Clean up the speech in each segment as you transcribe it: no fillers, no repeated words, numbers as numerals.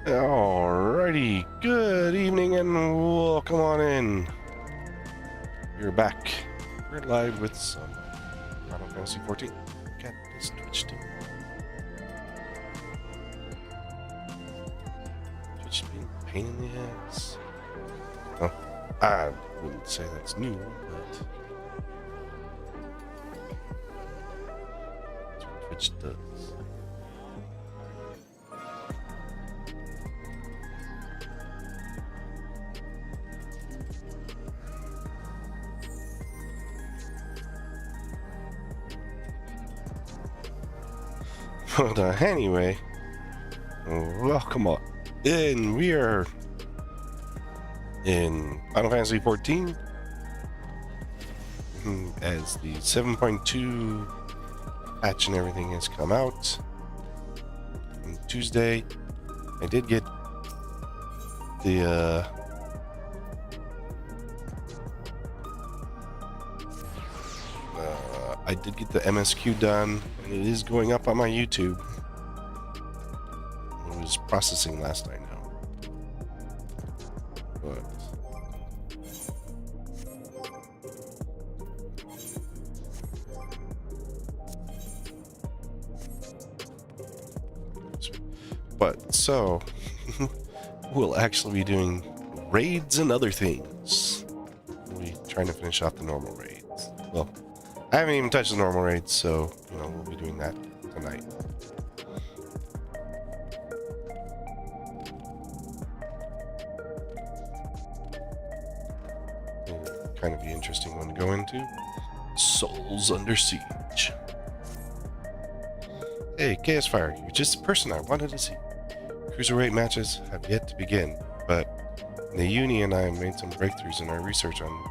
Alrighty, good evening and welcome on in. We're back. We're live with some Final Fantasy 14. Got this Twitch too. Twitch being a pain in the ass. Well, I wouldn't say that's new, but that's what Twitch does. But anyway, welcome on in. We are in Final Fantasy 14 as the 7.2 patch and everything has come out on Tuesday. I did get the MSQ done, and it is going up on my YouTube. It was processing last night now, but so we'll actually be doing raids and other things. We'll be trying to finish off the normal raids. Well, I haven't even touched the normal raids, so we'll be doing that tonight. It'll kind of be an interesting one to go into. Souls Under Siege. Hey, Chaos Fire, you're just the person I wanted to see. Cruiserweight matches have yet to begin, but the Uni and I made some breakthroughs in our research on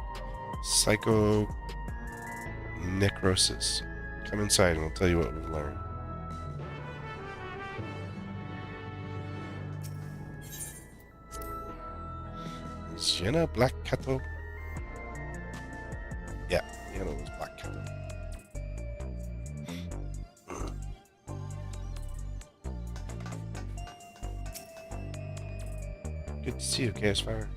psychonecrosis. Come inside and we'll tell you what we've learned. Is Jenna Black Cattle? Yeah, Jenna was Black Cattle. Good to see you, Chaos Fire.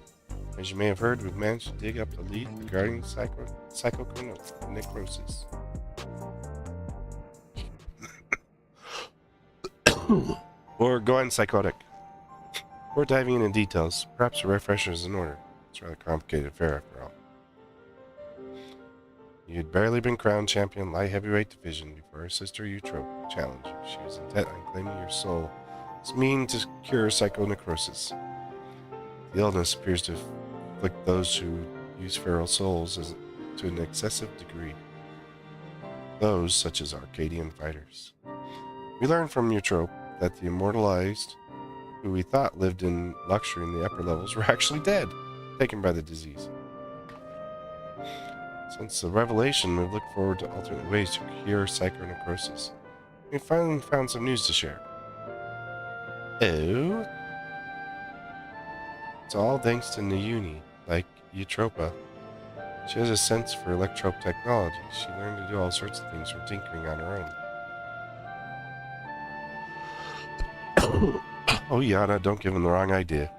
As you may have heard, we've managed to dig up the lead regarding psychonecrosis. Or going psychotic. Before diving into details, perhaps a refresher is in order. It's a rather complicated affair after all. You'd barely been crowned champion light heavyweight division before her sister Eutrope challenged you. She was intent on claiming your soul. It's mean to cure psychonecrosis. The illness appears to afflict those who use feral souls to an excessive degree. Those such as Arcadian fighters. We learned from Eutrope that the immortalized, who we thought lived in luxury in the upper levels, were actually dead, taken by the disease. Since the revelation, we've looked forward to alternate ways to cure psychonecrosis. We finally found some news to share. Oh? It's all thanks to Nayuni, like Eutropa. She has a sense for electrope technology. She learned to do all sorts of things from tinkering on her own. Oh, Yana, don't give him the wrong idea.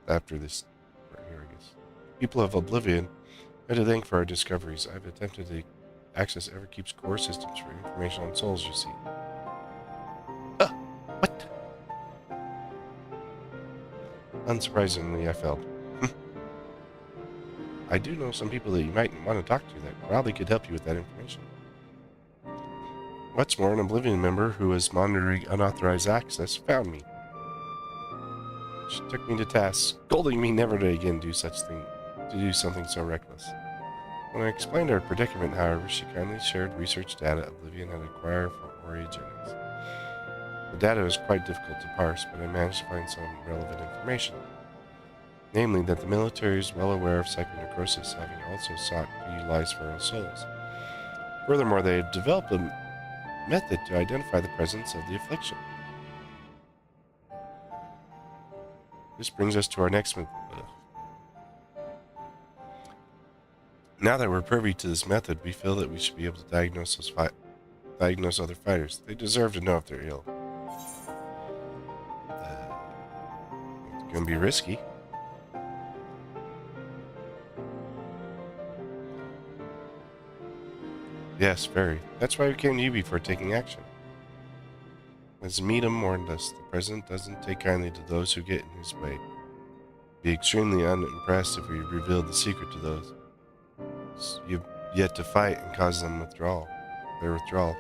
After this, right here, I guess. People of Oblivion, I have to thank for our discoveries. I've attempted to access Everkeep's core systems for information on souls, you see. What? Unsurprisingly, I failed. I do know some people that you might want to talk to that probably could help you with that information. What's more, an Oblivion member who was monitoring unauthorized access found me. She took me to task, scolding me never to again do something so reckless. When I explained our predicament, however, she kindly shared research data Oblivion had acquired from Origenics. The data was quite difficult to parse, but I managed to find some relevant information. Namely, that the military is well aware of psychonecrosis, having also sought to utilize feral souls. Furthermore, they have developed a method to identify the presence of the affliction. This brings us to our next move. Now that we're privy to this method, we feel that we should be able to diagnose those diagnose other fighters. They deserve to know if they're ill. It's gonna be risky. Yes, very. That's why we came to you before taking action. As Meadam warned us, the President doesn't take kindly to those who get in his way. Be extremely unimpressed if we revealed the secret to those you've yet to fight and cause them their withdrawal.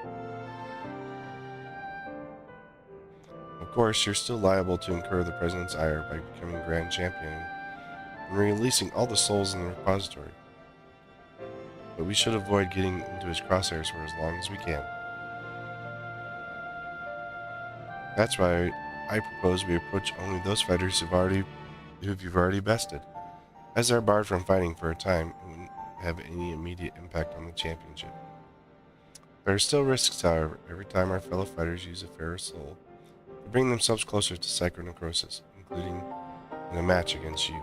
Of course, you're still liable to incur the President's ire by becoming Grand Champion and releasing all the souls in the repository. But we should avoid getting into his crosshairs for as long as we can. That's why I propose we approach only those fighters who you've already bested. As they're barred from fighting for a time, it wouldn't have any immediate impact on the championship. There are still risks, however, every time our fellow fighters use a fairer soul to bring themselves closer to psychonecrosis, including in a match against you.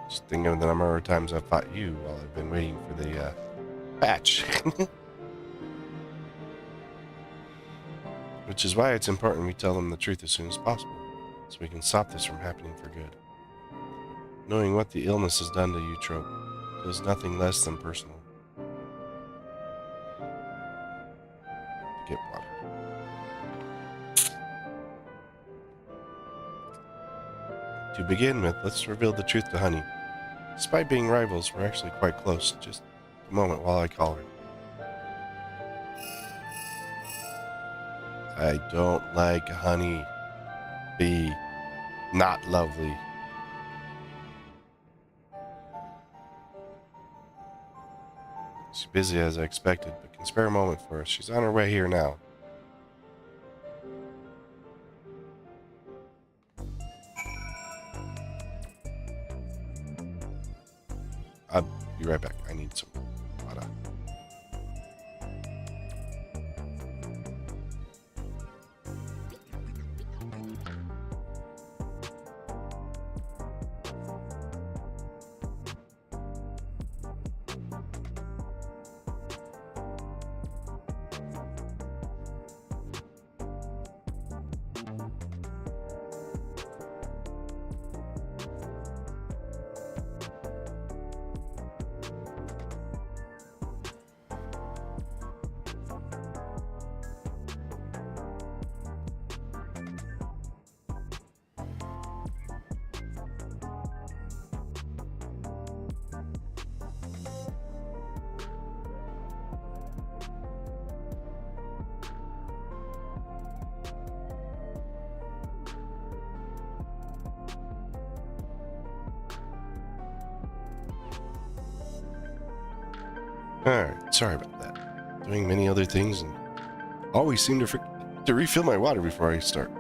Just think of the number of times I've fought you while I've been waiting for the patch. Which is why it's important we tell them the truth as soon as possible, so we can stop this from happening for good. Knowing what the illness has done to you, Trope, feels nothing less than personal. Get water. To begin with, let's reveal the truth to Honey. Despite being rivals, we're actually quite close. Just a moment while I call her. I don't like Honey be not lovely. She's busy as I expected, but can spare a moment for us. She's on her way here now. I'll be right back. I need some water. Alright, sorry about that. Doing many other things and always seem to refill my water before I start.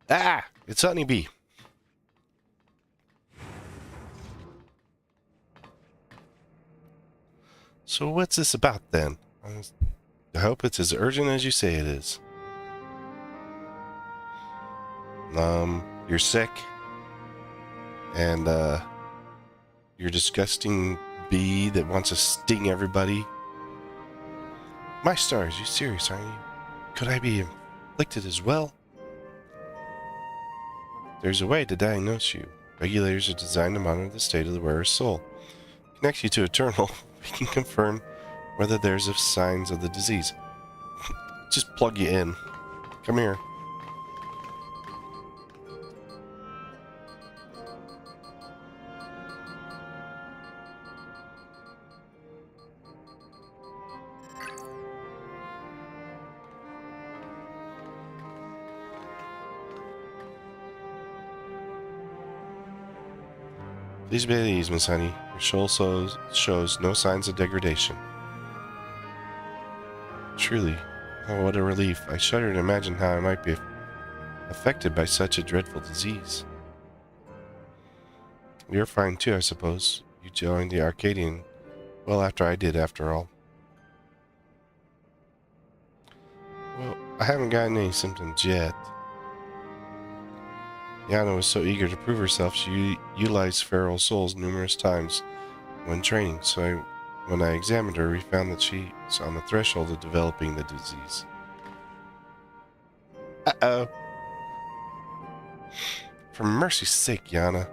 Ah! It's Honeybee. So what's this about then? I hope it's as urgent as you say it is. You're sick, and you're a disgusting bee that wants to sting everybody. My stars, you serious, aren't you? Could I be afflicted as well? There's a way to diagnose you. Regulators are designed to monitor the state of the wearer's soul. Connect you to Eternal, we can confirm whether there's signs of the disease. Just plug you in. Come here. Please be at ease, Miss Honey. Your soul shows no signs of degradation. Truly, oh, what a relief. I shudder to imagine how I might be affected by such a dreadful disease. You're fine too, I suppose. You joined the Arcadian well after I did, after all. Well, I haven't gotten any symptoms yet. Yana was so eager to prove herself, she utilized feral souls numerous times when training, so when I examined her, we found that she was on the threshold of developing the disease. Uh-oh. For mercy's sake, Yana,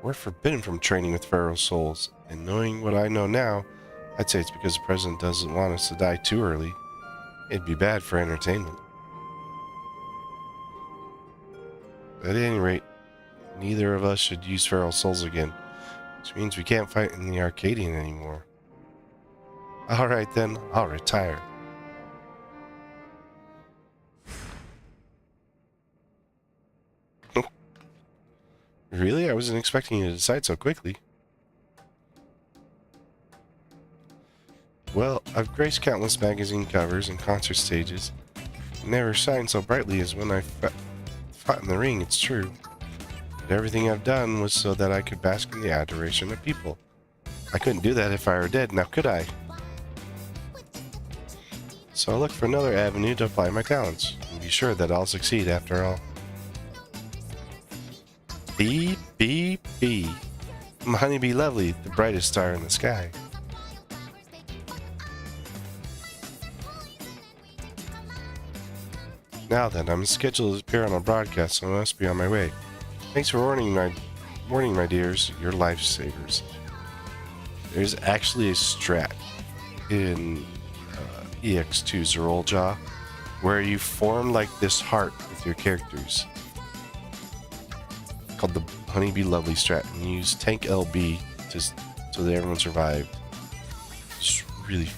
we're forbidden from training with feral souls, and knowing what I know now, I'd say it's because the President doesn't want us to die too early. It'd be bad for entertainment. At any rate, neither of us should use feral souls again, which means we can't fight in the Arcadian anymore. Alright then, I'll retire. Really? I wasn't expecting you to decide so quickly. Well, I've graced countless magazine covers and concert stages. Never shined so brightly as when I fought in the ring, it's true. But everything I've done was so that I could bask in the adoration of people. I couldn't do that if I were dead, now could I? So I'll look for another avenue to apply my talents, and be sure that I'll succeed after all. Bee, bee, bee. Honeybee Lovely, the brightest star in the sky. Now then, I'm scheduled to appear on a broadcast, so I must be on my way. Thanks for warning my dears, you're lifesavers. There's actually a strat in EX2 Zeroljaw where you form like this heart with your characters, called the Honeybee Lovely strat, and you use tank LB so that everyone survived. It's really,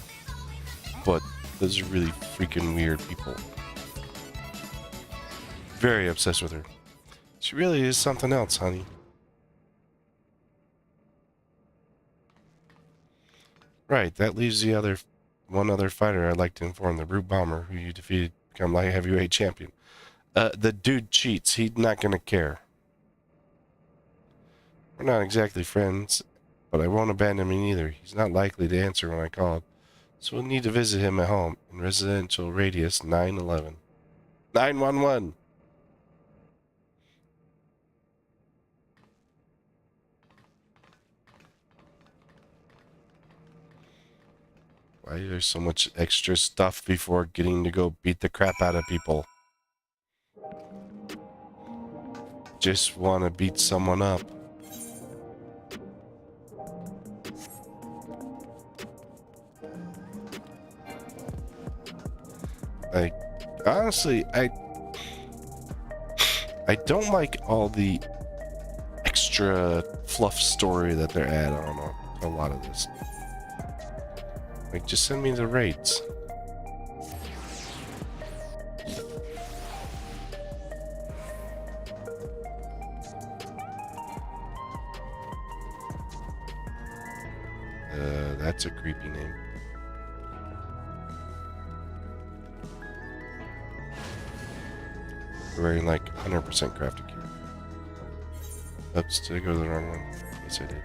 but those are really freaking weird people. Very obsessed with her. She really is something else, honey. Right, that leaves one other fighter I'd like to inform, the Brute Bomber, who you defeated to become light heavyweight champion. The dude cheats. He's not gonna care. We're not exactly friends, but I won't abandon him either. He's not likely to answer when I call, so we'll need to visit him at home in residential radius 911. 911! Why is there so much extra stuff before getting to go beat the crap out of people? Just want to beat someone up. Like, honestly, I don't like all the extra fluff story that they're adding on a lot of this. Like, just send me the raids. That's a creepy name. We're wearing like 100% crafted gear. Oops, did I go to the wrong one? Yes, I did.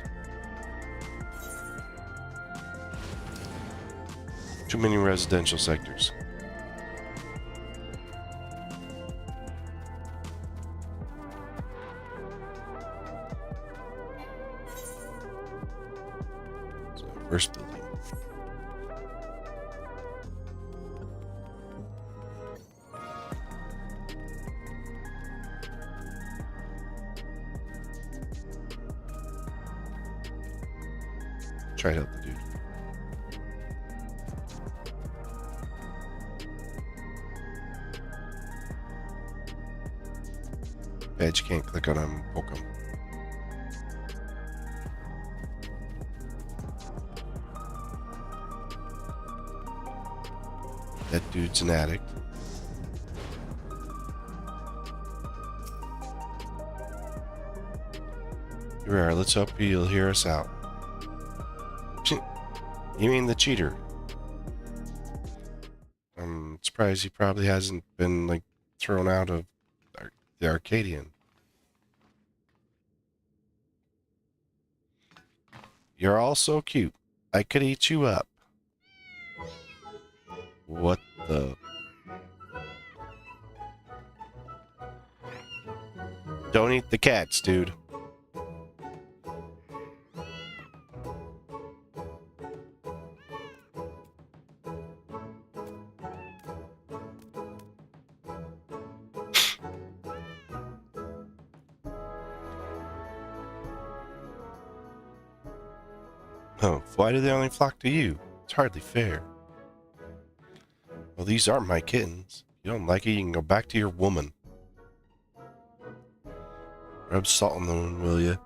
Too many residential sectors. So, first building. Try to help the dude. Bad, you can't click on him and poke him. That dude's an addict. Here we are. Let's hope he'll hear us out. You mean the cheater? I'm surprised he probably hasn't been, like, thrown out of the Arcadian. You're all so cute. I could eat you up. What the... Don't eat the cats, dude. Oh, why do they only flock to you? It's hardly fair. Well, these are my kittens. If you don't like it, you can go back to your woman. Rub salt on the wound, will you?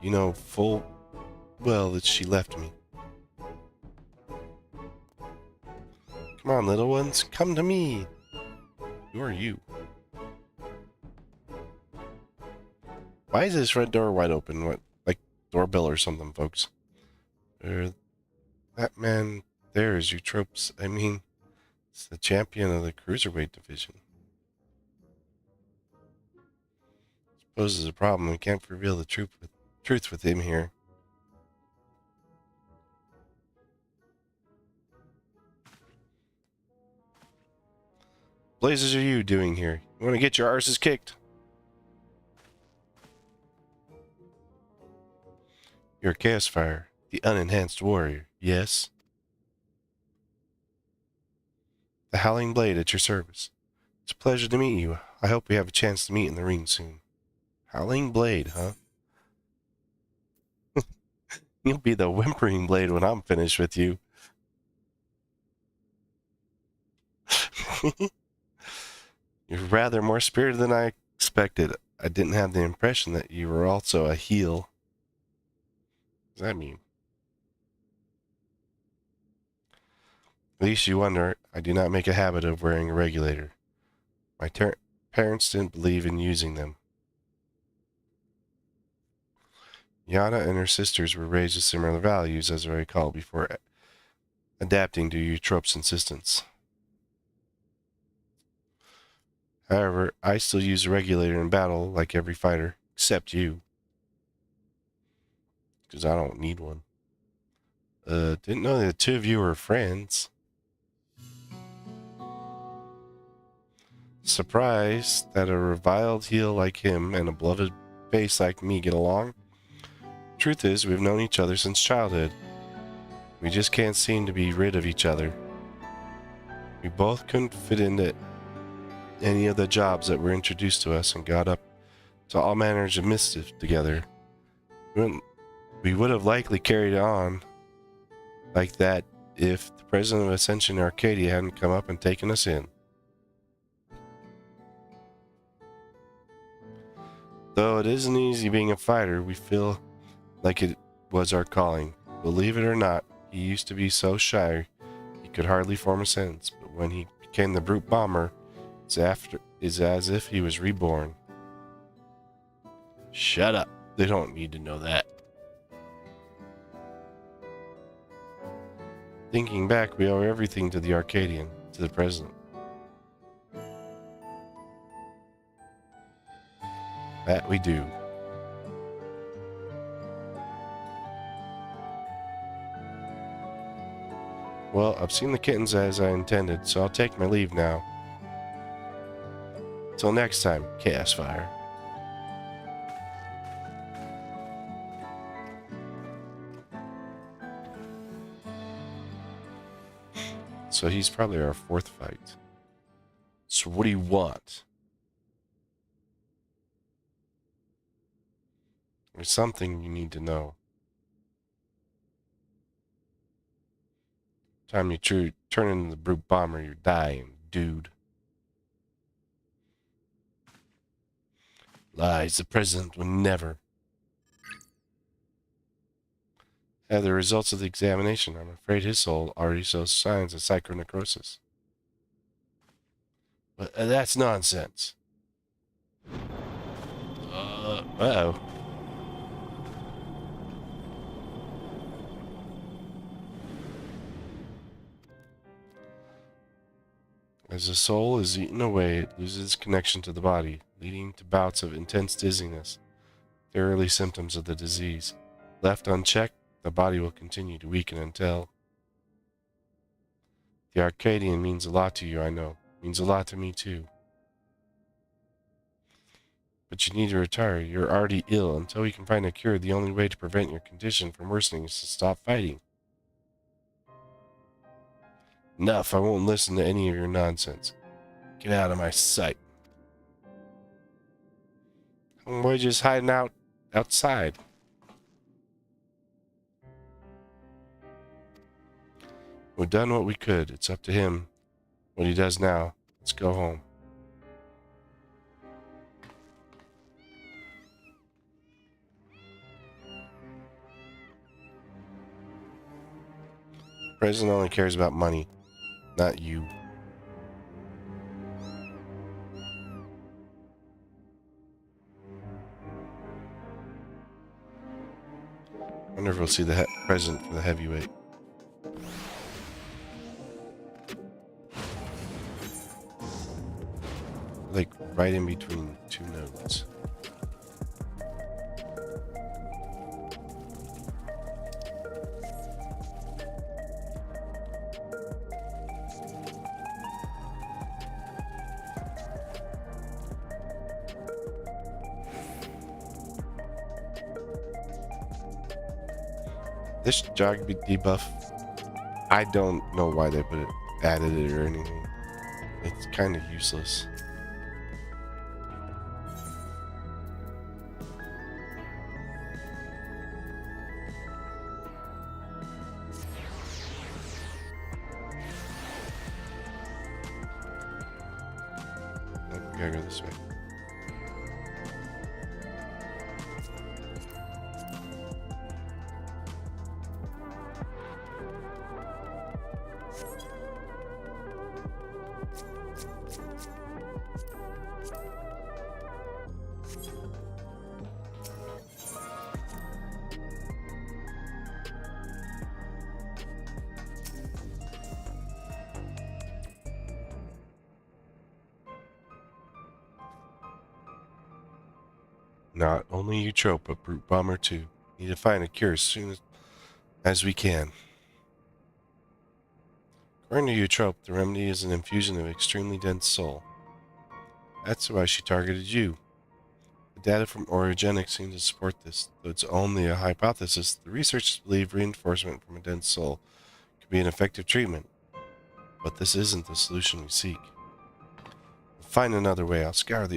You know full well that she left me. Come on, little ones, come to me. Who are you? Why is this red door wide open? What, like doorbell or something, folks? That man there is Eutropes. I mean, it's the champion of the cruiserweight division. Poses a problem. We can't reveal the truth with him here. Blazes are you doing here? You want to get your arses kicked? You're a Chaos Fire, the unenhanced warrior, yes? The Howling Blade at your service. It's a pleasure to meet you. I hope we have a chance to meet in the ring soon. Howling Blade, huh? You'll be the Whimpering Blade when I'm finished with you. You're rather more spirited than I expected. I didn't have the impression that you were also a heel. What does that mean? At least you wonder, I do not make a habit of wearing a regulator. My parents didn't believe in using them. Yana and her sisters were raised with similar values, as I recall, before adapting to Eutropes' insistence. However, I still use a regulator in battle, like every fighter, except you. Because I don't need one. Didn't know that the two of you were friends. Surprised that a reviled heel like him and a bloated face like me get along? Truth is, we've known each other since childhood. We just can't seem to be rid of each other. We both couldn't fit into any of the jobs that were introduced to us and got up to all manners of mischief together. We would have likely carried on like that if the president of Ascension Arcadia hadn't come up and taken us in. Though it isn't easy being a fighter, we feel like it was our calling. Believe it or not, he used to be so shy he could hardly form a sentence, but when he became the brute bomber, it's as if he was reborn. Shut up. They don't need to know that. Thinking back, we owe everything to the Arcadian, to the president. That we do. Well, I've seen the kittens as I intended, so I'll take my leave now. Till next time, Chaos Fire. So he's probably our fourth fight. So what do you want? There's something you need to know. Time you turn into the brute bomber, you're dying, dude. Lies, the president would never have the results of the examination. I'm afraid his soul already shows signs of psychonecrosis. But that's nonsense. Uh-oh. As the soul is eaten away, it loses connection to the body, leading to bouts of intense dizziness, the early symptoms of the disease. Left unchecked, the body will continue to weaken until... The Arcadian means a lot to you, I know. Means a lot to me, too. But you need to retire. You're already ill. Until we can find a cure, the only way to prevent your condition from worsening is to stop fighting. Enough. I won't listen to any of your nonsense. Get out of my sight. We're just hiding outside. We've done what we could. It's up to him what he does now. Let's go home. The president only cares about money, not you. I wonder if we'll see the president for the heavyweight. Like right in between two nodes. This jog debuff, I don't know why they added it or anything. It's kind of useless. We gotta go this way. Not only Eutrope, but Brute Bomber too. Need to find a cure as soon as we can. According to Eutrope, the remedy is an infusion of extremely dense soul. That's why she targeted you. The data from Orogenics seem to support this, though it's only a hypothesis. The researchers believe reinforcement from a dense soul could be an effective treatment, but this isn't the solution we seek. We'll find another way. I'll scour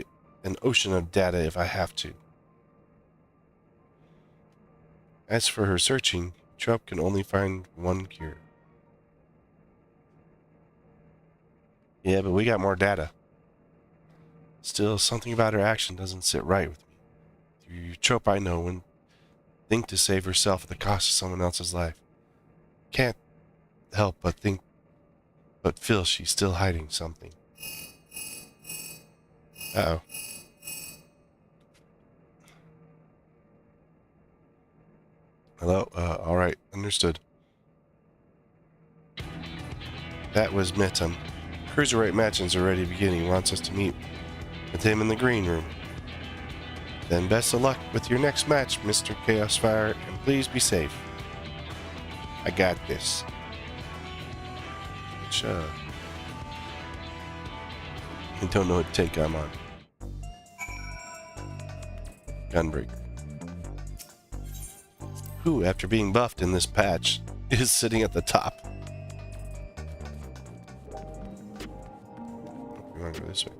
an ocean of data if I have to. As for her searching, Eutrope can only find one cure. Yeah, but we got more data. Still, something about her action doesn't sit right with me. Through Eutrope, I know when think to save herself at the cost of someone else's life. Can't help but feel she's still hiding something. Uh-oh. Hello? Alright, understood. That was Metum. Cruiserweight match is already beginning. He wants us to meet with him in the green room. Then best of luck with your next match, Mr. Chaos Fire, and please be safe. I got this. Which, I don't know what take I'm on. Gunbreaker. Who, after being buffed in this patch, is sitting at the top? We want to go this way.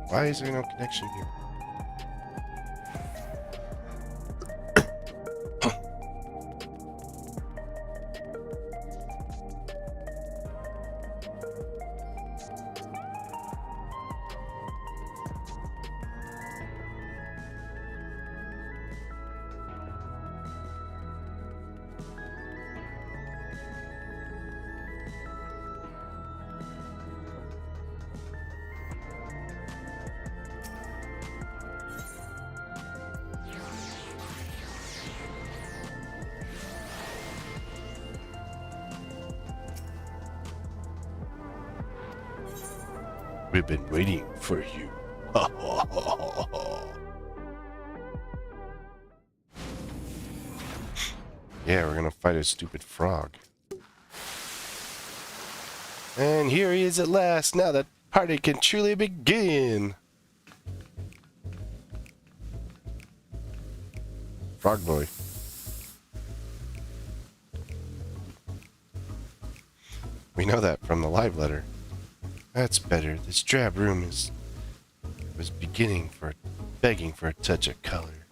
Why is there no connection here? We've been waiting for you. Yeah, we're gonna fight a stupid frog. And here he is at last. Now that party can truly begin. Frog boy. We know that from the live letter. That's better. This drab room was begging for a touch of color.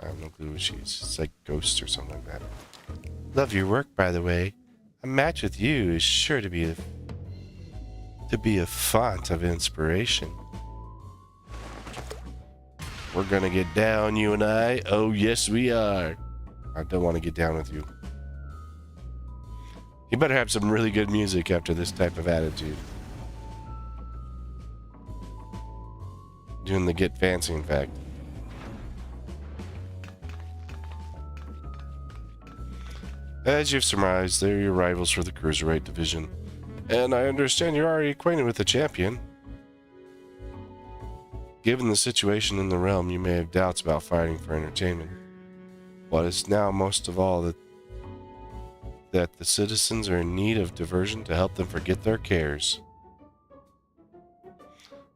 I have no clue what she is. It's like ghosts or something like that. Love your work, by the way. A match with you is sure to be a font of inspiration. We're gonna get down, you and I. Oh, yes, we are. I don't want to get down with you. You better have some really good music after this type of attitude. Doing the get fancy, in fact. As you've surmised, they're your rivals for the Cruiserweight division. And I understand you're already acquainted with the champion. Given the situation in the realm, you may have doubts about fighting for entertainment. But it's now most of all that the citizens are in need of diversion to help them forget their cares.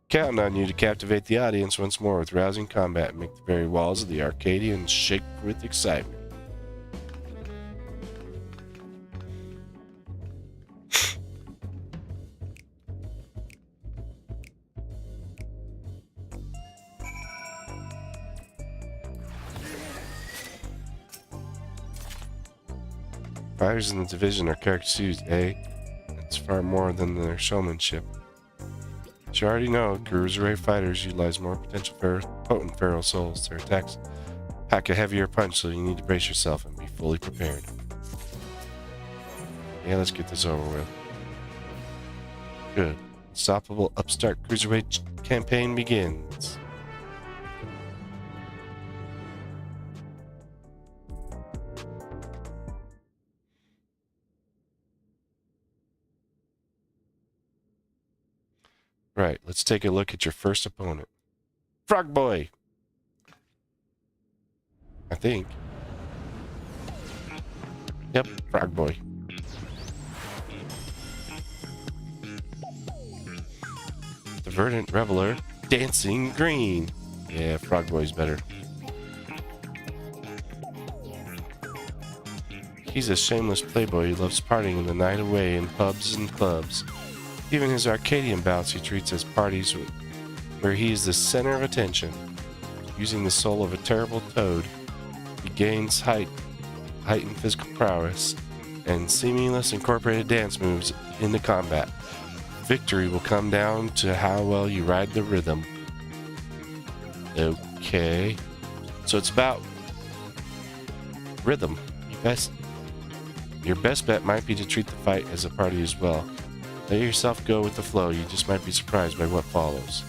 Counting on you to captivate the audience once more with rousing combat and make the very walls of the Arcadians shake with excitement. Fighters in the division are characters, eh? It's far more than their showmanship. But you already know, Cruiserweight fighters utilize more potent feral souls. Their attacks pack a heavier punch, so you need to brace yourself and be fully prepared. Yeah, let's get this over with. Good. Unstoppable Upstart Cruiserweight campaign begins. Right, let's take a look at your first opponent. Frog Boy! I think. Yep, Frog Boy. The Verdant Reveler, Dancing Green. Yeah, Frog Boy's better. He's a shameless playboy who loves partying the night away in pubs and clubs. Even his Arcadian bouts he treats as parties where he is the center of attention. Using the soul of a terrible toad, he gains heightened physical prowess and seamless incorporated dance moves into combat. Victory will come down to how well you ride the rhythm. Okay. So it's about rhythm. Your best bet might be to treat the fight as a party as well. Let yourself go with the flow. You just might be surprised by what follows.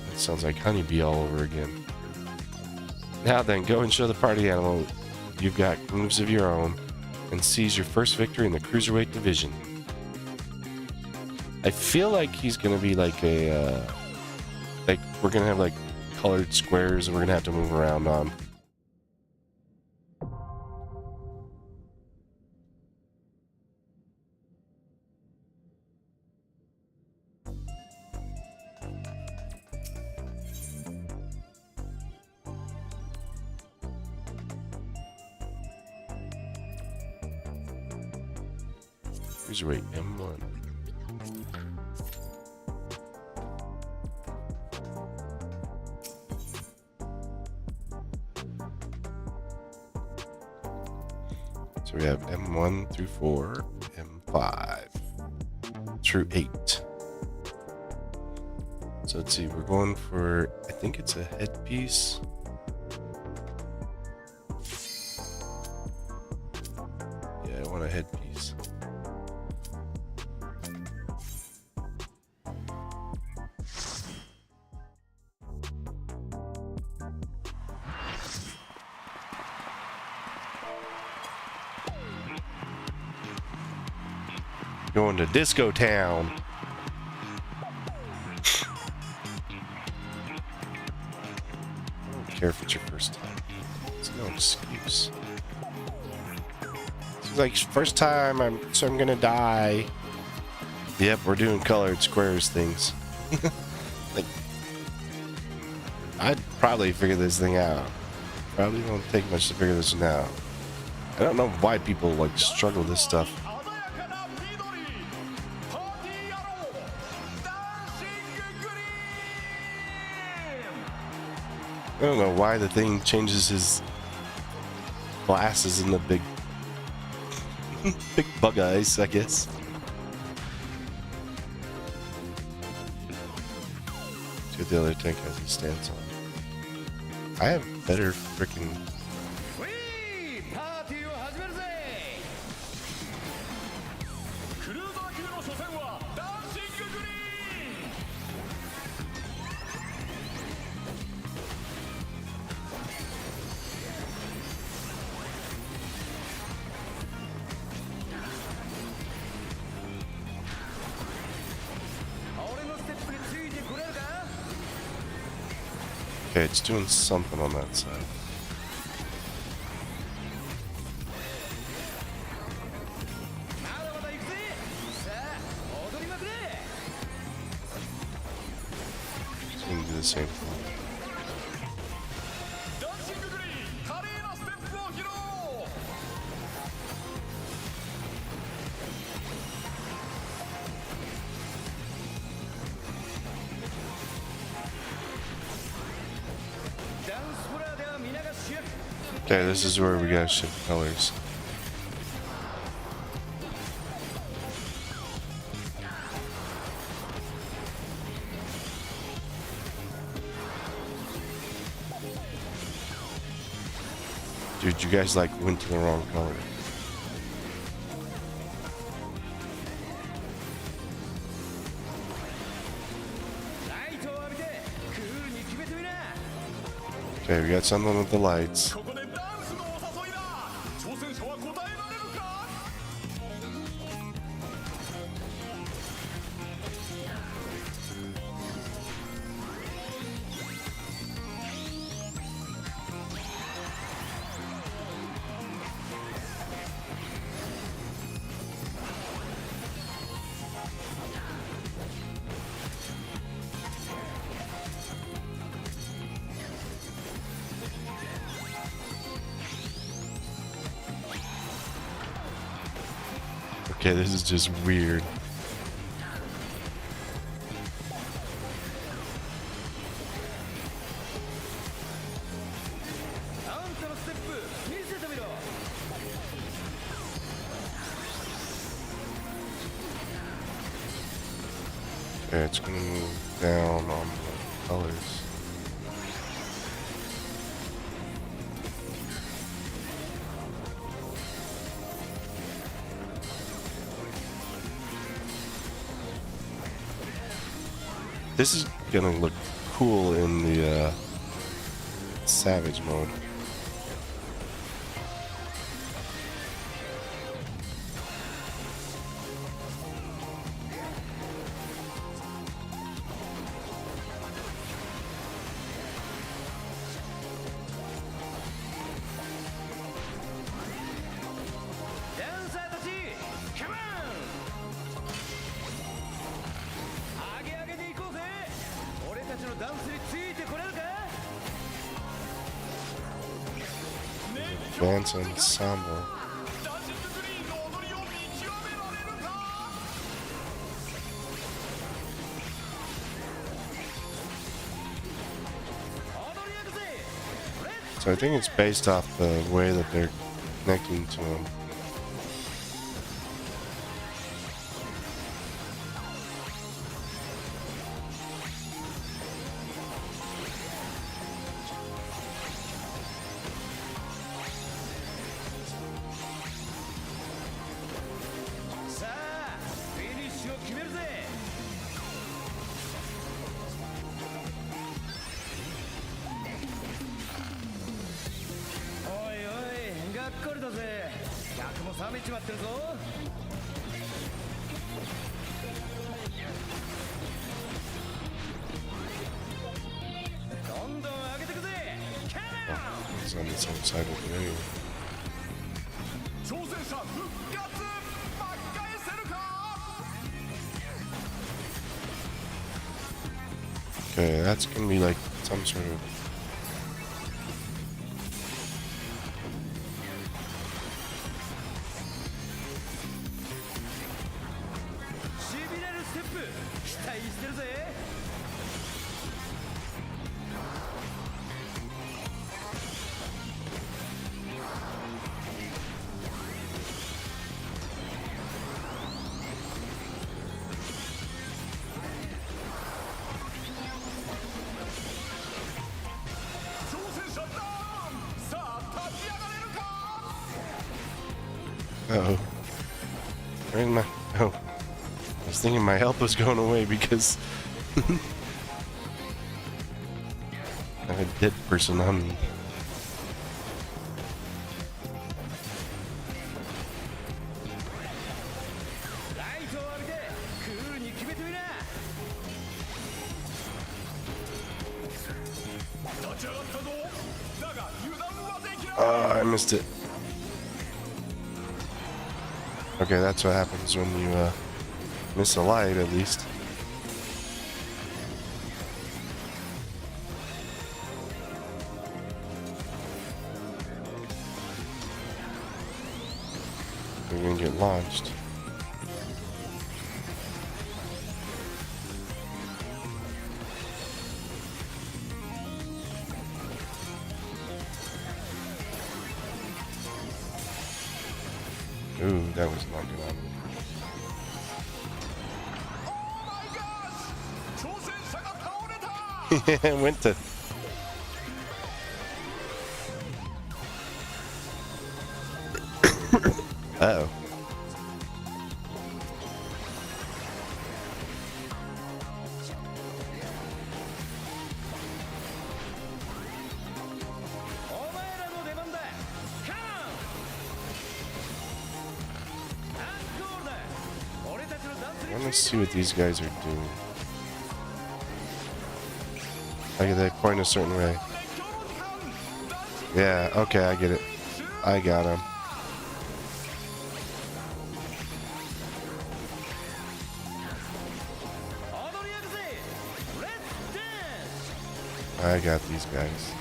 That sounds like Honeybee all over again. Now then, go and show the party animal you've got moves of your own and seize your first victory in the Cruiserweight division. I feel like he's going to be like a... like, we're going to have like colored squares and we're going to have to move around on. Cruiserweight M1. So we have M1 through 4, M5 through 8. So let's see, we're going for, I think it's a headpiece. Yeah, I want a headpiece. Going to Disco Town. care if it's your first time. It's no excuse. It's like, first time, I'm gonna die. Yep, we're doing colored squares things. Like, I'd probably figure this thing out. Probably won't take much to figure this one out. I don't know why people like struggle with this stuff. I don't know why the thing changes his glasses in the big big bug eyes, I guess. See what the other tank has his stance on. I have better freaking. Okay, it's doing something on that side. It's going to do the same thing. Okay, this is where we gotta shift colors. Dude, you guys like went to the wrong color. Okay, we got something with the lights. Okay, this is just weird. Okay, it's gonna move down on the colors. This is gonna look cool in the Savage mode. Advance ensemble. So I think it's based off the way that they're connecting to them. the same side with it anyway. Okay, that's gonna be like some sort of... Uh-oh. Where's my... Oh. I was thinking my health was going away because... I have a dead person on me. Oh, I missed it. Okay, that's what happens when you miss a light, at least. We're gonna get launched. Ooh, that was not good on me. Yeah, went to... Uh-oh. I want to see what these guys are doing. Like they point a certain way. Yeah, okay, I get it. I got him. I got these guys.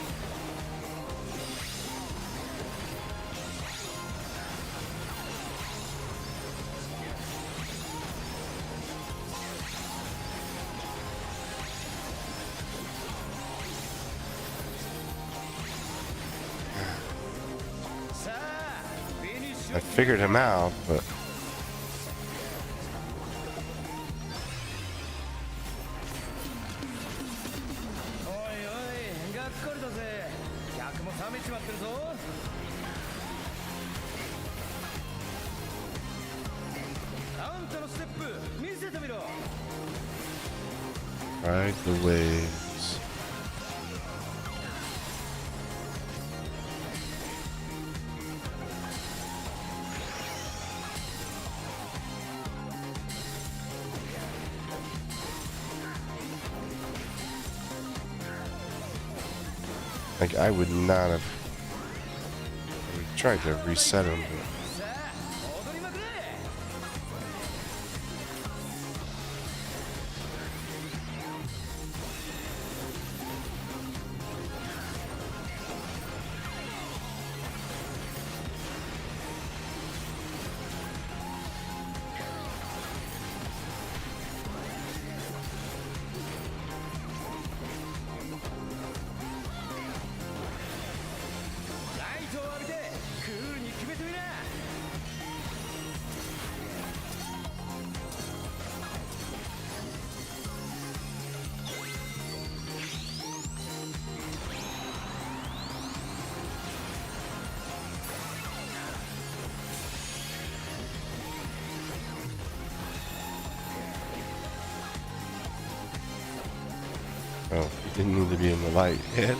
I figured him out, but... Ride the waves. Like, I would not have... I tried to reset him, but... Oh, he didn't need to be in the light yet.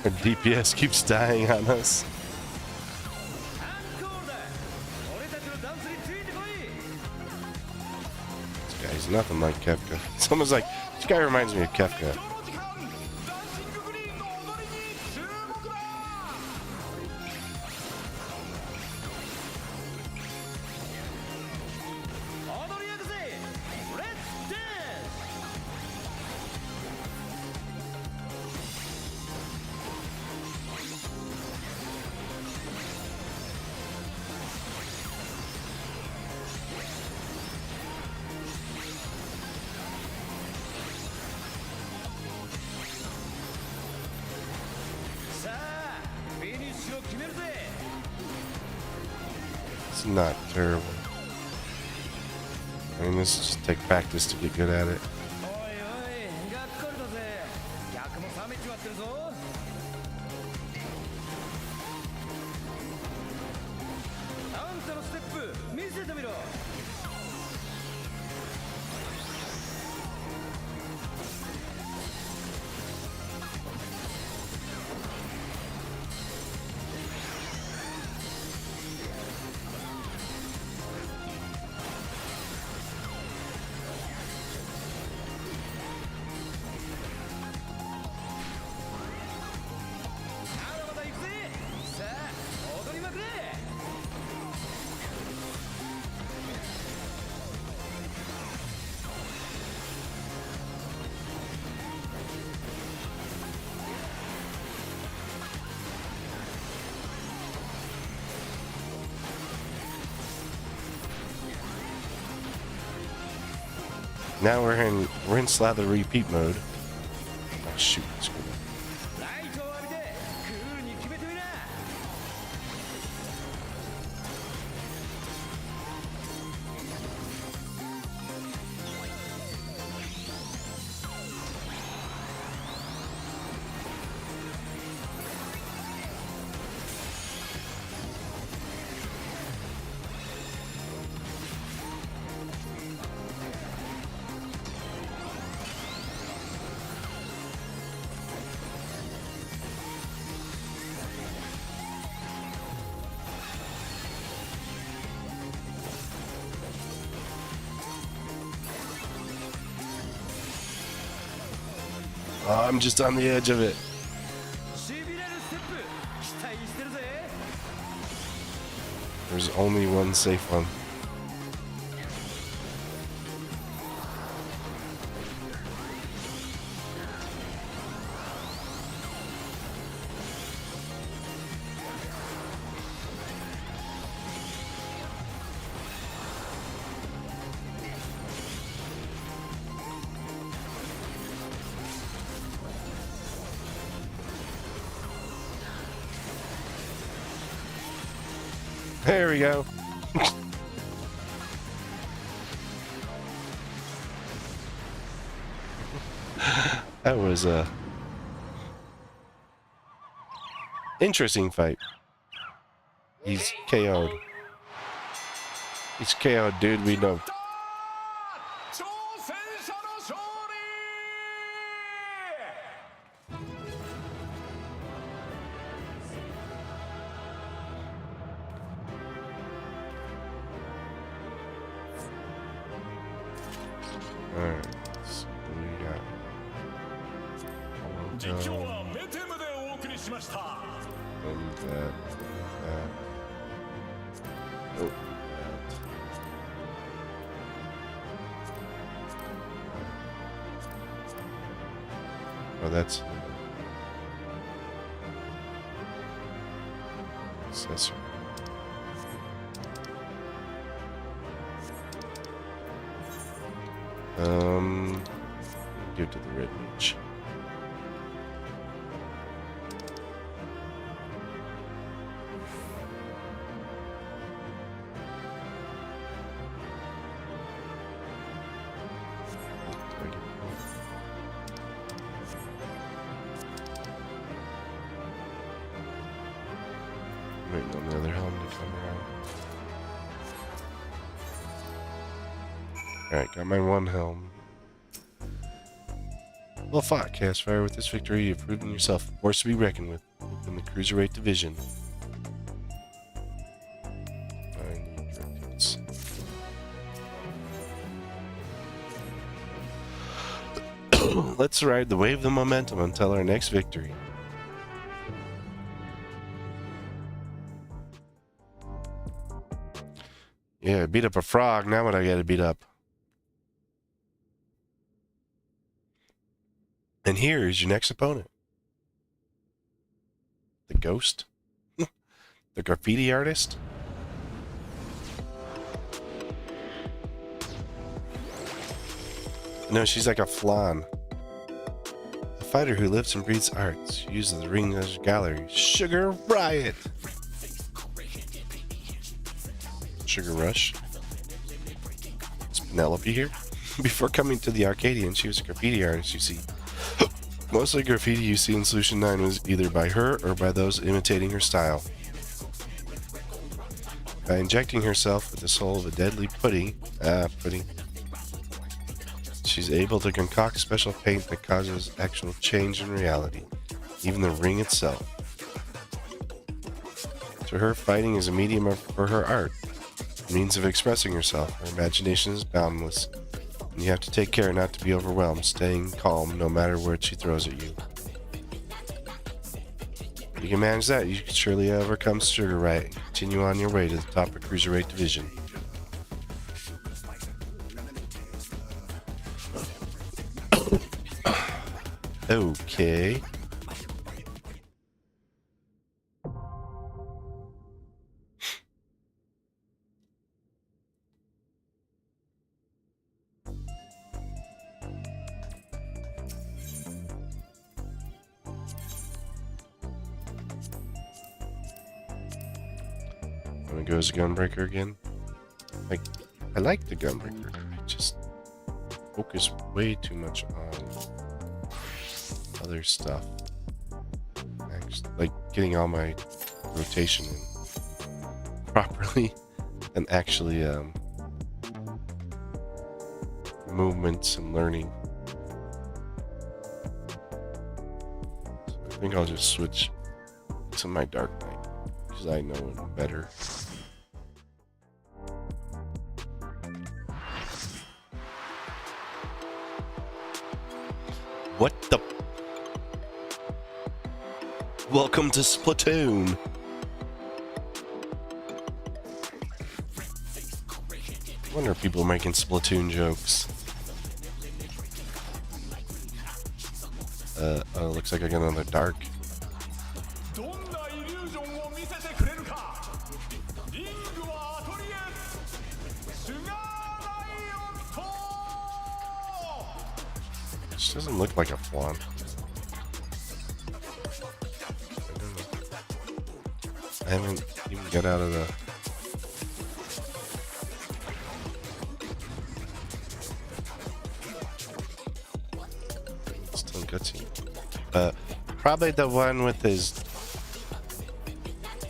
Our DPS keeps dying on us. This guy's nothing like Kefka. Someone's like, this guy reminds me of Kefka. It's not terrible. I mean, this is just take practice to get good at it. Now we're in slather repeat mode. Oh, shoot, screw that. Oh, I'm just on the edge of it. There's only one safe one. There we go. That was a interesting fight. He's KO'd. He's KO'd, dude. We know. Alright, so we got and that. Oh, that. Oh, that's accessory. Give it to the red mage. Waiting on the other helm to come around. Alright, got my one helm. Well fought, Castfire. With this victory, you've proven yourself a force to be reckoned with in the Cruiserweight division. I need directives. Let's ride the wave of the momentum until our next victory. Yeah, beat up a frog. Now what I gotta beat up? And here is your next opponent. The ghost? The graffiti artist? No, she's like a flan. A fighter who lives and breathes arts. She uses the ring as a gallery. Sugar Riot! Sugar Rush. Is Penelope here? Before coming to the Arcadian, she was a graffiti artist, you see. Most of the graffiti you see in Solution 9 was either by her or by those imitating her style. By injecting herself with the soul of a deadly pudding, she's able to concoct special paint that causes actual change in reality, even the ring itself. To her, fighting is a medium for her art, a means of expressing herself. Her imagination is boundless. And you have to take care not to be overwhelmed, staying calm no matter what she throws at you. If you can manage that, you can surely overcome Sugar Riot and continue on your way to the top of Cruiserweight division. Okay. Wanna go as a Gunbreaker again? I like the Gunbreaker. I just focus way too much on other stuff. Actually, like getting all my rotation in properly and actually movements and learning. So I think I'll just switch to my Dark Knight because I know it better. What the? Welcome to Splatoon. I wonder if people are making Splatoon jokes. Oh, looks like I got another dark. This doesn't look like a flan. I haven't even got out of the... It's still gutsy. Probably the one with his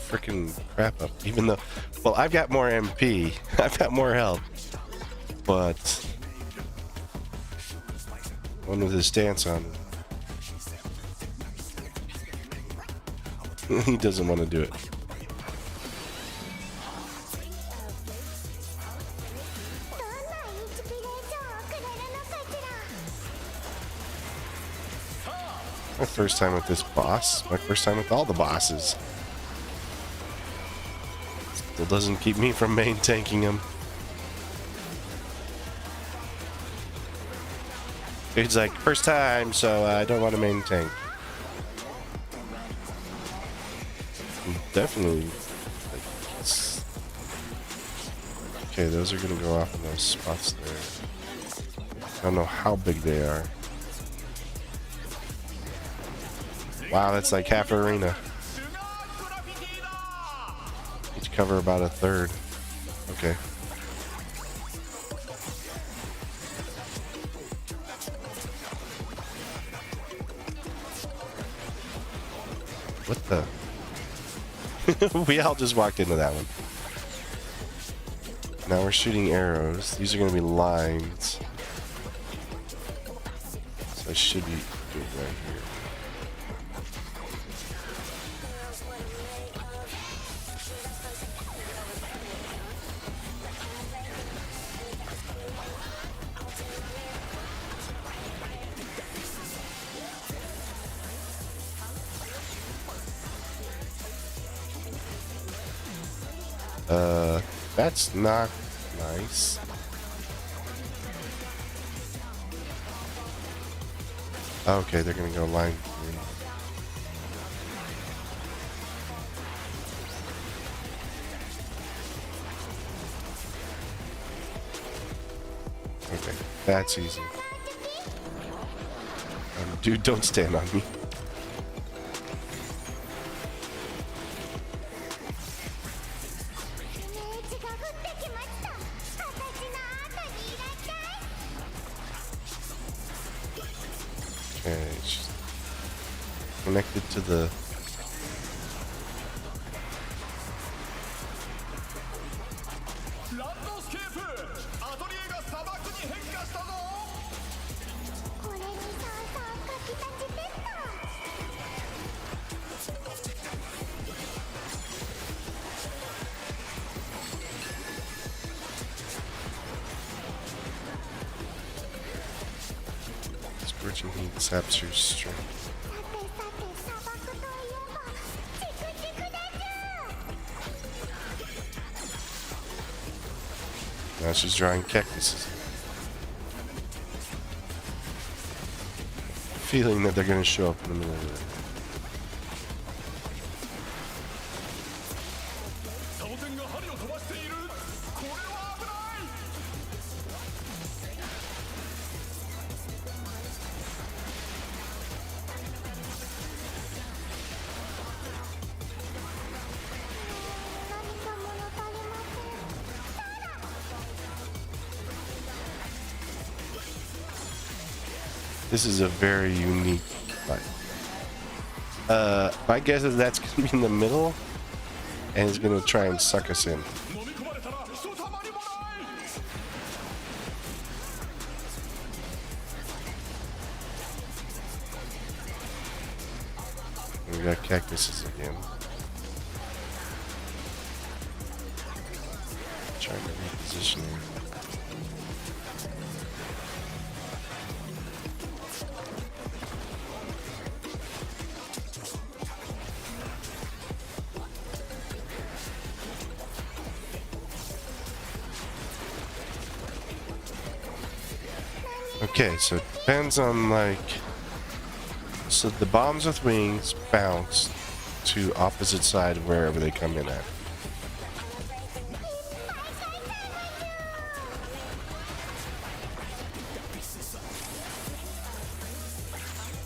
freaking crap up. Even though, well, I've got more MP. I've got more health. But one with his stance on. He doesn't want to do it. My first time with this boss. My first time with all the bosses. Still doesn't keep me from main tanking him. It's like, first time, so I don't want to main tank. Definitely Okay, those are gonna go off in those spots there. I don't know how big they are. Wow, that's like half an arena. Each cover about a third. Okay. What the? We all just walked into that one. Now we're shooting arrows. These are going to be lines. So I should be good right here. That's not nice. Okay, they're gonna go line 3. Okay, that's easy. Dude, don't stand on me. Okay, it's connected to the... Scorching heat saps your strength. Now she's drawing cactuses. Feeling that they're going to show up in the middle of it. This is a very unique fight. My guess is that's going to be in the middle, and it's going to try and suck us in. We got cactuses again. Trying to reposition here. Okay, so it depends on, like... So the bombs with wings bounce to opposite side wherever they come in at.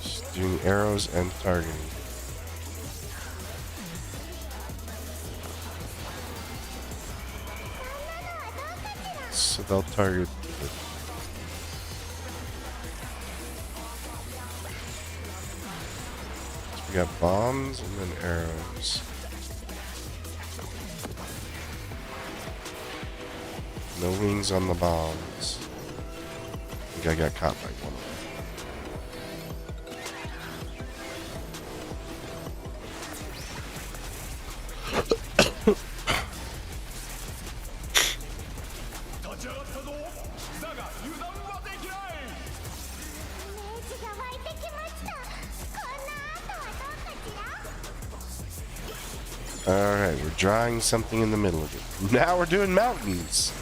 Just doing arrows and targeting. So they'll target the... We got bombs and then arrows. No wings on the bombs. I think I got caught by one of them. Alright, we're drawing something in the middle of it. Now we're doing mountains.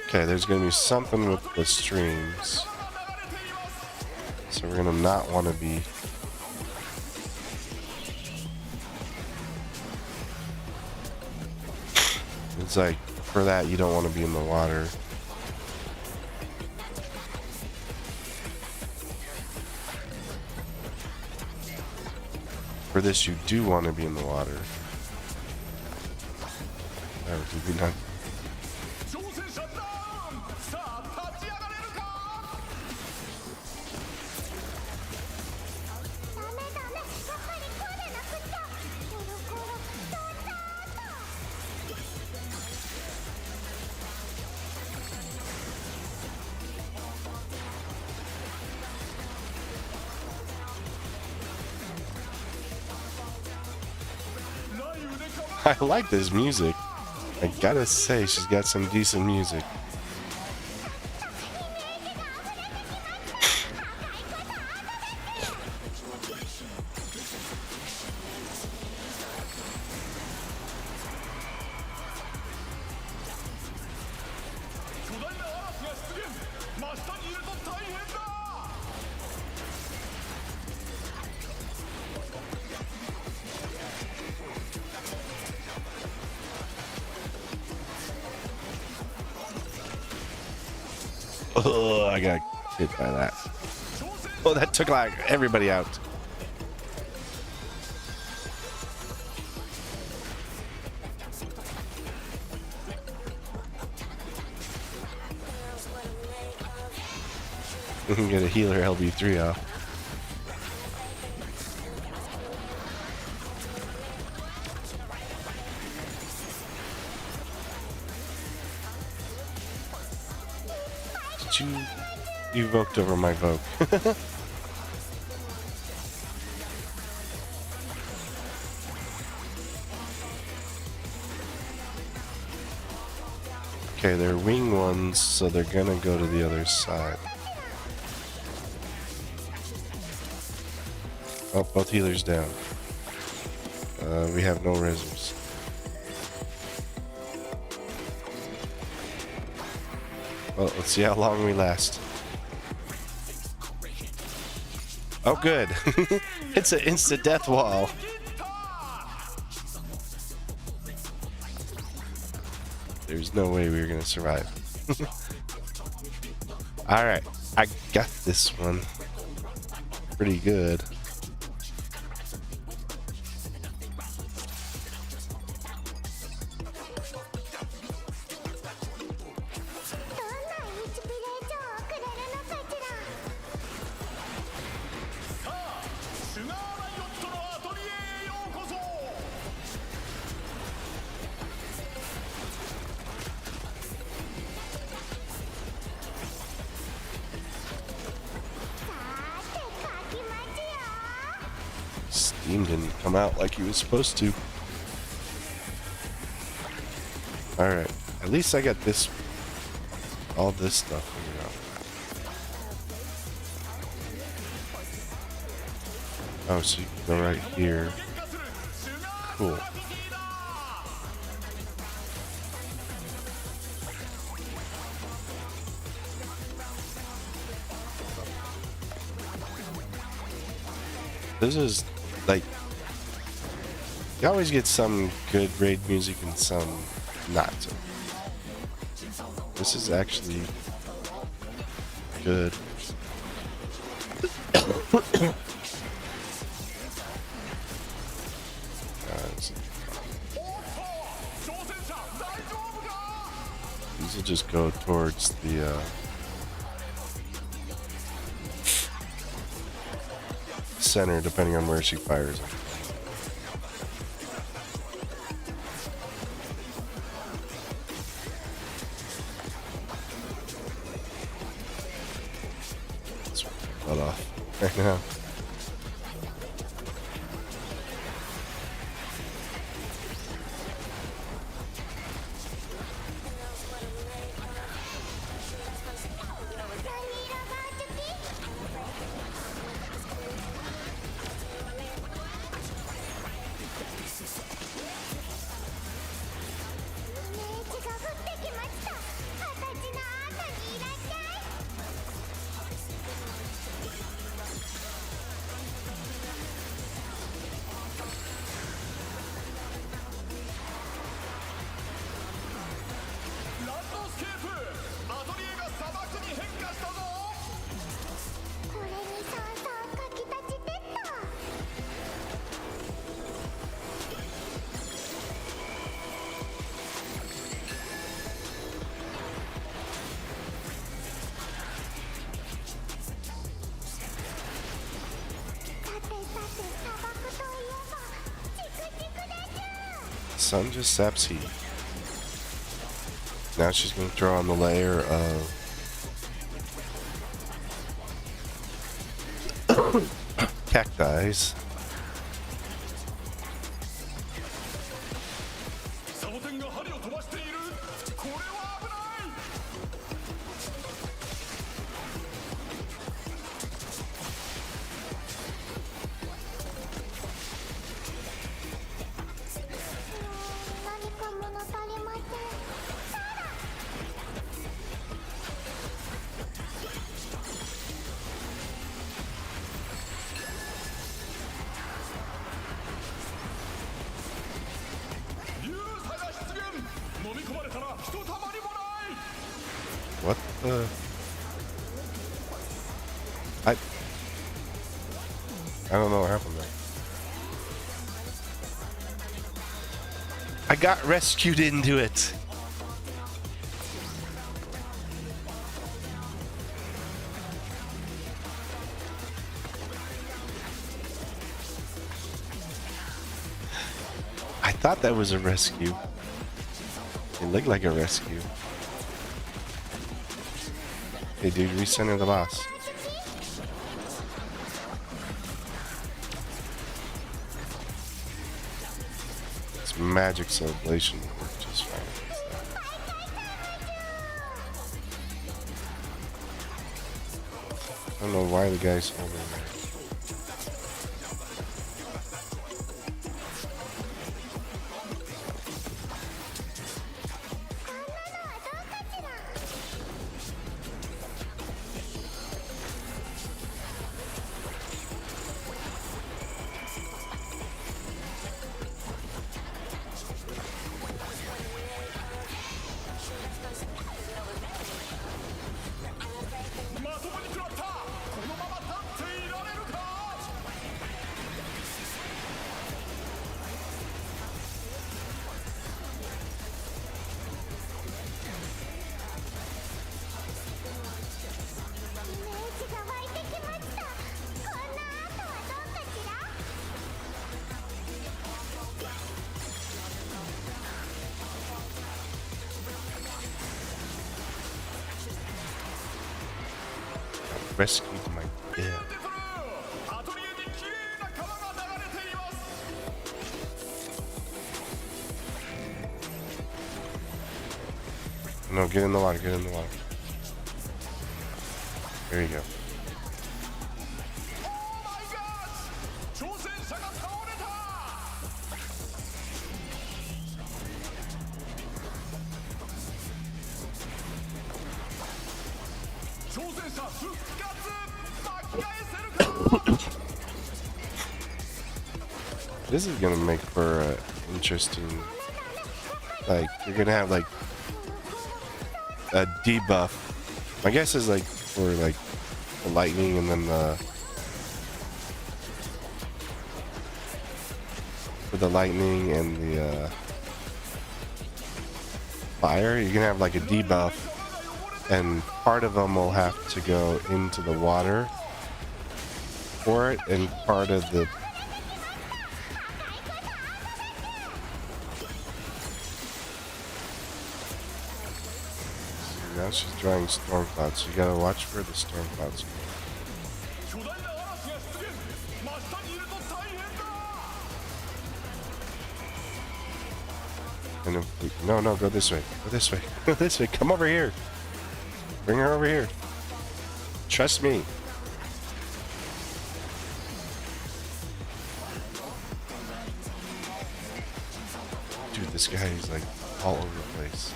Okay, there's going to be something with the streams. So we're going to not want to be... It's like, for that, you don't want to be in the water. For this, you do want to be in the water. Or did we not? I like this music. I gotta say, she's got some decent music. Oh, I got hit by that. Oh, that took like everybody out. We can get a healer LB3 off. You evoked over my vote. Okay, they're wing ones, so they're gonna go to the other side. Oh, both healers down. We have no reserves. Well, let's see how long we last. Oh, good. It's an instant death wall. There's no way we were going to survive. Alright, I got this one. Pretty good. Steam didn't come out like he was supposed to. Alright, at least I got this, all this stuff figured out. Oh, so you can go right here. Cool. This is like, you always get some good raid music and some not so. This is actually good. These will just go towards the center, depending on where she fires them. Let's cut off right now. sun just saps heat. Now she's going to throw on the layer of cacti. What the? I don't know what happened there. I got rescued into it. I thought that was a rescue. It looked like a rescue. Hey dude, recenter the boss. It's magic celebration worked just fine. I don't know why the guy's holding there. Rescued my dad. No, get in the water, get in the water. There you go. This is gonna make for a interesting, like, you're gonna have like a debuff. My guess is like for like the lightning and then for the lightning and the fire, you're gonna have like a debuff, and part of them will have to go into the water for it, and part of the now she's drawing storm clouds, so you gotta watch for the storm clouds go. And if we, no, go this way. Go this way. Go this way. Come over here. Bring her over here. Trust me. Dude, this guy is like all over the place.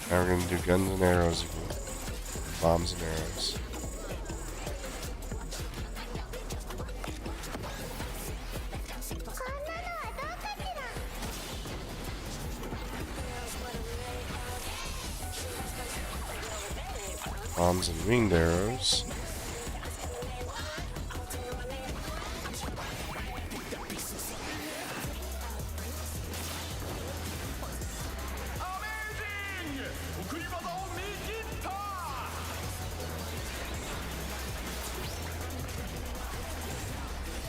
Now we're gonna do guns and arrows again. Bombs and arrows. Bombs and winged arrows.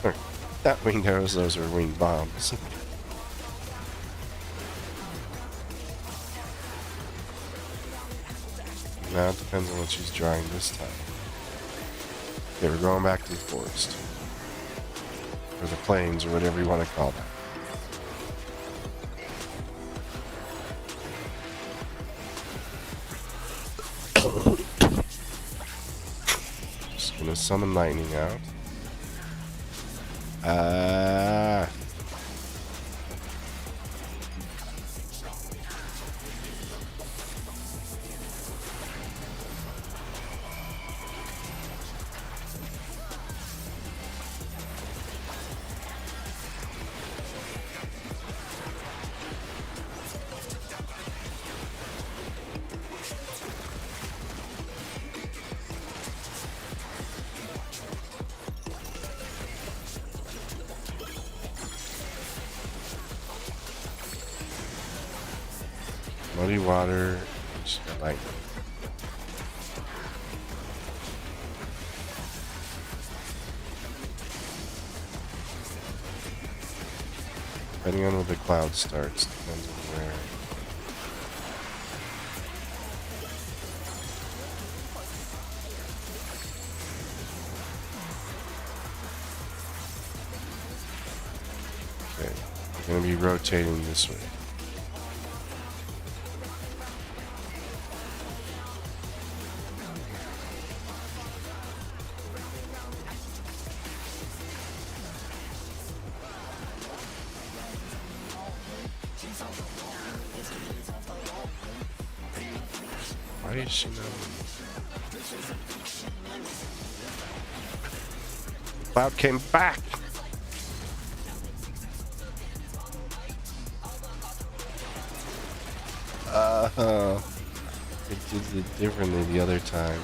Or, not winged arrows, those are winged bombs. Now it depends on what she's drawing this time. Okay, we're going back to the forest. Or the plains, or whatever you want to call that. Just gonna summon lightning out. Muddy water, just got lightning. Depending on where the cloud starts, depends on where. Okay, we're gonna be rotating this way. Why is she not? Cloud came back! It did it differently the other time.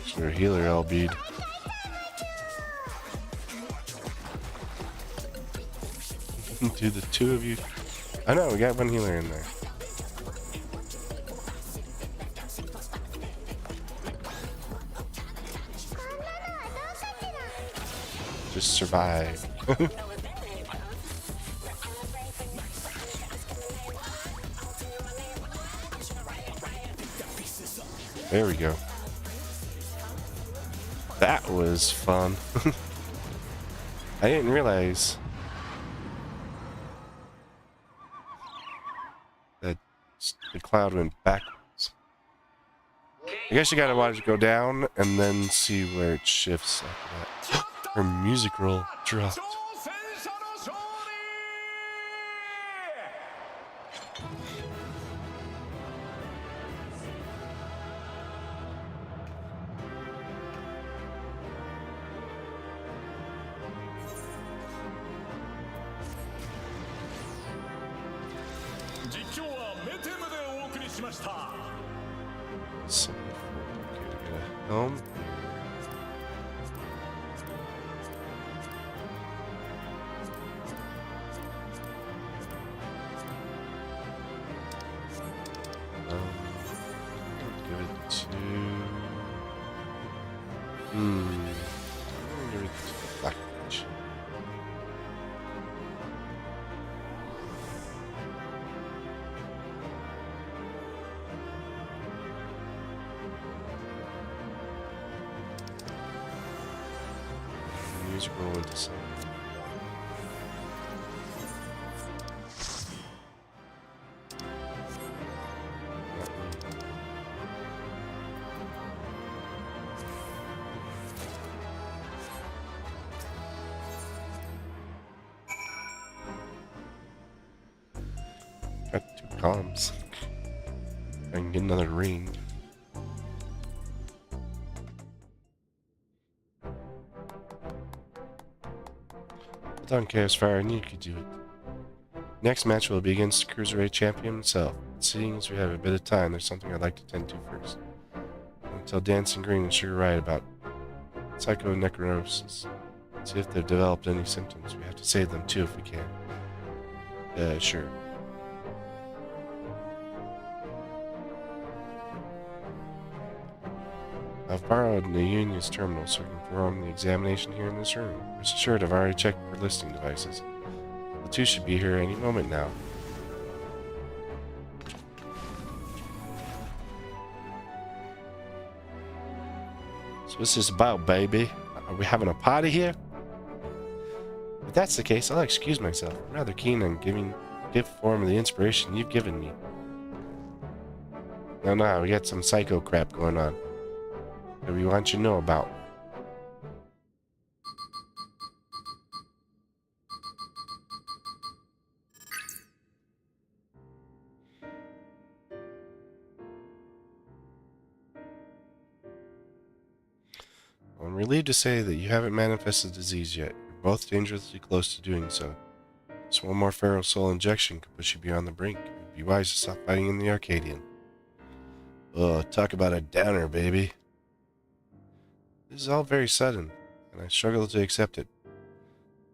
Sure, healer L-bead. Do the two of you? I know, we got one healer in there. Just survive. There we go. That was fun. I didn't realize that the cloud went backwards. I guess you gotta watch it go down and then see where it shifts after that. Her music roll dropped. So, okay, we got a helm. Give it to. Give it to Black Witch. Music roll into some. Got 2 comms. I can get another ring. Put on Chaos Fire and you could do it. Next match will be against the Cruiserweight Champion himself. Seeing as we have a bit of time, there's something I'd like to tend to first. I'm going to tell Dancing Green and Sugar Riot about psychonecrosis. See if they've developed any symptoms. We have to save them too if we can. Sure. I've borrowed Nayuni's terminal so we can perform the examination here in this room. Rest assured, I've already checked for listening devices. The two should be here any moment now. So what's this about, baby? Are we having a party here? If that's the case, I'll excuse myself. I'm rather keen on give form of the inspiration you've given me. No, we got some psycho crap going on that we want you to know about. I'm relieved to say that you haven't manifested the disease yet. You're both dangerously close to doing so. Just one more feral soul injection could push you beyond the brink. It would be wise to stop fighting in the Arcadian. Oh, talk about a downer, baby. This is all very sudden, and I struggle to accept it.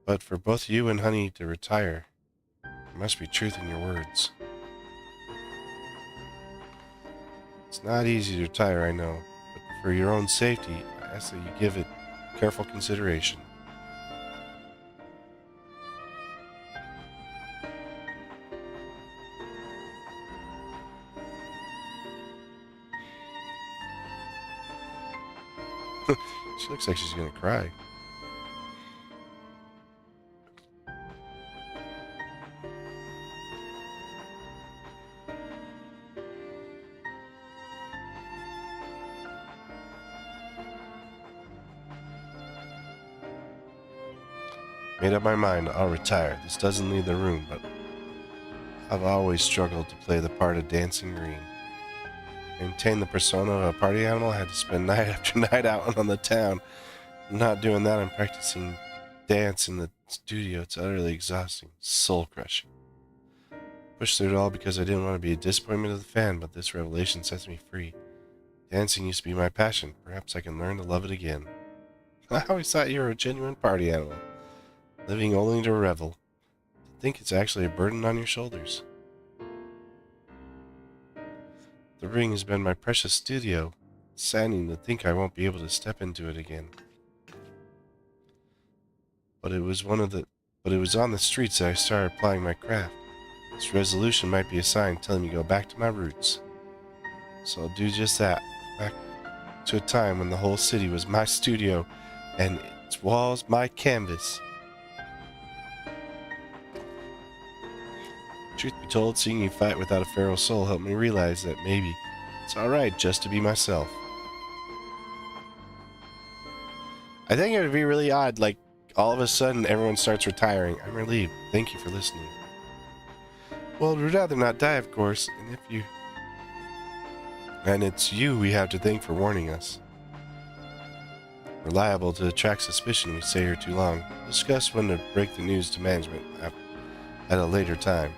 But for both you and Honey to retire, there must be truth in your words. It's not easy to retire, I know, but for your own safety, I ask that you give it careful consideration. She looks like she's gonna cry. Made up my mind, I'll retire. This doesn't leave the room, but I've always struggled to play the part of Dancing Green. Maintain the persona of a party animal, I had to spend night after night out on the town. I'm not doing that, I'm practicing dance in the studio. It's utterly exhausting, soul-crushing. Pushed through it all because I didn't want to be a disappointment to the fan, but this revelation sets me free. Dancing used to be my passion. Perhaps I can learn to love it again. I always thought you were a genuine party animal, living only to revel. To think it's actually a burden on your shoulders. The ring has been my precious studio. It's saddening to think I won't be able to step into it again. But it was on the streets that I started applying my craft. This resolution might be a sign telling me to go back to my roots. So I'll do just that. Back to a time when the whole city was my studio and its walls my canvas. Truth be told, seeing you fight without a feral soul helped me realize that maybe it's alright just to be myself. I think it would be really odd, like, all of a sudden everyone starts retiring. I'm relieved. Thank you for listening. Well, we'd rather not die, of course, and it's you we have to thank for warning us. We're liable to attract suspicion if we stay here too long. We'll discuss when to break the news to management at a later time.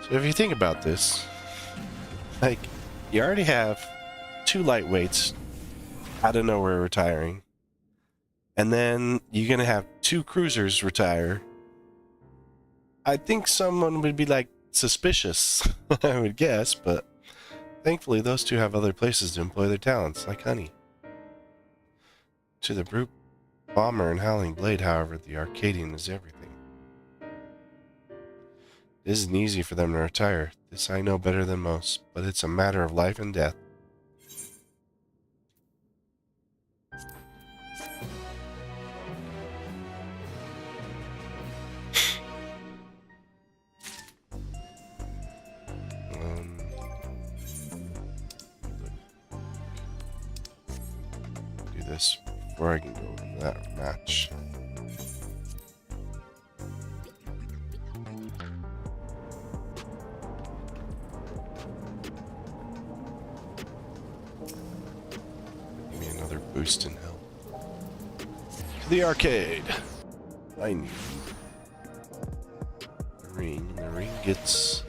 So if you think about this, like, you already have two lightweights out of nowhere retiring, and then you're going to have two cruisers retire. I think someone would be, like, suspicious, I would guess, but thankfully those two have other places to employ their talents, like Honey. To the brute bomber and howling blade, however, the Arcadian is everything. It isn't easy for them to retire. This I know better than most, but it's a matter of life and death. Do this before I can go to that match. Give me another boost in health. To the arcade. I need the ring. The ring gets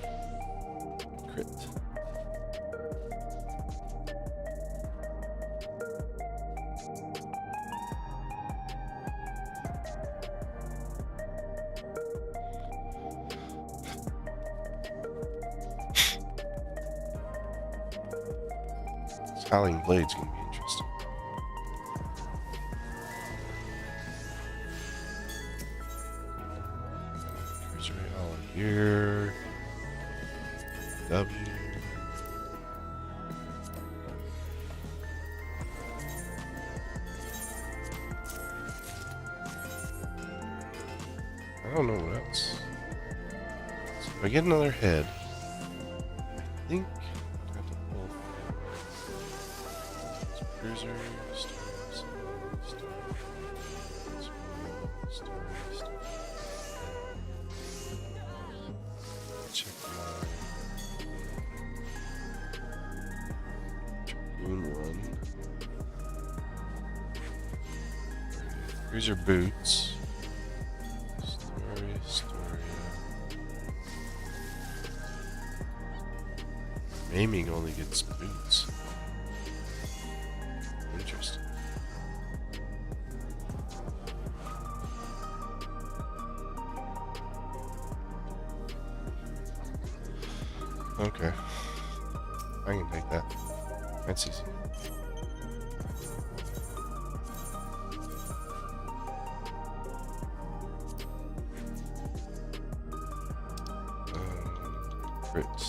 crit. This Howling Blade's gonna be interesting. All here. W. I don't know what else. So if I get another head, I think I have to pull cruiser, check Dragoon 1. Cruiser boots. Aiming only gets boots. Interesting. Okay. I can take that. That's easy. Crits.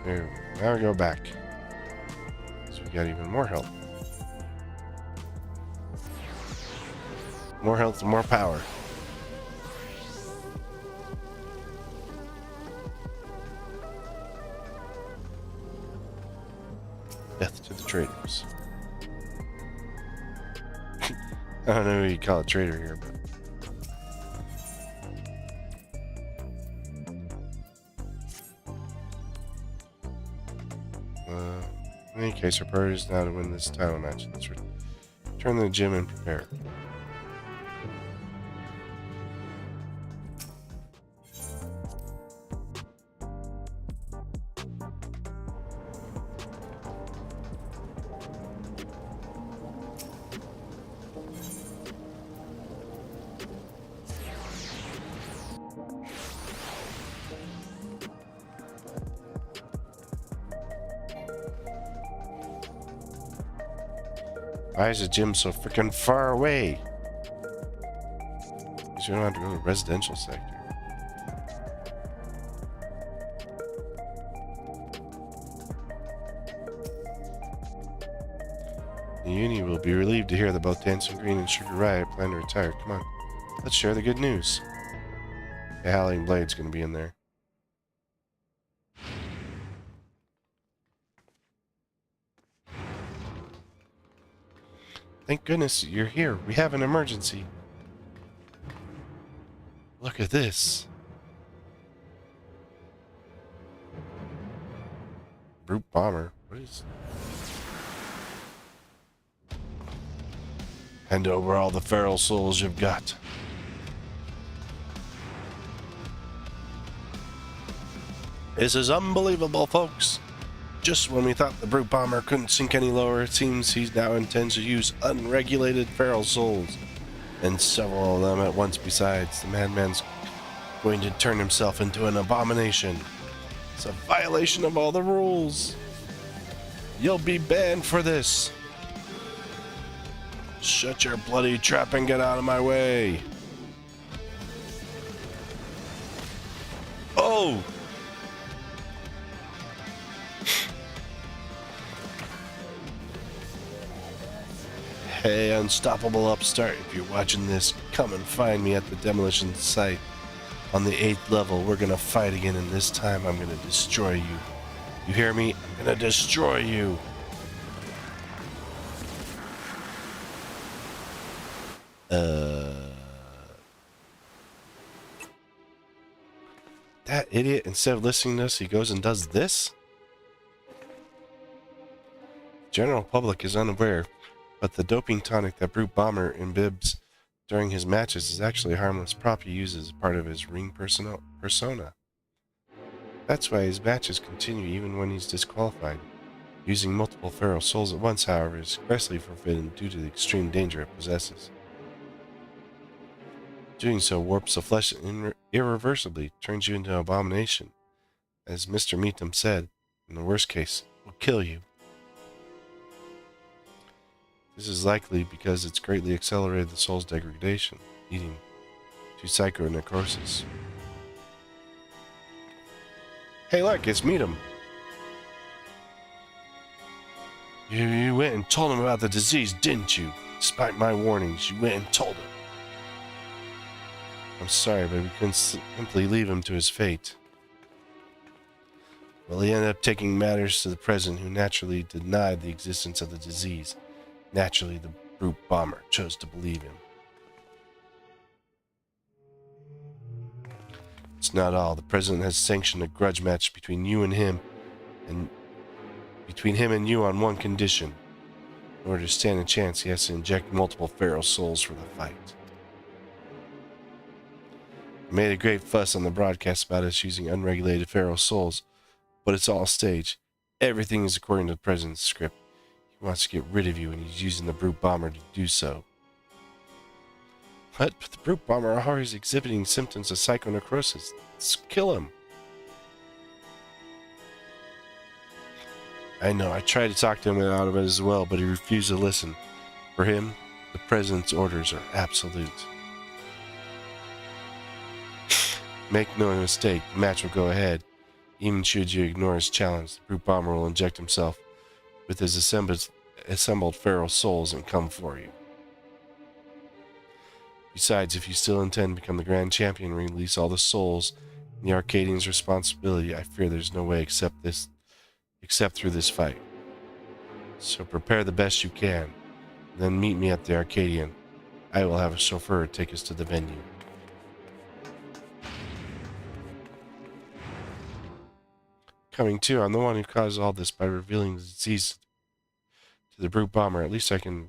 There, now we go back. So we got even more health. More health and more power. Death to the traitors. I don't know who you call a traitor here, but in any case, our priority is now to win this title match. Let's return to the gym and prepare. Why is the gym so freaking far away? Because you don't have to go to the residential sector. The uni will be relieved to hear that both Dancing Green and Sugar Riot plan to retire. Come on, let's share the good news. The Howling Blade's going to be in there. Thank goodness you're here. We have an emergency. Look at this. Brute bomber. What is... Hand over all the feral souls you've got. This is unbelievable, folks. Just when we thought the brute bomber couldn't sink any lower, it seems he now intends to use unregulated feral souls, and several of them at once besides. The madman's going to turn himself into an abomination. It's a violation of all the rules. You'll be banned for this. Shut your bloody trap and get out of my way. Oh! Hey, unstoppable upstart, if you're watching this, come and find me at the demolition site. On the 8th level, we're gonna fight again, and this time I'm gonna destroy you. You hear me? I'm gonna destroy you. That idiot, instead of listening to us, he goes and does this? General public is unaware, but the doping tonic that Brute Bomber imbibes during his matches is actually a harmless prop he uses as part of his ring persona. That's why his matches continue even when he's disqualified. Using multiple feral souls at once, however, is expressly forbidden due to the extreme danger it possesses. Doing so warps the flesh irreversibly, turns you into an abomination. As Mr. Meatham said, in the worst case, will kill you. This is likely because it's greatly accelerated the soul's degradation, leading to psychonecrosis. Hey look, it's Meatham. You went and told him about the disease, didn't you? Despite my warnings, you went and told him. I'm sorry, but we couldn't simply leave him to his fate. Well, he ended up taking matters to the president, who naturally denied the existence of the disease. Naturally, the brute bomber chose to believe him. It's not all. The president has sanctioned a grudge match between you and him, and between him and you on one condition. In order to stand a chance, he has to inject multiple feral souls for the fight. I made a great fuss on the broadcast about us using unregulated feral souls, but it's all staged. Everything is according to the president's script. He wants to get rid of you, and he's using the brute bomber to do so. But the brute bomber are always exhibiting symptoms of psychonecrosis. Let's kill him. I know, I tried to talk to him out of it as well, but he refused to listen. For him, the president's orders are absolute. Make no mistake, the match will go ahead. Even should you ignore his challenge, the brute bomber will inject himself with his assembled feral souls and come for you. Besides, if you still intend to become the grand champion and release all the souls and the Arcadian's responsibility, I fear there's no way except through this fight. So prepare the best you can, then meet me at the Arcadian. I will have a chauffeur take us to the venue. Coming too, I'm the one who caused all this by revealing the disease to the brute bomber. At least I can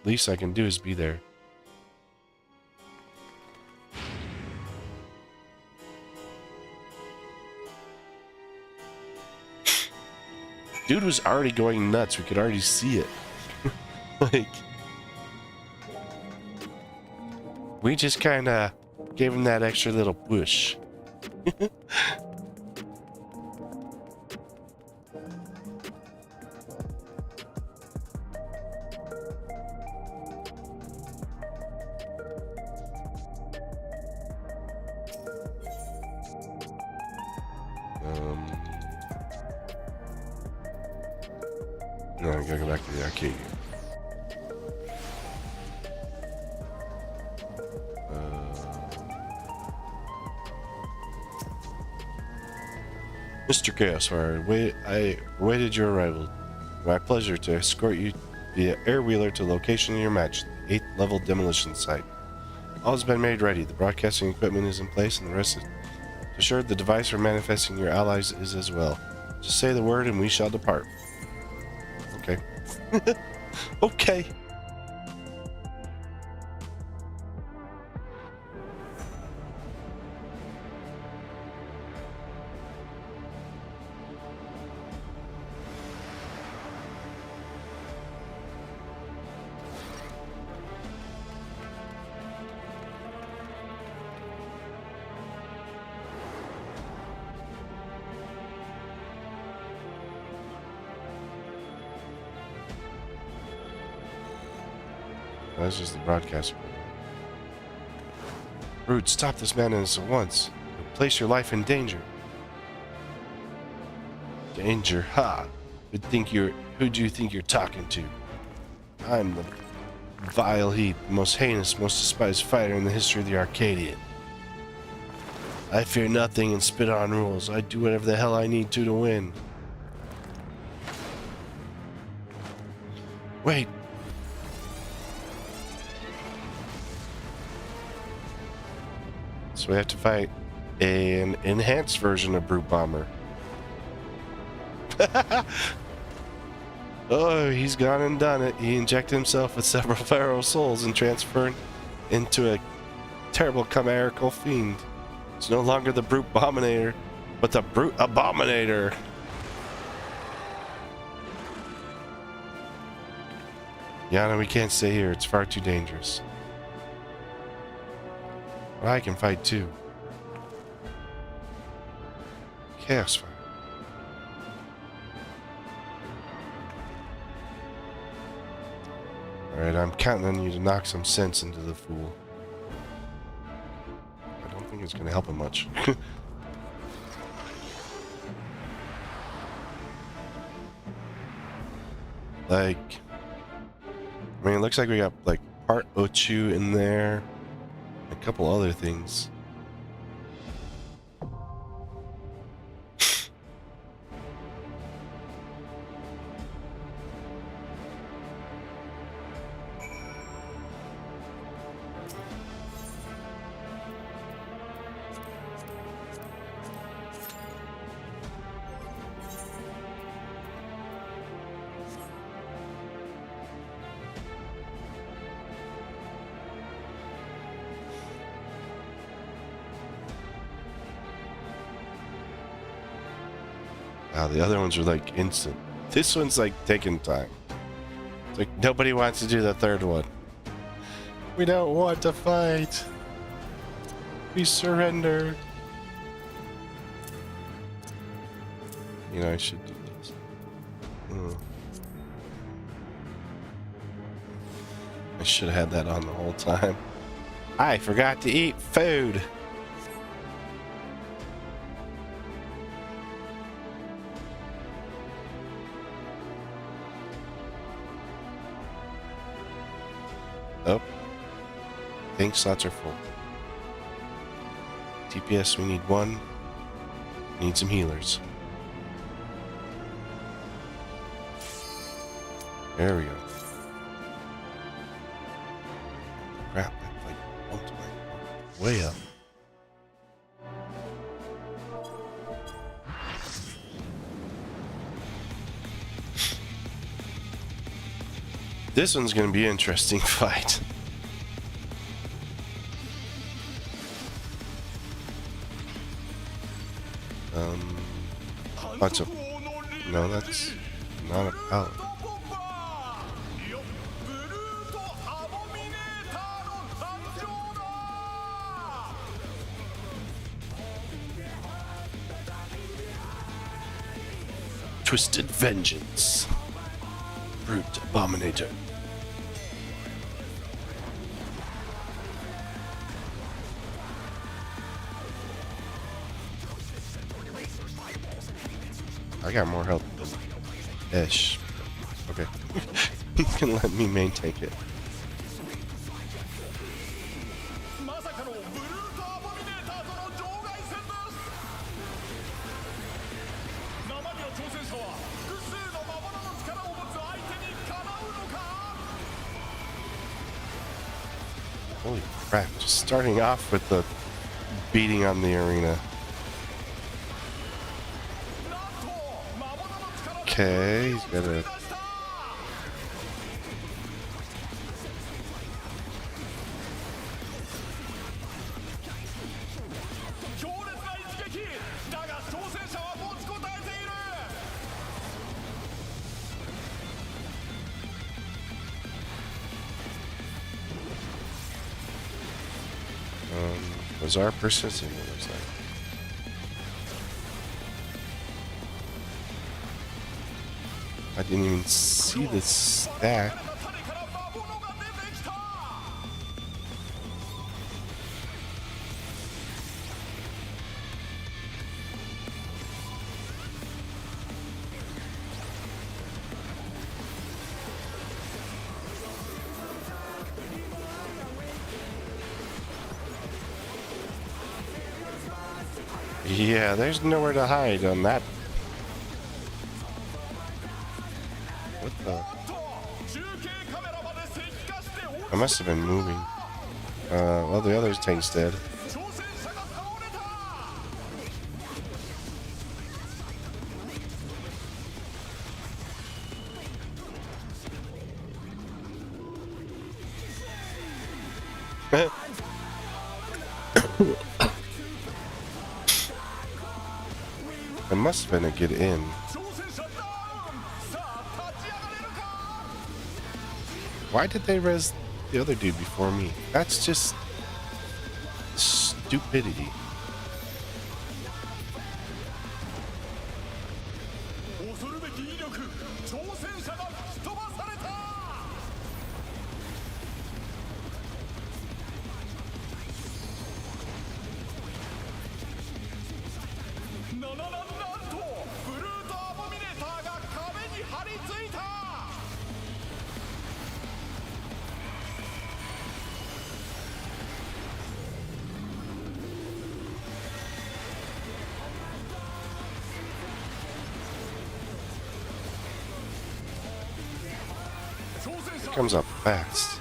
do is be there. Dude was already going nuts. We could already see it. Like, we just kind of gave him that extra little push. No, I gotta go back to the arcade. Mr. Chaos, I awaited your arrival. My pleasure to escort you via air wheeler to the location of your match, the 8th level demolition site. All has been made ready. The broadcasting equipment is in place, and the rest is assured. The device for manifesting your allies is as well. Just say the word, and we shall depart. Okay. Okay. That's just the broadcast equipment. Rude, stop this madness at once. You'll place your life in danger. Danger? Ha! Who do you think you're talking to? I'm the vile Heath, the most heinous, most despised fighter in the history of the Arcadian. I fear nothing and spit on rules. I do whatever the hell I need to win. Wait. So we have to fight an enhanced version of Brute Bomber. Oh, he's gone and done it. He injected himself with several pharaoh souls and transferred into a terrible chimerical fiend. It's no longer the Brute Abominator, but the Brute Abominator. Yana, we can't stay here. It's far too dangerous. But I can fight too. Chaos Fire. Alright, I'm counting on you to knock some sense into the fool. I don't think it's going to help him much. Like... I mean, it looks like we got, like, part Ochu in there. A couple other things. Wow, the other ones are like instant. This one's like taking time. It's like nobody wants to do the third one. We don't want to fight. We surrender. You know, I should do this. I should have had that on the whole time. I forgot to eat food. Oh. Tank slots are full. TPS, we need one. We need some healers. There we go. Crap, that like bumped my way up. This one's gonna be an interesting fight. What's up? No, that's not a pallet. Twisted Vengeance. Brute Abominator. I got more health than Ish. Okay. You can let me main tank it. Holy crap, just starting off with the beating on the arena. Okay, he's got a... Bizarre persistent, it looks like. I didn't even see the stack. Yeah, there's nowhere to hide on that. What the? I must have been moving. Well, the other tank's dead. There must have been a get in. Why did they res the other dude before me? That's just stupidity. It comes up fast.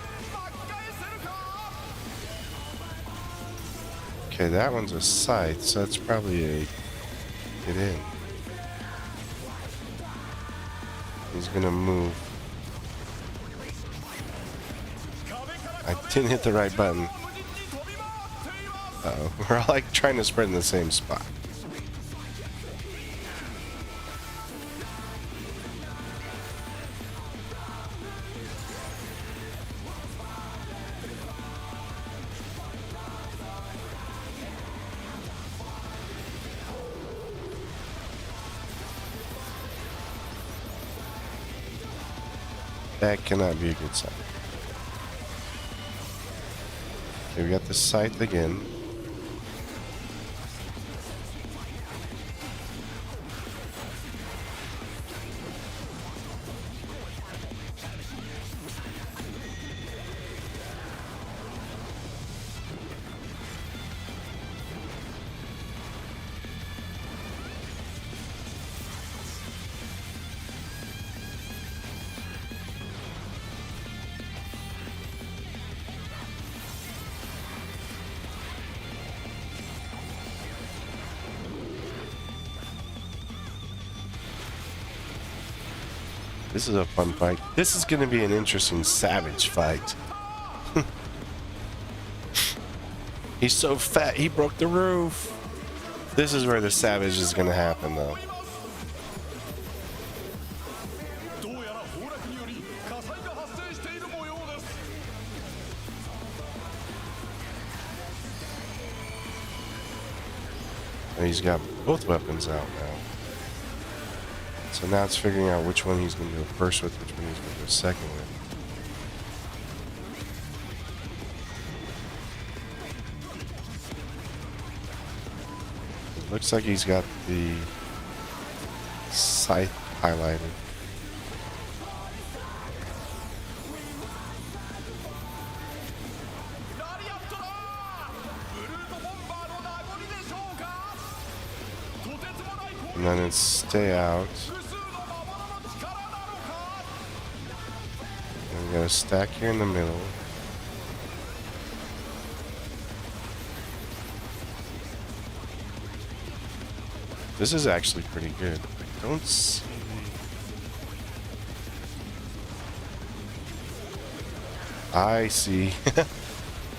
Okay, that one's a scythe, so that's probably a get in. He's gonna move. I didn't hit the right button. Uh-oh. We're all like trying to spread in the same spot. That cannot be a good sign. Okay, we got the scythe again. This is a fun fight. This is going to be an interesting savage fight. He's so fat, he broke the roof. This is where the savage is going to happen, though. And he's got both weapons out now. So now it's figuring out which one he's going to go first with, which one he's going to go second with. It looks like he's got the scythe highlighted. And then it's stay out. And we got a stack here in the middle. This is actually pretty good. I don't see... I see.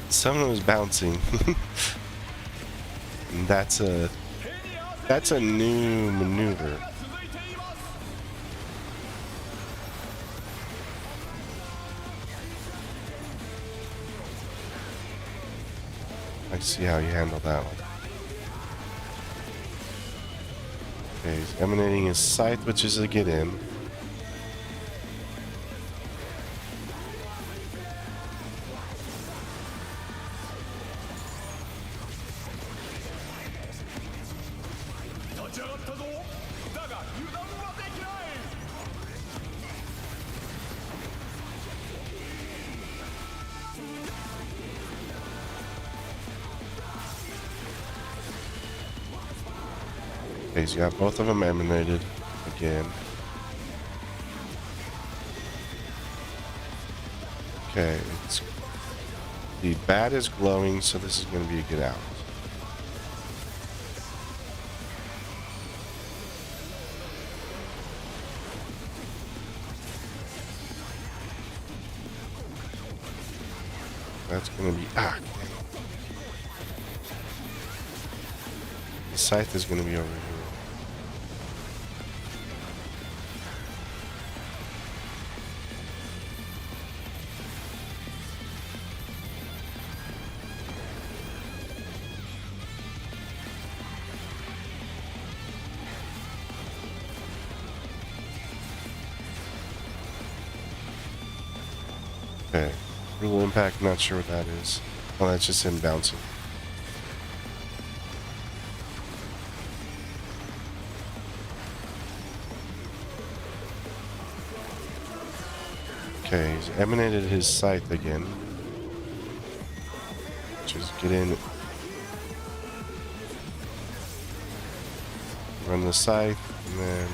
Someone was bouncing. And that's a new maneuver. I see how you handle that one. Okay, he's emanating his scythe, which is a get in. Okay, he's got both of them emanated again. Okay, it's the bat is glowing, so this is going to be a get out. That's going to be the scythe is going to be over here. Okay. Brutal impact, not sure what that is. Oh, that's just him bouncing. Okay, he's emanated his scythe again. Just get in. Run the scythe, and then...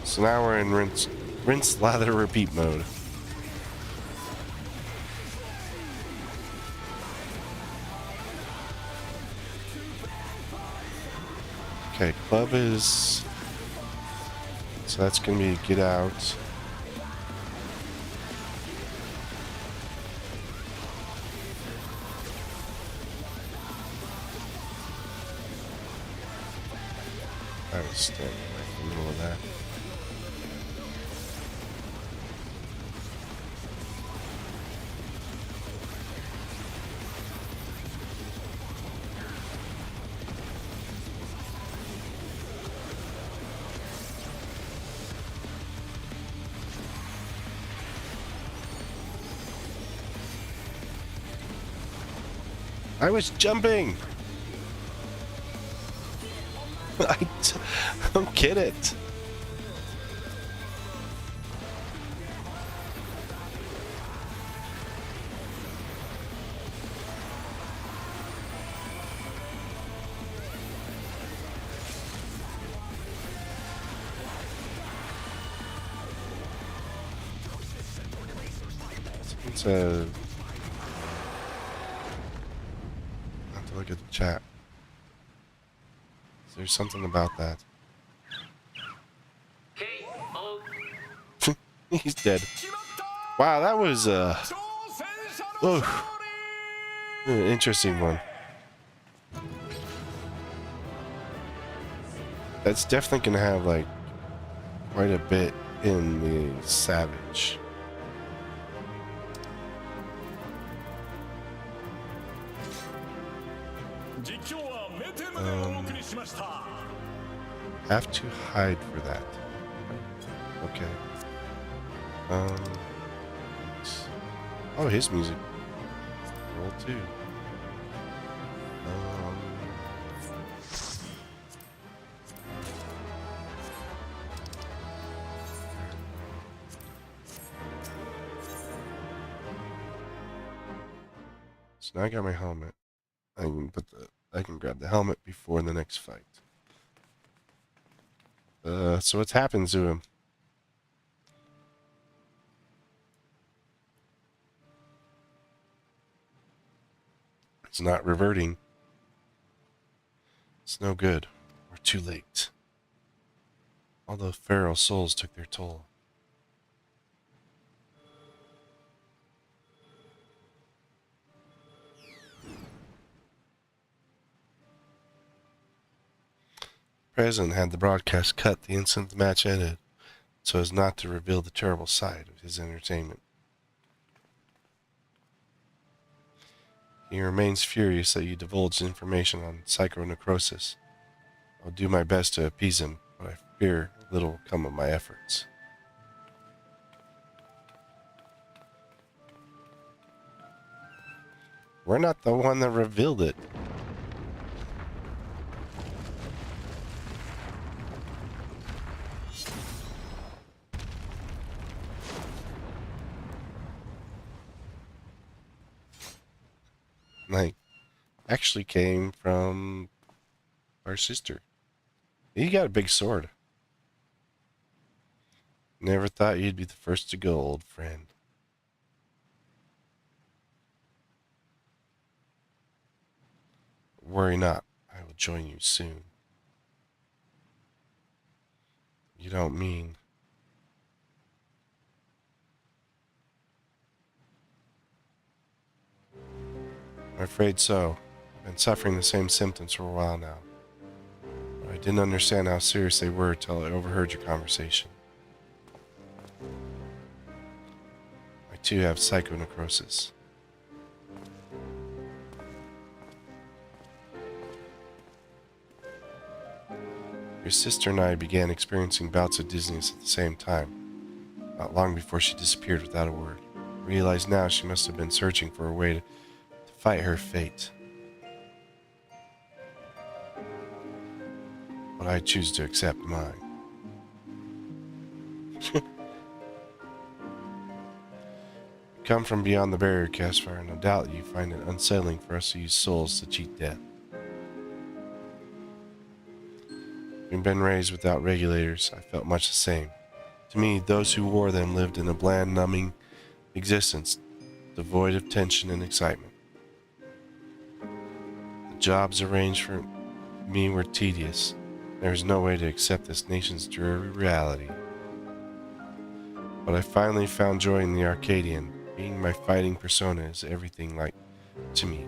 So now we're in rinse, lather, repeat mode. Okay, club is... So that's going to be get out. I was standing right in the middle of that. I was jumping! I don't get it. It's a... I have to look at the chat. There's something about that. He's dead. Wow, that was an interesting one. That's definitely gonna have like quite a bit in the Savage. Have to hide for that. Okay. Oh, his music. Roll 2. So now I got my helmet. I can grab the helmet before the next fight. So what's happened to him? It's not reverting. It's no good. We're too late. All the feral souls took their toll. The President had the broadcast cut the instant the match ended, so as not to reveal the terrible side of his entertainment. He remains furious that you divulged information on psychonecrosis. I'll do my best to appease him, but I fear little will come of my efforts. We're not the one that revealed it. Like, actually came from our sister. You got a big sword. Never thought you'd be the first to go, old friend. Worry not. I will join you soon. You don't mean... I'm afraid so. I've been suffering the same symptoms for a while now. But I didn't understand how serious they were till I overheard your conversation. I too have psychonecrosis. Your sister and I began experiencing bouts of dizziness at the same time, not long before she disappeared without a word. I realize now she must have been searching for a way to fight her fate. But I choose to accept mine. Come from beyond the barrier, Caspar, and no doubt you find it unsettling for us to use souls to cheat death. Having been raised without regulators, I felt much the same. To me, those who wore them lived in a bland, numbing existence, devoid of tension and excitement. The jobs arranged for me were tedious. There was no way to accept this nation's dreary reality. But I finally found joy in the Arcadian. Being my fighting persona is everything like to me,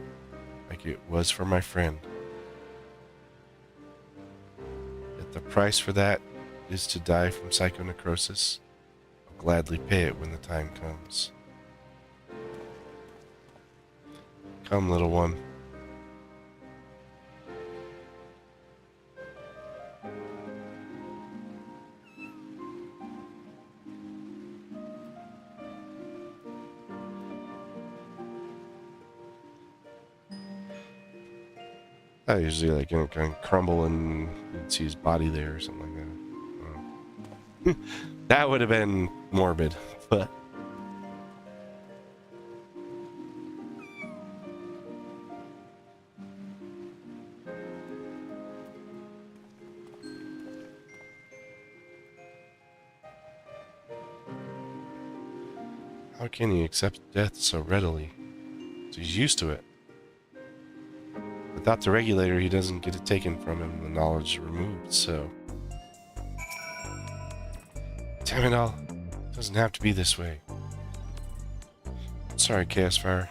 like it was for my friend. Yet the price for that is to die from psychonecrosis. I'll gladly pay it when the time comes. Come, little one. I usually like gonna kind of crumble and you'd see his body there or something like that. That would have been morbid, but how can he accept death so readily? He's used to it. Without the regulator, he doesn't get it taken from him, the knowledge removed, so... Damn it all. It doesn't have to be this way. Sorry, Caspar.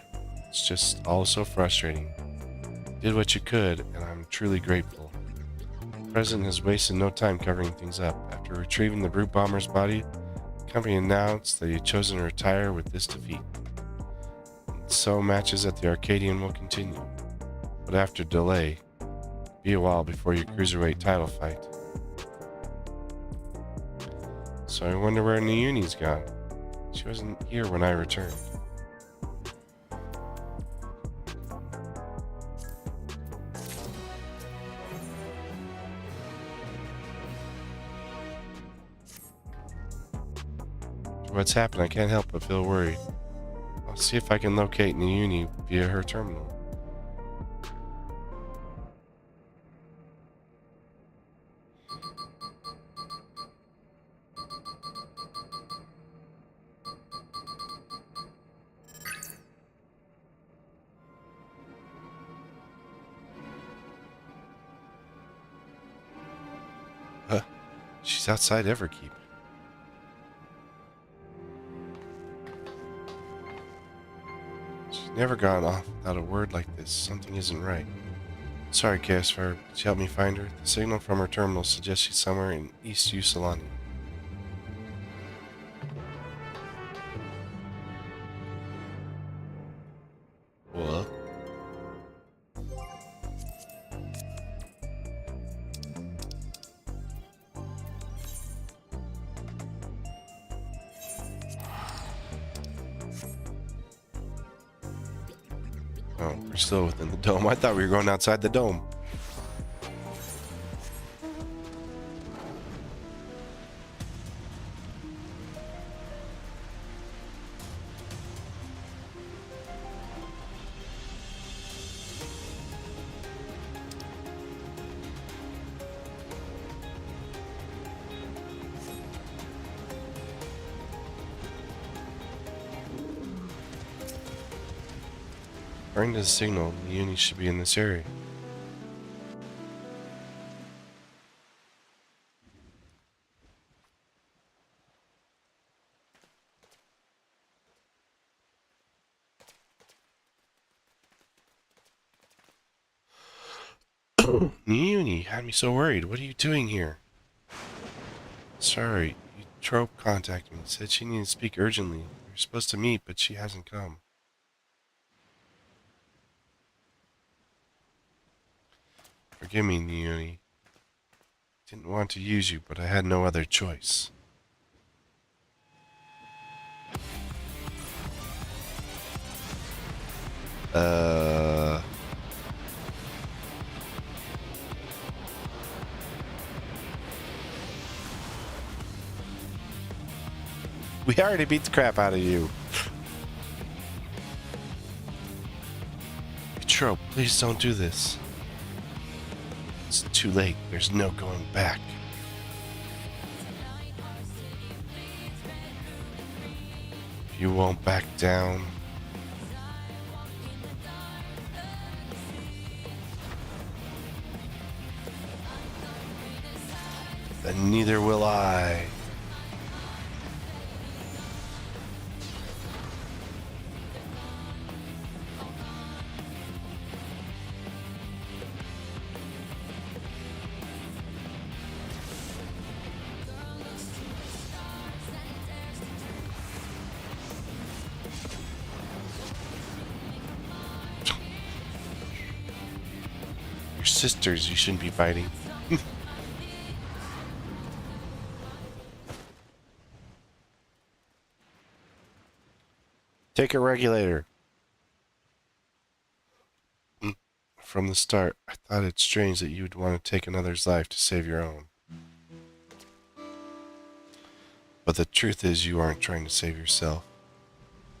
It's just all so frustrating. You did what you could, and I'm truly grateful. The President has wasted no time covering things up. After retrieving the brute bomber's body, the company announced that he had chosen to retire with this defeat. And so matches at the Arcadian will continue. But after delay, it'll be a while before your cruiserweight title fight. So I wonder where Nayuni's gone. She wasn't here when I returned. What's happened? I can't help but feel worried. I'll see if I can locate Nayuni via her terminal. She's outside Everkeep. She's never gone off without a word like this. Something isn't right. Sorry, Caspar. Could you help me find her? The signal from her terminal suggests she's somewhere in East Usalani. What? Oh, we're still within the dome. I thought we were going outside the dome. According to the signal, the uni should be in this area. Uni had me so worried. What are you doing here? Sorry, Trope contacted me. Said she needed to speak urgently. We were supposed to meet, but she hasn't come. Forgive me, Uni. Didn't want to use you, but I had no other choice. We already beat the crap out of you. Trope, please don't do this. It's too late. There's no going back. You won't back down. Then neither will I. Your sisters, you shouldn't be fighting. Take a regulator. From the start, I thought it strange that you would want to take another's life to save your own. But the truth is, you aren't trying to save yourself.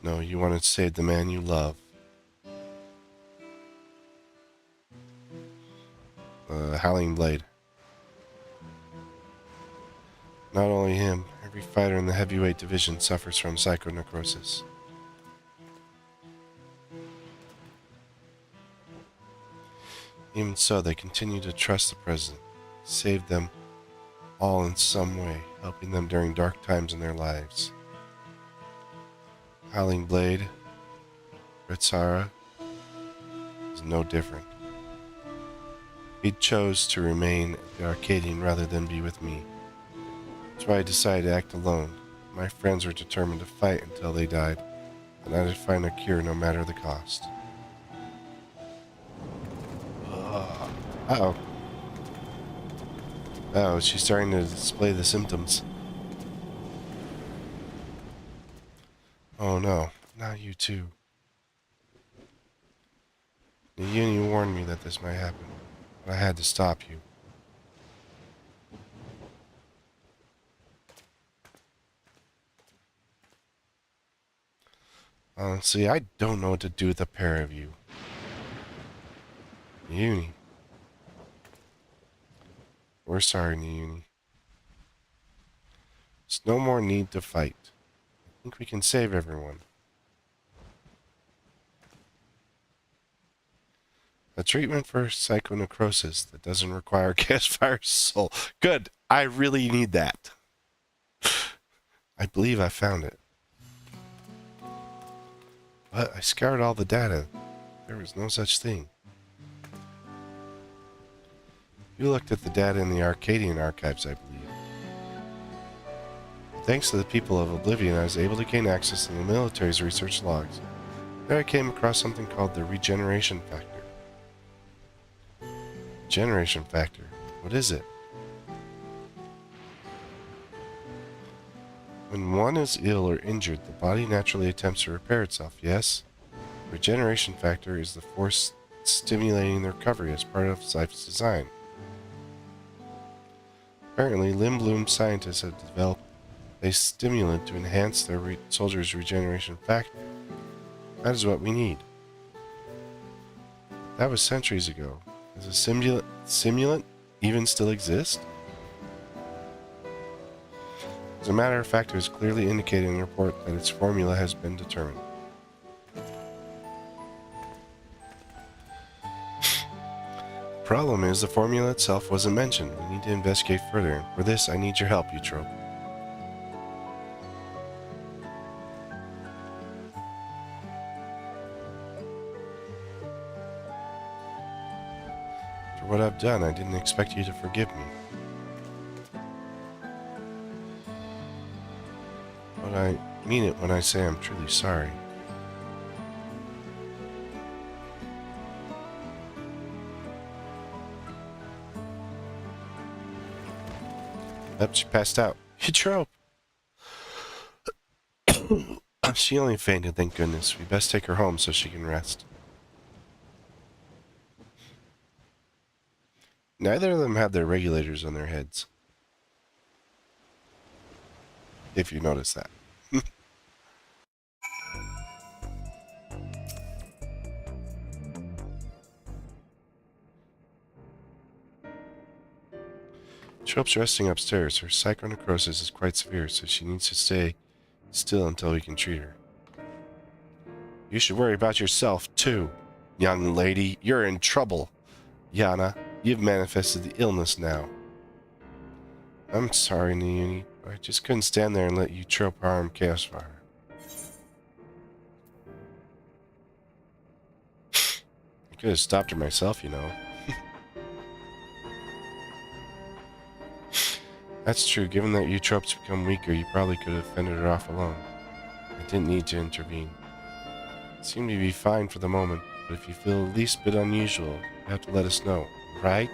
No, you want to save the man you love. Howling Blade. Not only him, every fighter in the heavyweight division suffers from psychonecrosis. Even so, they continue to trust the President, save them all in some way, helping them during dark times in their lives. Howling Blade, Ritsara, is no different. He chose to remain at the Arcadian rather than be with me. That's why I decided to act alone. My friends were determined to fight until they died, and I'd find a cure no matter the cost. Uh-oh. Oh, she's starting to display the symptoms. Oh no, not you too. The Union warned me that this might happen, but I had to stop you. Honestly, I don't know what to do with a pair of you. Uni. We're sorry, Uni. There's no more need to fight. I think we can save everyone. A treatment for psychonecrosis that doesn't require gas-fired soul. Good. I really need that. I believe I found it. But I scoured all the data. There was no such thing. You looked at the data in the Arcadian archives, I believe. Thanks to the people of Oblivion, I was able to gain access to the military's research logs. There I came across something called the regeneration factor. Regeneration factor? What is it? When one is ill or injured, the body naturally attempts to repair itself, yes? Regeneration factor is the force stimulating the recovery as part of life's design. Apparently, Limb Bloom scientists have developed a stimulant to enhance their soldiers' regeneration factor. That is what we need. That was centuries ago. Does a simulant even still exist? As a matter of fact, it was clearly indicated in the report that its formula has been determined. problem is the formula itself wasn't mentioned. We need to investigate further. For this, I need your help, Eutrope. For what I've done, I didn't expect you to forgive me. But I mean it when I say I'm truly sorry. Yep, she passed out. Eutrope! She only fainted, thank goodness. We best take her home so she can rest. Neither of them have their regulators on their heads. If you notice that. Trope's resting upstairs. Her psychonecrosis is quite severe, so she needs to stay still until we can treat her. You should worry about yourself, too. Young lady, you're in trouble. Yana, you've manifested the illness now. I'm sorry, Naomi. I just couldn't stand there and let you Trope harm Chaos Fire. I could have stopped her myself, you know. That's true. Given that Eutrope's become weaker, you probably could have fended her off alone. I didn't need to intervene. It seemed to be fine for the moment, but if you feel the least bit unusual, you have to let us know, right?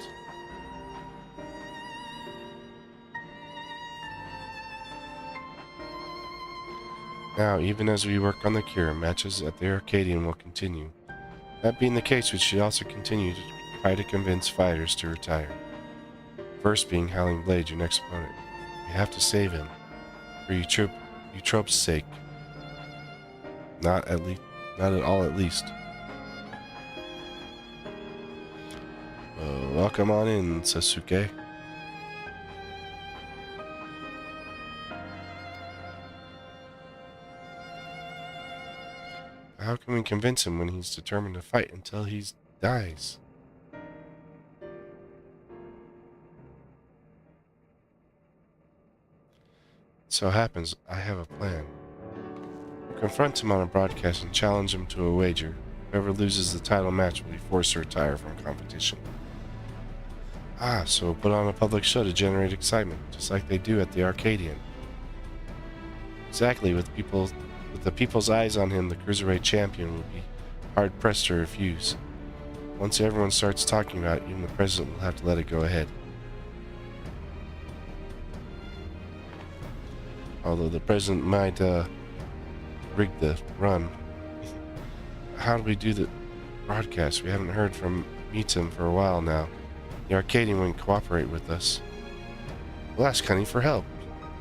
Now, even as we work on the cure, matches at the Arcadian will continue. That being the case, we should also continue to try to convince fighters to retire. First being Howling Blade, your next opponent. We have to save him. For Eutrope's sake. Not at all at least. Welcome on in, Sasuke. How can we convince him when he's determined to fight until he dies? So happens, I have a plan. We'll confront him on a broadcast and challenge him to a wager. Whoever loses the title match will be forced to retire from competition. So we'll put on a public show to generate excitement, just like they do at the Arcadian. Exactly, with the people's eyes on him, the Cruiserweight champion will be hard-pressed to refuse. Once everyone starts talking about it, even the president will have to let it go ahead. Although the president might rig the run. How do we do the broadcast? We haven't heard from Meetum for a while now. The Arcadian wouldn't cooperate with us. We'll ask Honey for help.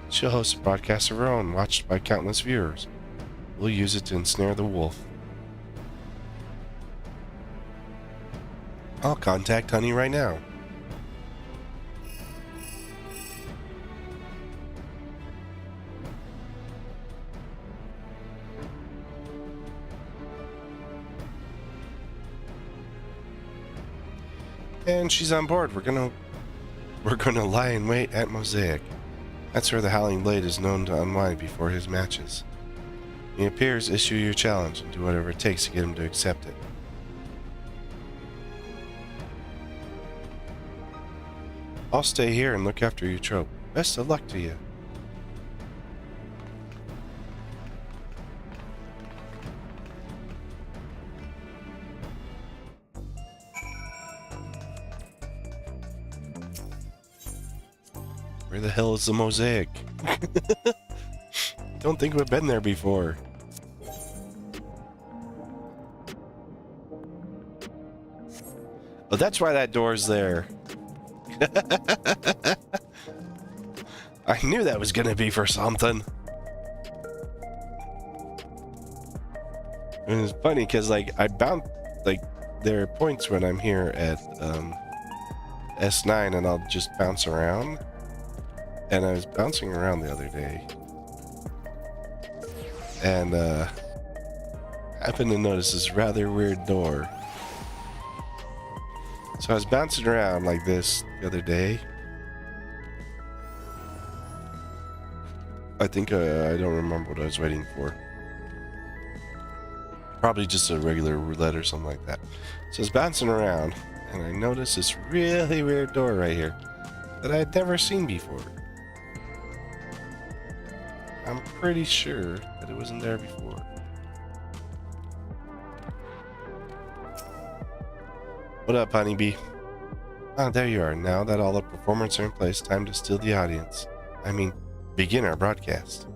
She'll host a broadcast of her own, watched by countless viewers. We'll use it to ensnare the wolf. I'll contact Honey right now. And she's on board. We're gonna lie in wait at Mosaic. That's where the Howling Blade is known to unwind before his matches. He appears, issue your challenge, and do whatever it takes to get him to accept it. I'll stay here and look after Eutrope. Best of luck to you. Where the hell is the Mosaic? Don't think we've been there before. Oh, that's why that door's there. I knew that was gonna be for something. And it's funny because, like, there are points when I'm here at S9 and I'll just bounce around. And I was bouncing around the other day. And happened to notice this rather weird door. So I was bouncing around like this the other day. I think I don't remember what I was waiting for. Probably just a regular roulette or something like that. So I was bouncing around, and I noticed this really weird door right here that I had never seen before. I'm pretty sure that it wasn't there before. What up, honeybee? Ah, there you are. Now that all the performers are in place, time to steal the audience. I mean, begin our broadcast.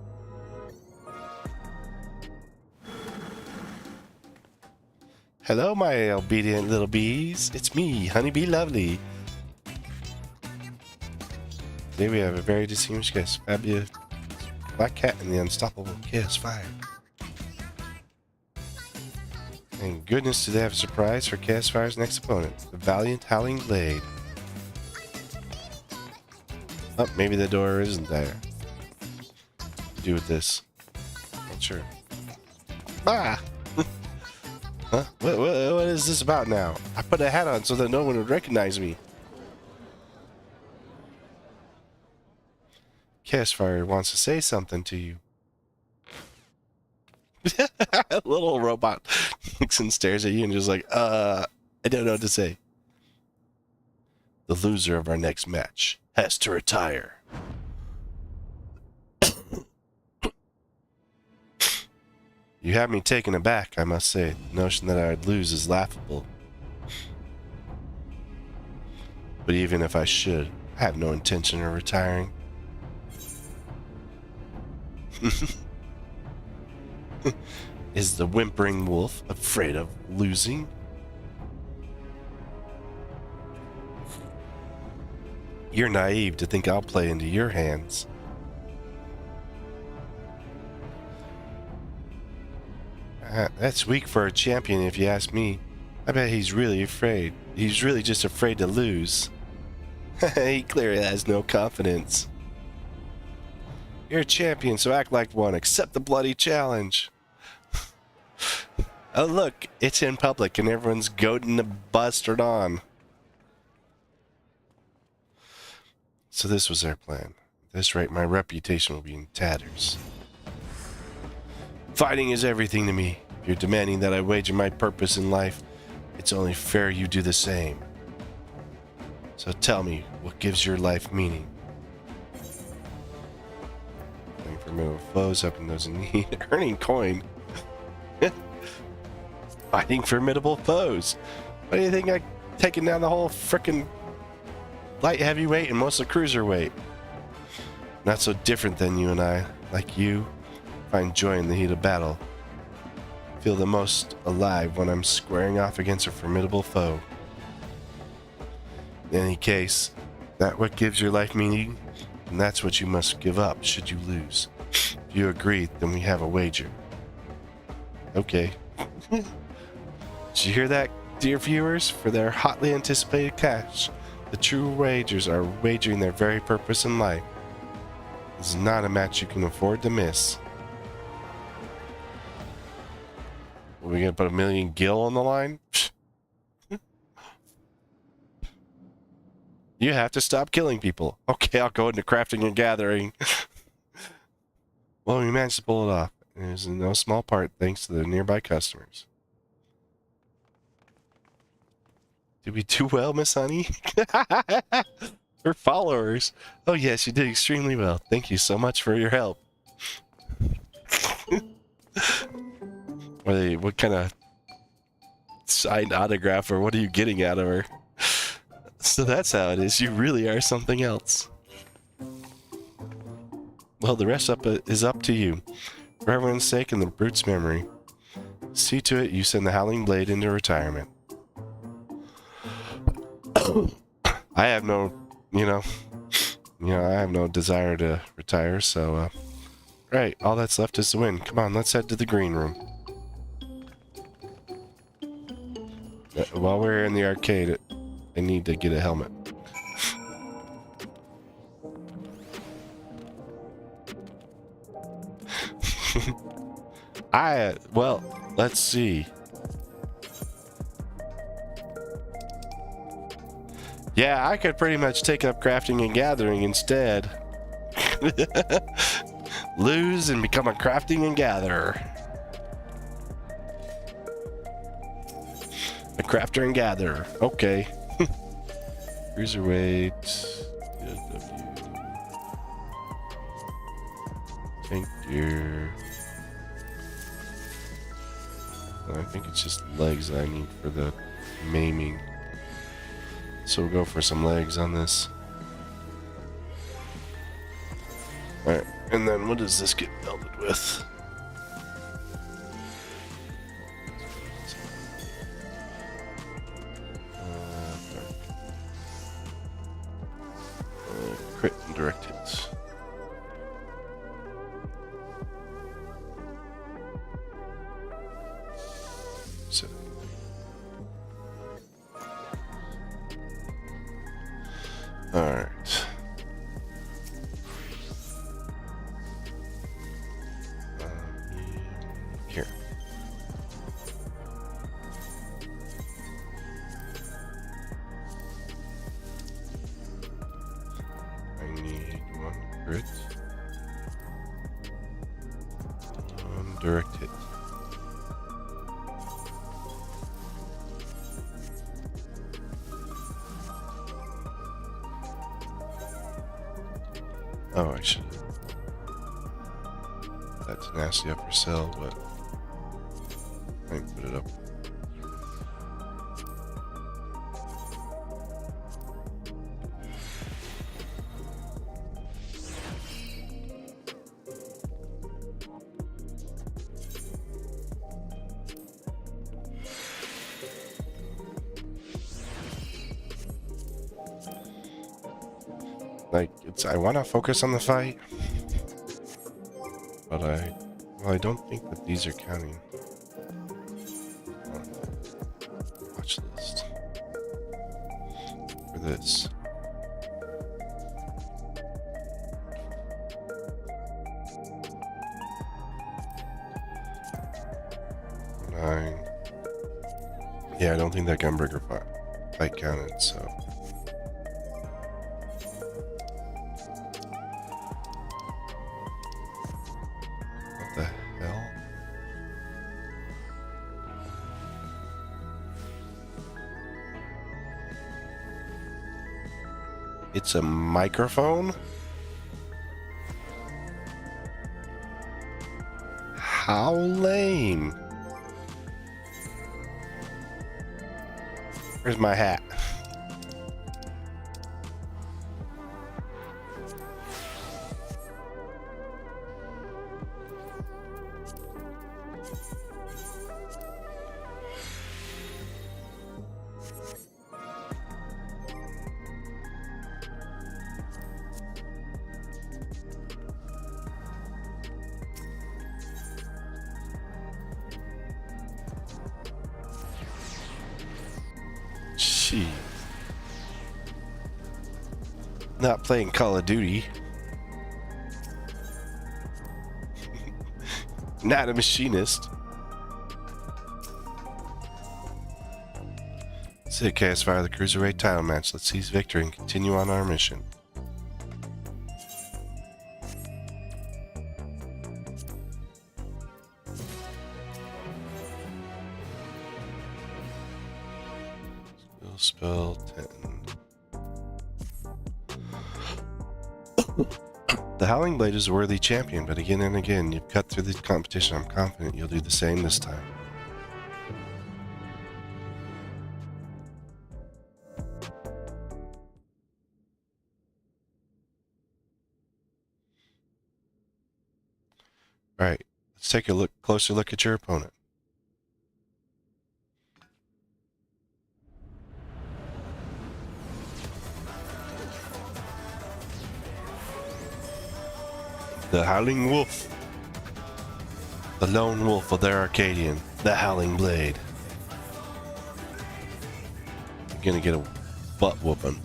Hello, my obedient little bees. It's me, Honeybee Lovely. Today we have a very distinguished guest, fabulous Black Cat and the unstoppable FFXIV. And goodness, do they have a surprise for FFXIV's next opponent, the valiant Howling Blade. Oh, maybe the door isn't there. What to do with this? Not sure. Ah! Huh? What is this about now? I put a hat on so that no one would recognize me. FFXIV wants to say something to you. A little robot looks and stares at you and just like, I don't know what to say. The loser of our next match has to retire. You have me taken aback, I must say. The notion that I'd lose is laughable. But even if I should, I have no intention of retiring. Is the whimpering wolf afraid of losing? You're naive to think I'll play into your hands. That's weak for a champion if you ask me. I bet he's really afraid. He's really just afraid to lose. He clearly has no confidence. You're a champion, so act like one. Accept the bloody challenge. Oh look, it's in public and everyone's goading the bastard on. So this was their plan. At this rate, my reputation will be in tatters. Fighting is everything to me. If you're demanding that I wager my purpose in life, it's only fair you do the same. So tell me, what gives your life meaning? Playing formidable foes, helping those in need, earning coin. Fighting formidable foes. What do you think? I taking down the whole frickin' light heavyweight and most of the cruiserweight. Not so different than you and I. Like you, find joy in the heat of battle. Feel the most alive when I'm squaring off against a formidable foe. In any case, that what gives your life meaning, and that's what you must give up should you lose. If you agree, then we have a wager. Okay. Did you hear that, dear viewers? For their hotly anticipated cash, the true wagers are wagering their very purpose in life. This is not a match you can afford to miss. Are we gonna put 1,000,000 gil on the line? You have to stop killing people. Okay, I'll go into crafting and gathering. Well, we managed to pull it off. It is in no small part thanks to the nearby customers. Did we do well, Miss Honey? For followers. Oh yes, you did extremely well. Thank you so much for your help. What kind of signed autograph or what are you getting out of her? So that's how it is. You really are something else. Well, the rest is up to you. For everyone's sake and the brute's memory. See to it you send the Howling Blade into retirement. I have no, I have no desire to retire, so, right, all that's left is to win. Come on, let's head to the green room. While we're in the arcade, I need to get a helmet. Well, let's see. Yeah, I could pretty much take up crafting and gathering instead. Lose and become a crafting and gatherer. A crafter and gatherer. Okay. Cruiserweight. Tank gear. I think it's just legs that I need for the maiming. So we'll go for some legs on this. Alright, and then what does this get belted with? Crit and direct hits. So. Alright. Here. I need one crit. One direct hit. Oh, I should. That's nasty up for sale, but I can put it up. Like, I want to focus on the fight, but I don't think that these are counting. Watch list for this. Nine. Yeah, I don't think that Gunbreaker fight counted, so. It's a microphone? How lame. Where's my hat? Gee. Not playing Call of Duty. Not a machinist. Sid cast fire the Cruiserweight title match. Let's seize victory and continue on our mission. Spell 10. The Howling Blade is a worthy champion, but again and again, you've cut through the competition. I'm confident you'll do the same this time. Alright, let's take a closer look at your opponent. The Howling Wolf. The lone wolf of their Arcadian. The Howling Blade. You're gonna get a butt whooping.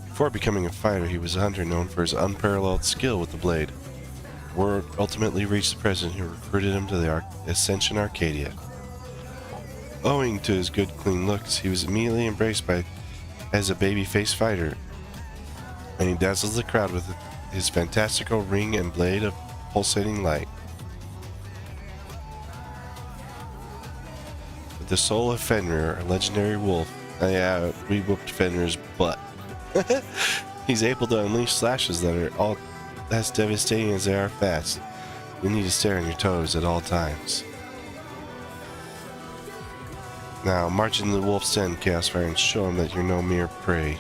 Before becoming a fighter, he was a hunter known for his unparalleled skill with the blade. Word ultimately reached the president who recruited him to the Ascension Arcadia. Owing to his good, clean looks, he was immediately embraced by as a babyface fighter, and he dazzles the crowd with his fantastical ring and blade of pulsating light. With the soul of Fenrir, a legendary wolf. Yeah, we whooped Fenrir's butt. He's able to unleash slashes that are all as devastating as they are fast. You need to stay on your toes at all times. Now, march into the wolf's den, Chaosfire, and show him that you're no mere prey.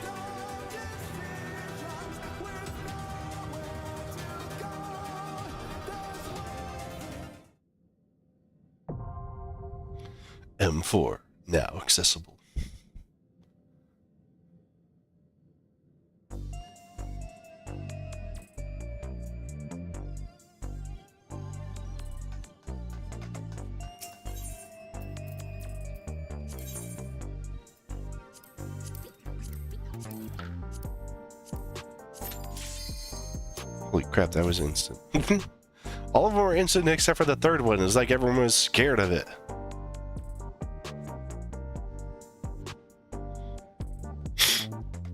M4, now accessible. Holy crap, that was instant. All of them were instant except for the third one. It was like everyone was scared of it.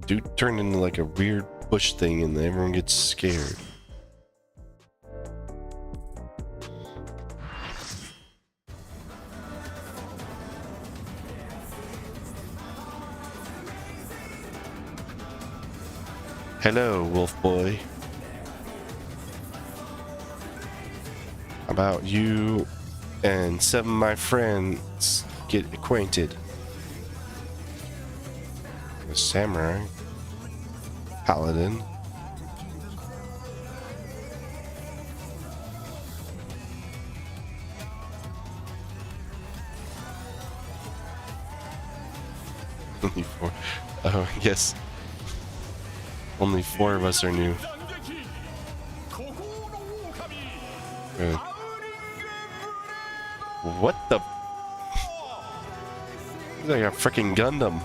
Dude turned into like a weird bush thing and everyone gets scared. Hello, wolf boy. How about you and 7 of my friends get acquainted? A samurai. Paladin. Only 4. Oh, yes. Only 4 of us are new. Good. What the? It's like a freaking Gundam.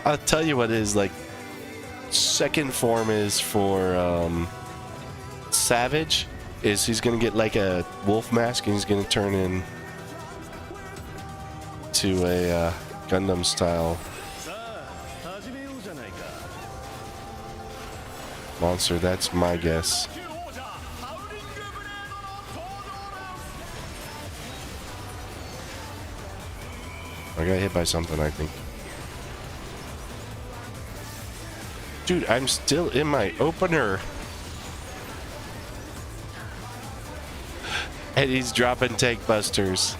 I'll tell you what is like. Second form is for Savage. Is he's gonna get like a wolf mask and he's gonna turn in to a Gundam style monster. That's my guess. I got hit by something, I think. Dude, I'm still in my opener. And he's dropping tank busters.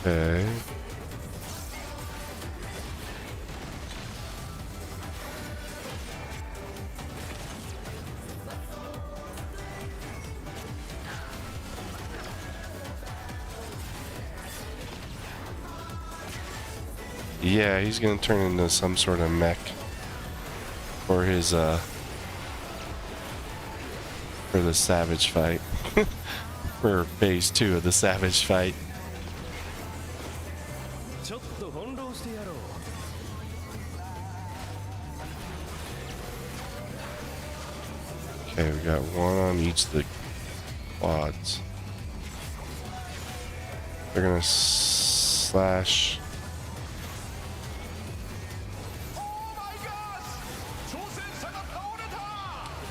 Okay. Yeah, he's gonna turn into some sort of mech for his for the Savage fight. For phase 2 of the Savage fight. Okay, we got 1 on each of the quads. They're gonna slash.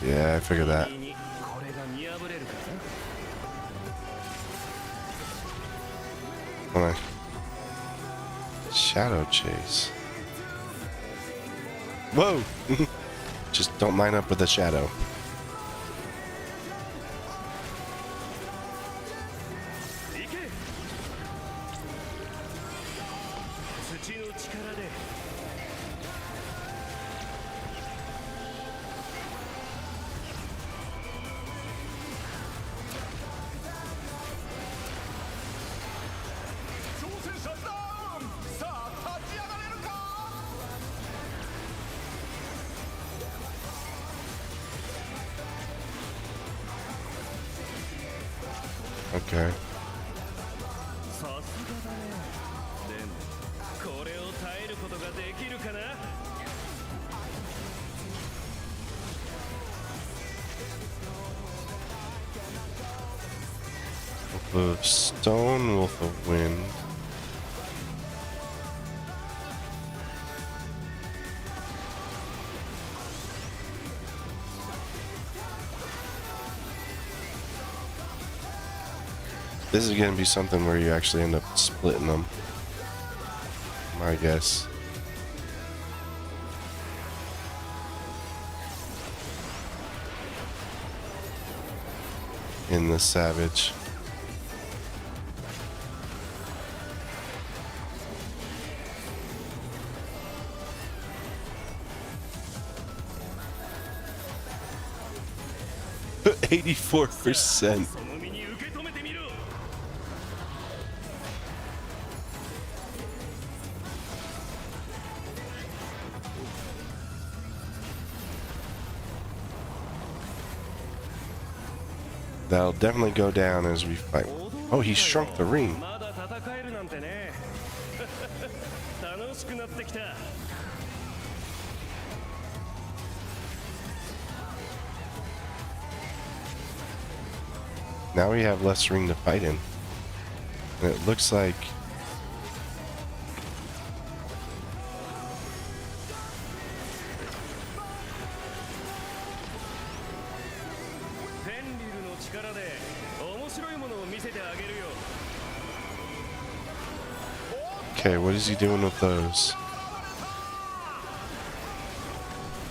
Yeah, I figured that. Hold on. Shadow chase. Whoa! Just don't line up with the shadow. Okay. Wolf of Stone, Wolf of Wind. This is going to be something where you actually end up splitting them, I guess. In the Savage. $84%. That'll definitely go down as we fight. Oh, he shrunk the ring. Now we have less ring to fight in. And it looks like okay, what is he doing with those?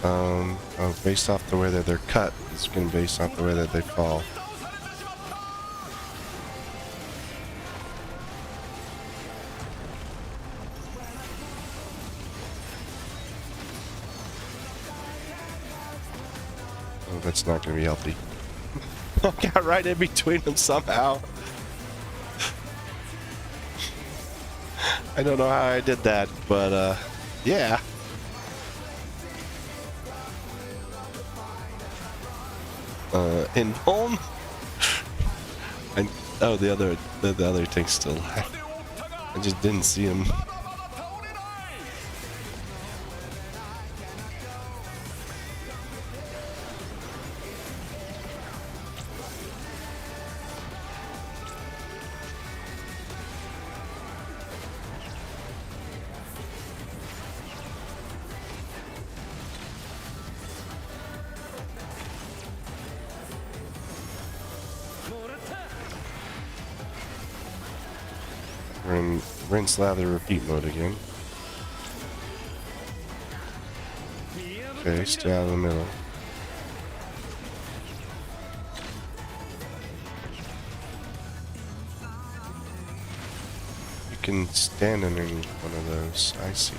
Oh, based off the way that they're cut, it's going to be based off the way that they fall. Oh, that's not going to be healthy. I got right in between them somehow. I don't know how I did that, but yeah. In home. And oh, the other tank's still alive. I just didn't see him. We're in rinse, lather, repeat mode again. Okay, stay out of the middle. You can stand underneath one of those. I see.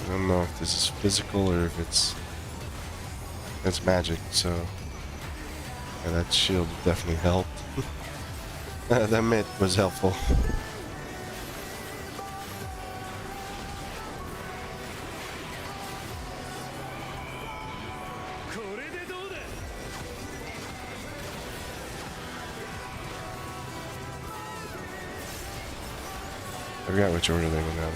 I don't know if this is physical or if it's magic, so yeah, that shield definitely helped. That mitt was helpful. I forgot which order they went out.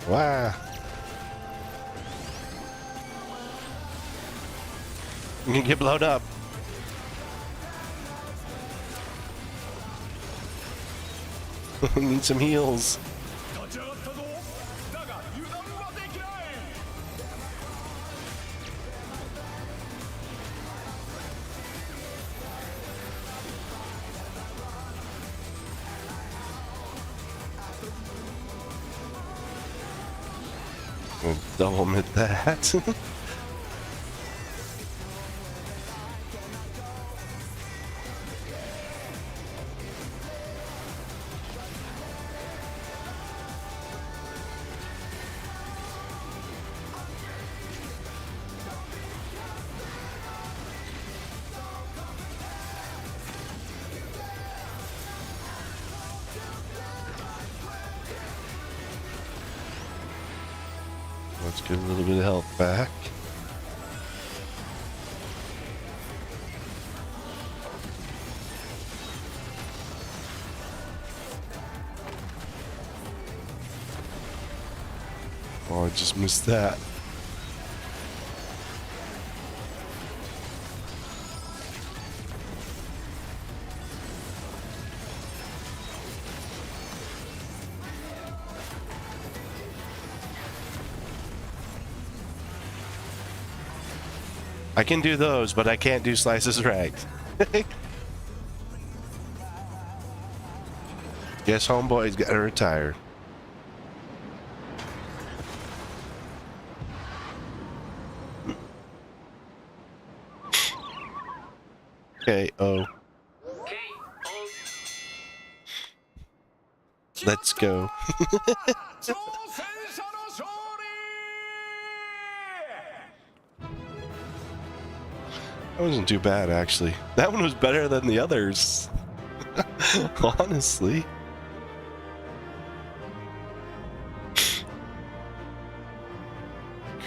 Wow. You can get blown up. Need some heals. We'll double mid that. Let's get a little bit of health back. Oh, I just missed that. I can do those, but I can't do slices rags. Guess homeboy's gotta retire. KO. Let's go. That wasn't too bad, actually. That one was better than the others. Honestly.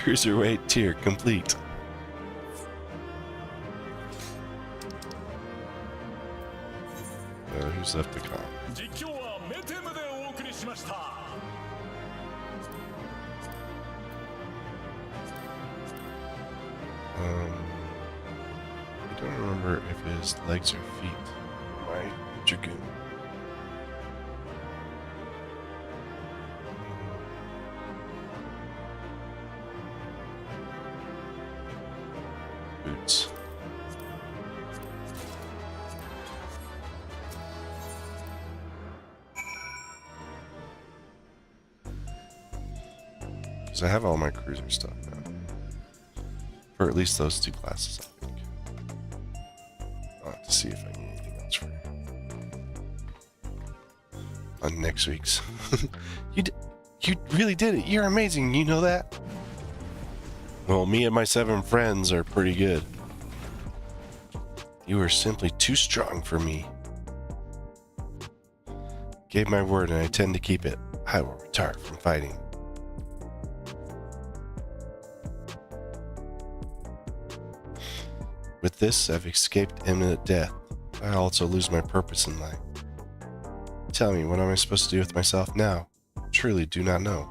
Cruiserweight tier complete. Who's left to come? I don't remember if his legs or feet. My Dragoon. Boots. Because I have all my cruiser stuff now. For at least those two classes, I think. I'll have to see if I need anything else for you. On next week's. You really did it. You're amazing. You know that? Well, me and my 7 friends are pretty good. You are simply too strong for me. Gave my word and I intend to keep it. I will retire from fighting. With this, I've escaped imminent death. I also lose my purpose in life. Tell me, what am I supposed to do with myself now? Truly do not know.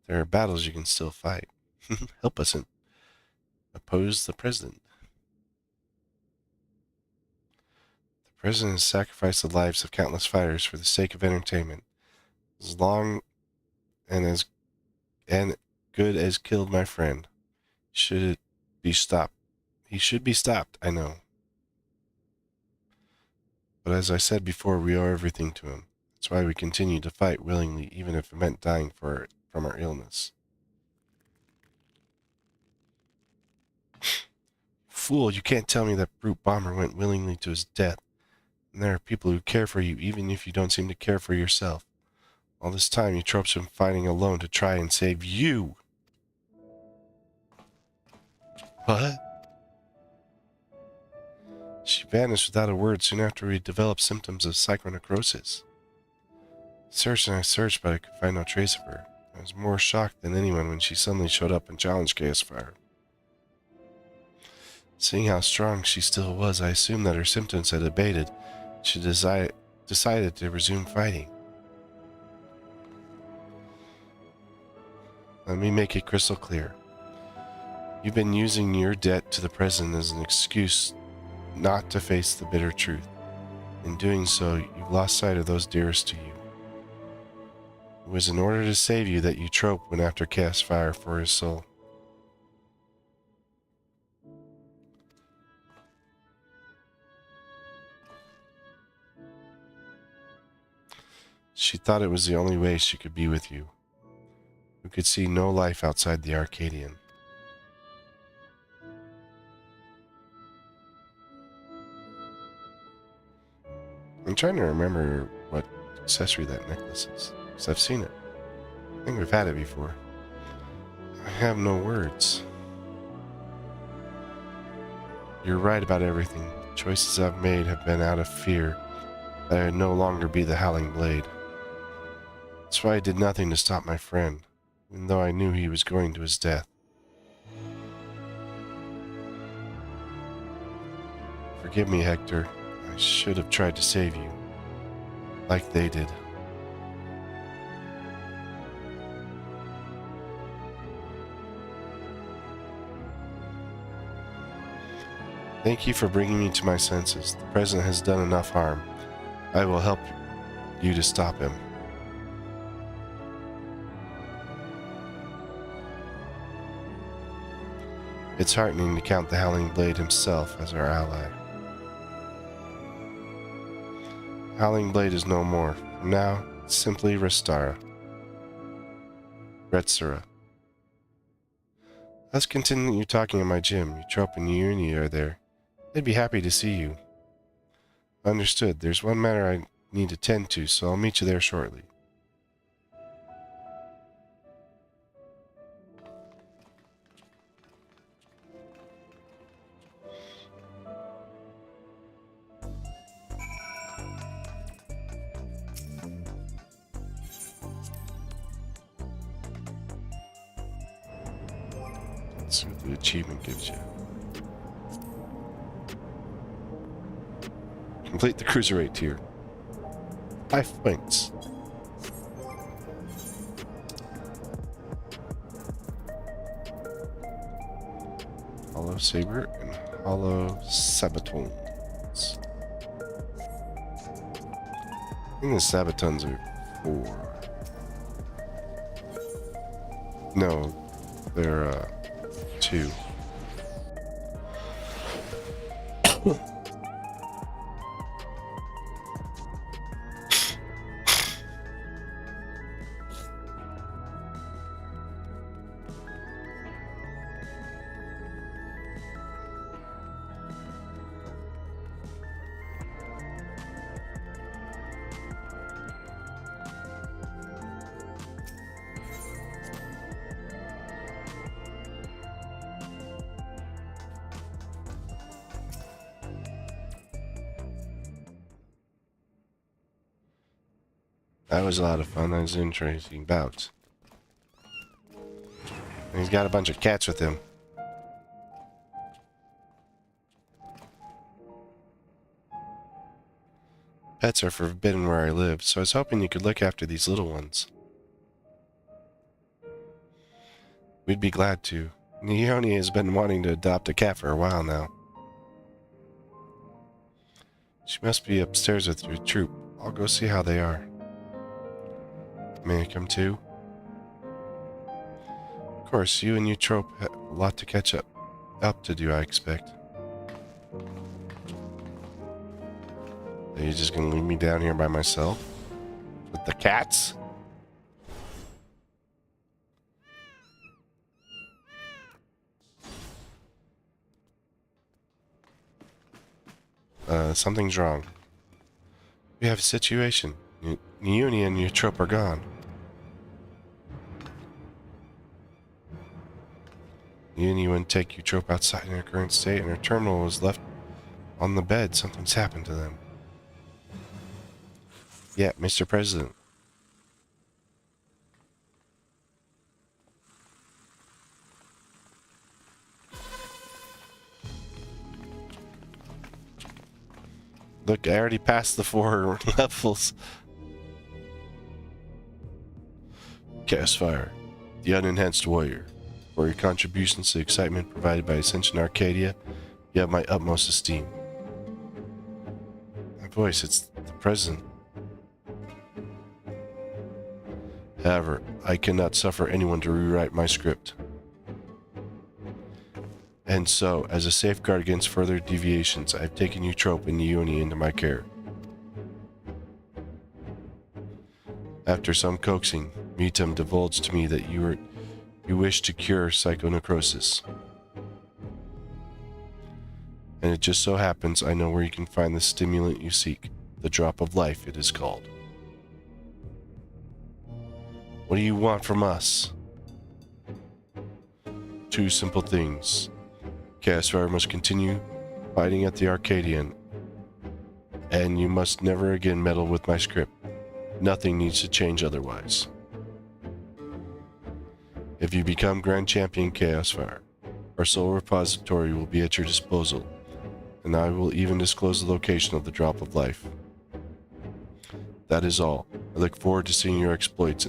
There are battles you can still fight. Help us and oppose the president. The president has sacrificed the lives of countless fighters for the sake of entertainment. As long and good as killed my friend. Should it be stopped? He should be stopped, I know. But as I said before, we owe everything to him. That's why we continue to fight willingly, even if it meant dying from our illness. Fool, you can't tell me that brute bomber went willingly to his death. And there are people who care for you, even if you don't seem to care for yourself. All this time, you tropes been fighting alone to try and save you. What? She vanished without a word soon after we developed symptoms of psychonecrosis. Searched and I searched, but I could find no trace of her. I was more shocked than anyone when she suddenly showed up and challenged Chaos Fire. Seeing how strong she still was, I assumed that her symptoms had abated. She decided to resume fighting. Let me make it crystal clear. You've been using your debt to the president as an excuse not to face the bitter truth. In doing so, you've lost sight of those dearest to you. It was in order to save you that you trope went after Chaos Fire for his soul. She thought it was the only way she could be with you, who could see no life outside the Arcadian. I'm trying to remember what accessory that necklace is, because I've seen it. I think we've had it before. I have no words. You're right about everything. The choices I've made have been out of fear. I would no longer be the Howling Blade. That's why I did nothing to stop my friend, even though I knew he was going to his death. Forgive me, Hector. I should have tried to save you, like they did. Thank you for bringing me to my senses. The President has done enough harm. I will help you to stop him. It's heartening to count the Howling Blade himself as our ally. Howling Blade is no more. From now, it's simply Retsura. Let's continue talking in my gym. Eutrope and Uni are there. They'd be happy to see you. Understood. There's one matter I need to tend to, so I'll meet you there shortly. Let's see what the achievement gives you. Complete the cruiserweight tier. 5 points. Hollow Saber and Hollow Sabatons. I think the Sabatons are 4. No, they're 2. That was a lot of fun. That was an interesting bout. And he's got a bunch of cats with him. Pets are forbidden where I live, so I was hoping you could look after these little ones. We'd be glad to. Neone has been wanting to adopt a cat for a while now. She must be upstairs with your troop. I'll go see how they are. May I come too? Of course, you and Eutrope have a lot to catch up to do, I expect. Are you just gonna leave me down here by myself? With the cats? Something's wrong. We have a situation. Uni and Eutrope are gone. Uni wouldn't take Eutrope outside in her current state, and her terminal was left on the bed. Something's happened to them. Yeah, Mr. President. Look, I already passed the 4 levels. Cast Fire, the unenhanced warrior. For your contributions to the excitement provided by Ascension Arcadia, you have my utmost esteem. My voice, it's the President. However, I cannot suffer anyone to rewrite my script. And so, as a safeguard against further deviations, I have taken Eutrope and Uni into my care. After some coaxing, Mitam divulged to me that you wish to cure psychonecrosis. And it just so happens I know where you can find the stimulant you seek. The drop of life, it is called. What do you want from us? 2 simple things. Castfire must continue fighting at the Arcadian And you must never again meddle with my script. Nothing needs to change otherwise. If you become Grand Champion Chaos Fire, our soul repository will be at your disposal, and I will even disclose the location of the Drop of Life. That is all. I look forward to seeing your exploits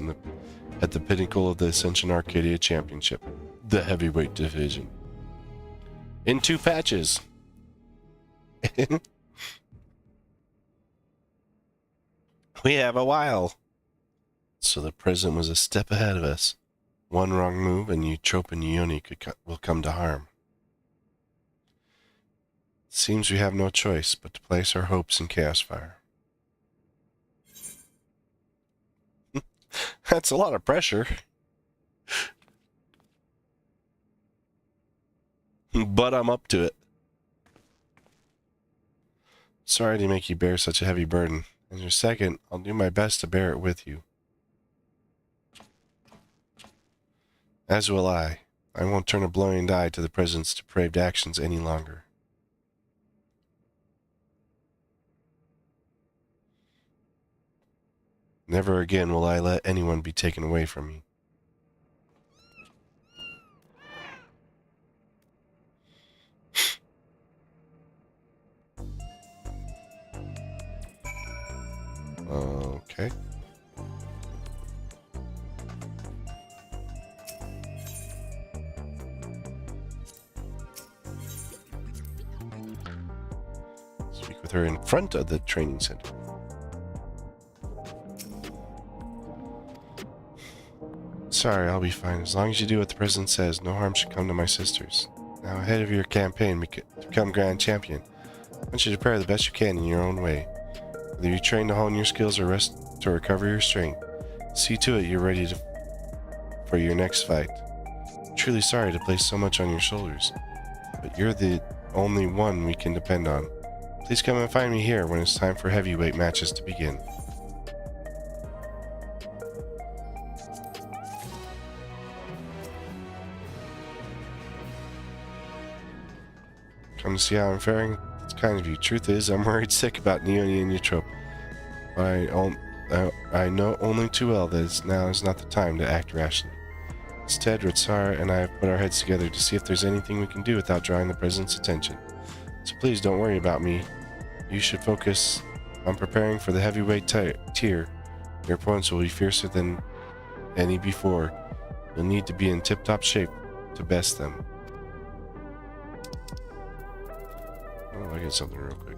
at the pinnacle of the Ascension Arcadia Championship, the heavyweight division. In 2 patches. We have a while. So the president was a step ahead of us. One wrong move and Eutrope and Ione will come to harm. Seems we have no choice but to place our hopes in Chaos Fire. That's a lot of pressure. But I'm up to it. Sorry to make you bear such a heavy burden. In a second, I'll do my best to bear it with you. As will I. I won't turn a blind eye to the President's depraved actions any longer. Never again will I let anyone be taken away from me. Okay. Speak with her in front of the training center. Sorry, I'll be fine. As long as you do what the president says, no harm should come to my sisters. Now, ahead of your campaign to become Grand Champion, I want you to prepare the best you can in your own way. Whether you train to hone your skills or rest to recover your strength, see to it you're ready for your next fight. I'm truly sorry to place so much on your shoulders, but you're the only one we can depend on. Please come and find me here when it's time for heavyweight matches to begin. Come to see how I'm faring? It's kind of you. Truth is, I'm worried sick about Ione and Eutrope. But I know only too well that now is not the time to act rashly. Instead, Ritsara and I have put our heads together to see if there's anything we can do without drawing the President's attention. So please don't worry about me. You should focus on preparing for the heavyweight tier. Your opponents will be fiercer than any before. You'll need to be in tip-top shape to best them. Oh, I get something real quick.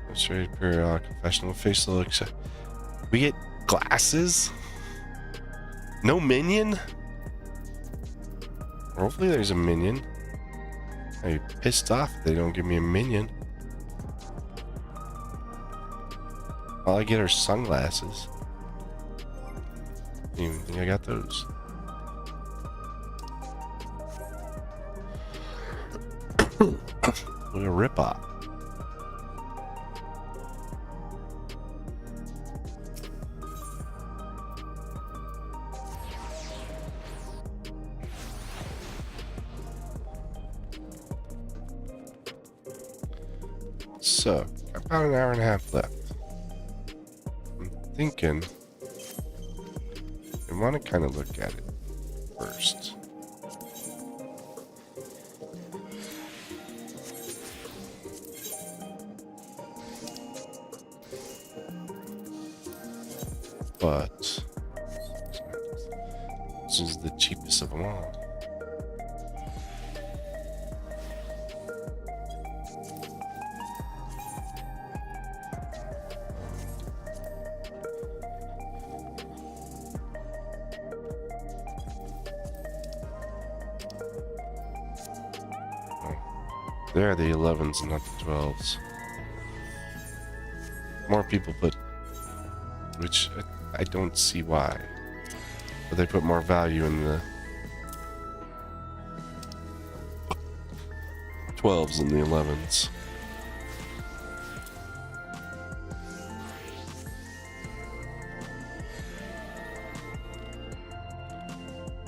Illustrated periodic confessional facial except we get glasses? No minion? Hopefully there's a minion. I'm pissed off if they don't give me a minion. All I get are sunglasses. Didn't even think I got those. What a ripoff. So, about an hour and a half left. I'm thinking I want to kind of look at it first. But this is the cheapest of them all. There are the 11s, not the 12s. More people put, which I don't see why, but they put more value in the 12s than the 11s.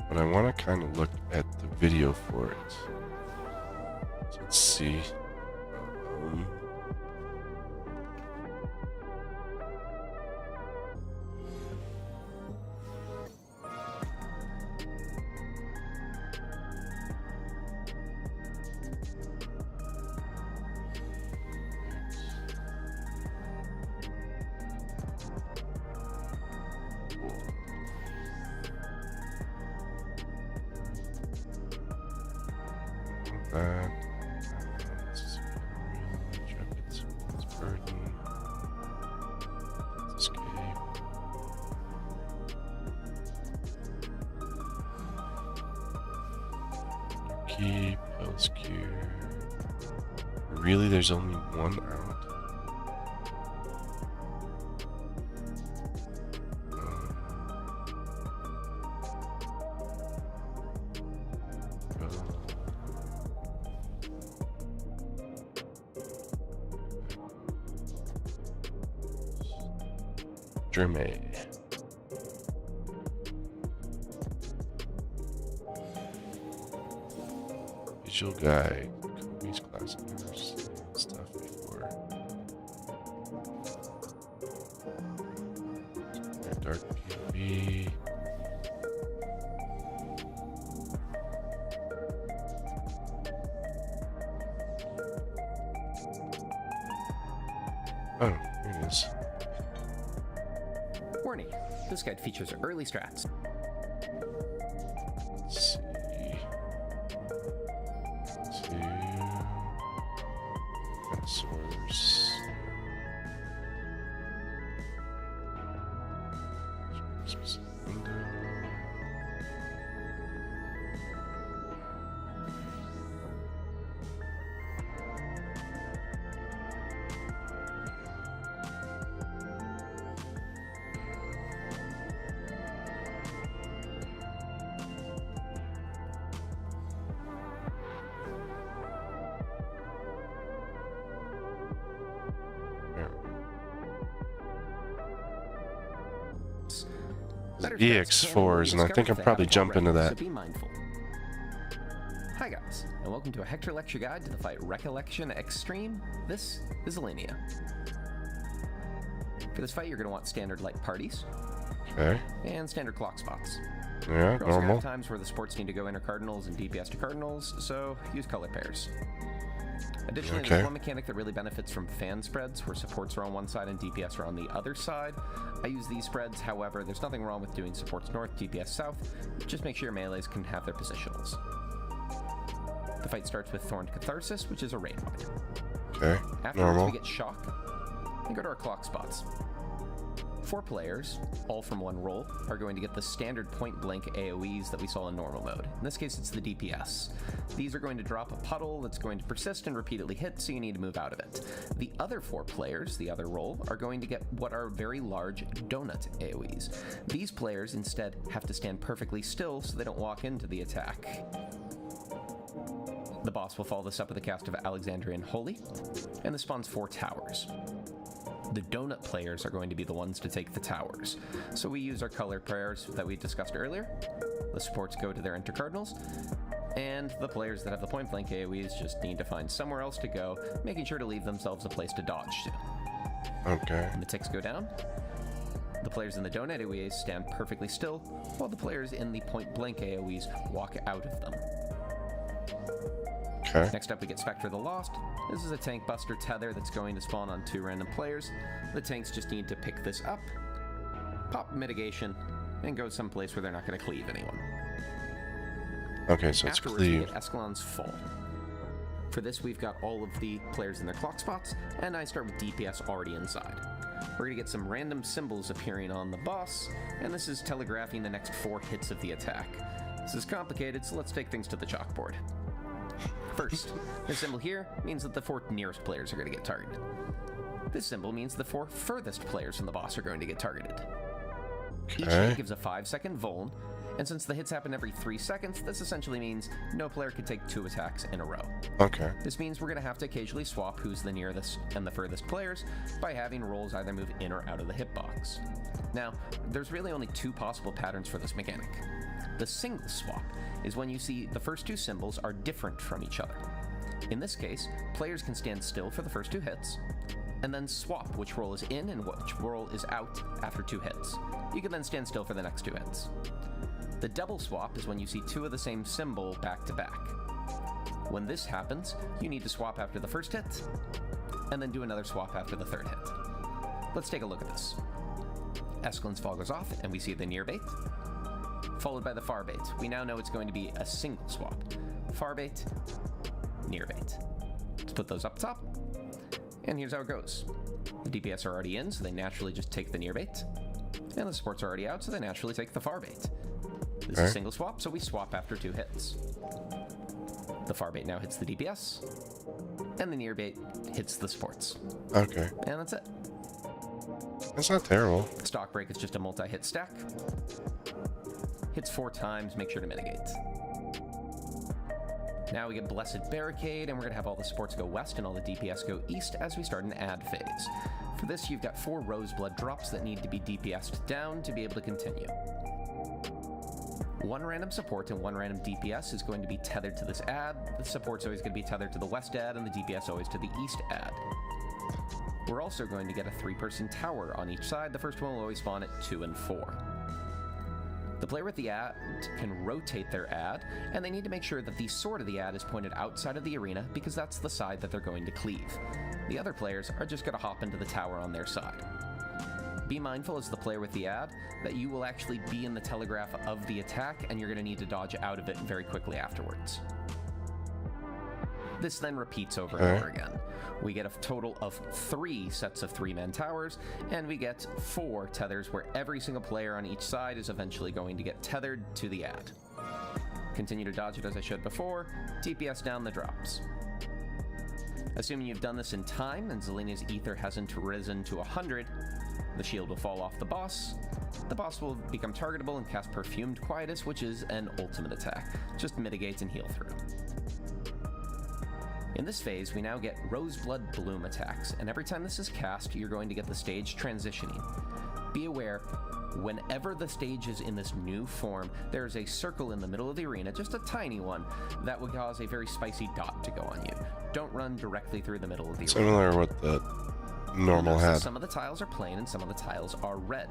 But I want to kind of look at the video for it. So let's see. That. This is it's burden. Let's escape. Keep, Hell's Cure. Really, there's only one out? Germay. Visual guide. Kobe's classic. Never seen stuff before. Dark POV. Oh, here it is. Warning, this guide features early strats. Let's see. Two dinosaurs. Window. EX4s, and I think I'm probably jumping into that. So be mindful. Hi guys, and welcome to a Hector lecture guide to the fight Recollection Extreme. This is Alenia. For this fight, you're going to want standard light parties. Okay. And standard clock spots. Yeah, You're also normal. have times where the supports need to go inner cardinals and DPS to cardinals, so use color pairs. Additionally, Okay. there's one mechanic that really benefits from fan spreads, where supports are on one side and DPS are on the other side. I use these spreads, however, there's nothing wrong with doing supports north, DPS south. Just make sure your melees can have their positionals. The fight starts with Thorned Catharsis, which is a raid wide. Okay, Afterwards, normal. we get Shock and go to our clock spots. 4 players, all from one roll, are going to get the standard point-blank AoEs that we saw in normal mode. In this case, it's the DPS. These are going to drop a puddle that's going to persist and repeatedly hit, so you need to move out of it. The other 4 players, the other roll, are going to get what are very large donut AoEs. These players instead have to stand perfectly still so they don't walk into the attack. The boss will follow this up with a cast of Alexandrian Holy, and this spawns 4 towers. The donut players are going to be the ones to take the towers. So we use our color prayers that we discussed earlier. The supports go to their intercardinals, and the players that have the point blank AoEs just need to find somewhere else to go, making sure to leave themselves a place to dodge to. Okay. When the ticks go down, the players in the donut AoEs stand perfectly still, while the players in the point blank AoEs walk out of them. Okay. Next up, we get Spectre the Lost. This is a tank buster tether that's going to spawn on 2 random players. The tanks just need to pick this up, pop mitigation, and go someplace where they're not going to cleave anyone. Okay, so it's Afterwards, we cleave. get Escalon's Fall. For this, we've got all of the players in their clock spots, and I start with DPS already inside. We're going to get some random symbols appearing on the boss, and this is telegraphing the next 4 hits of the attack. This is complicated, so let's take things to the chalkboard. First, this symbol here means that the 4 nearest players are going to get targeted. This symbol means the 4 furthest players from the boss are going to get targeted. Each Okay. hit gives a 5-second vuln, And since the hits happen every 3 seconds, this essentially means no player can take 2 attacks in a row. Okay. This means we're going to have to occasionally swap who's the nearest and the furthest players by having rolls either move in or out of the hitbox. Now, there's really only 2 possible patterns for this mechanic. The single swap is when you see the first 2 symbols are different from each other. In this case, players can stand still for the first 2 hits, and then swap which roll is in and which roll is out after 2 hits. You can then stand still for the next 2 hits. The double swap is when you see 2 of the same symbol back to back. When this happens, you need to swap after the first hit, and then do another swap after the 3rd hit. Let's take a look at this. Escland's Fall goes off, and we see the near bait, followed by the far bait. We now know it's going to be a single swap. Far bait, near bait. Let's put those up top, and here's how it goes. The DPS are already in, so they naturally just take the near bait, and the supports are already out, so they naturally take the far bait. This is a single swap, so we swap after 2 hits. The far bait now hits the DPS, and the near bait hits the supports. Okay. And that's it. That's not terrible. Stock break is just a multi-hit stack. Hits 4 times, make sure to mitigate. Now we get Blessed Barricade, and we're going to have all the supports go west and all the DPS go east as we start an add phase. For this, you've got 4 Roseblood drops that need to be DPS'd down to be able to continue. 1 random support and 1 random DPS is going to be tethered to this add. The support's always going to be tethered to the west add, and the DPS always to the east add. We're also going to get a 3-person tower on each side. The first one will always spawn at 2 and 4. The player with the add can rotate their add, and they need to make sure that the sword of the add is pointed outside of the arena because that's the side that they're going to cleave. The other players are just going to hop into the tower on their side. Be mindful as the player with the add that you will actually be in the telegraph of the attack, and you're going to need to dodge out of it very quickly afterwards. This then repeats over and over again. We get a total of 3 sets of 3-man towers, and we get 4 tethers where every single player on each side is eventually going to get tethered to the add. Continue to dodge it as I showed before, DPS down the drops. Assuming you've done this in time and Zelina's ether hasn't risen to 100, the shield will fall off the boss. The boss will become targetable and cast Perfumed Quietus, which is an ultimate attack. Just mitigate and heal through. In this phase, we now get Roseblood Bloom attacks, and every time this is cast, you're going to get the stage transitioning. Be aware, whenever the stage is in this new form, there is a circle in the middle of the arena, just a tiny one, that will cause a very spicy dot to go on you. Don't run directly through the middle of the arena. Similar with the normal had. Some of the tiles are plain and some of the tiles are red.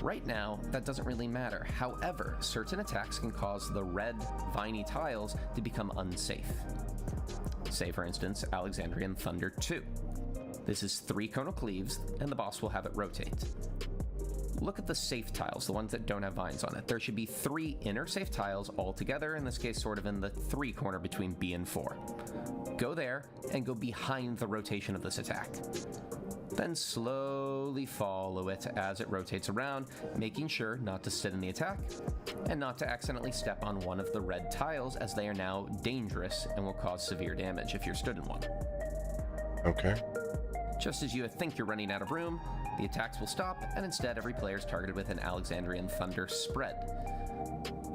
Right now, that doesn't really matter. However, certain attacks can cause the red, viney tiles to become unsafe. Say, for instance, Alexandrian Thunder 2. This is 3 conal cleaves, and the boss will have it rotate. Look at the safe tiles, the ones that don't have vines on it. There should be 3 inner safe tiles all together, in this case sort of in the 3 corner between B and 4. Go there, and go behind the rotation of this attack. Then slowly follow it as it rotates around, making sure not to sit in the attack, and not to accidentally step on one of the red tiles, as they are now dangerous and will cause severe damage if you're stood in one. Okay. Just as you think you're running out of room, the attacks will stop, and instead every player is targeted with an Alexandrian Thunder spread.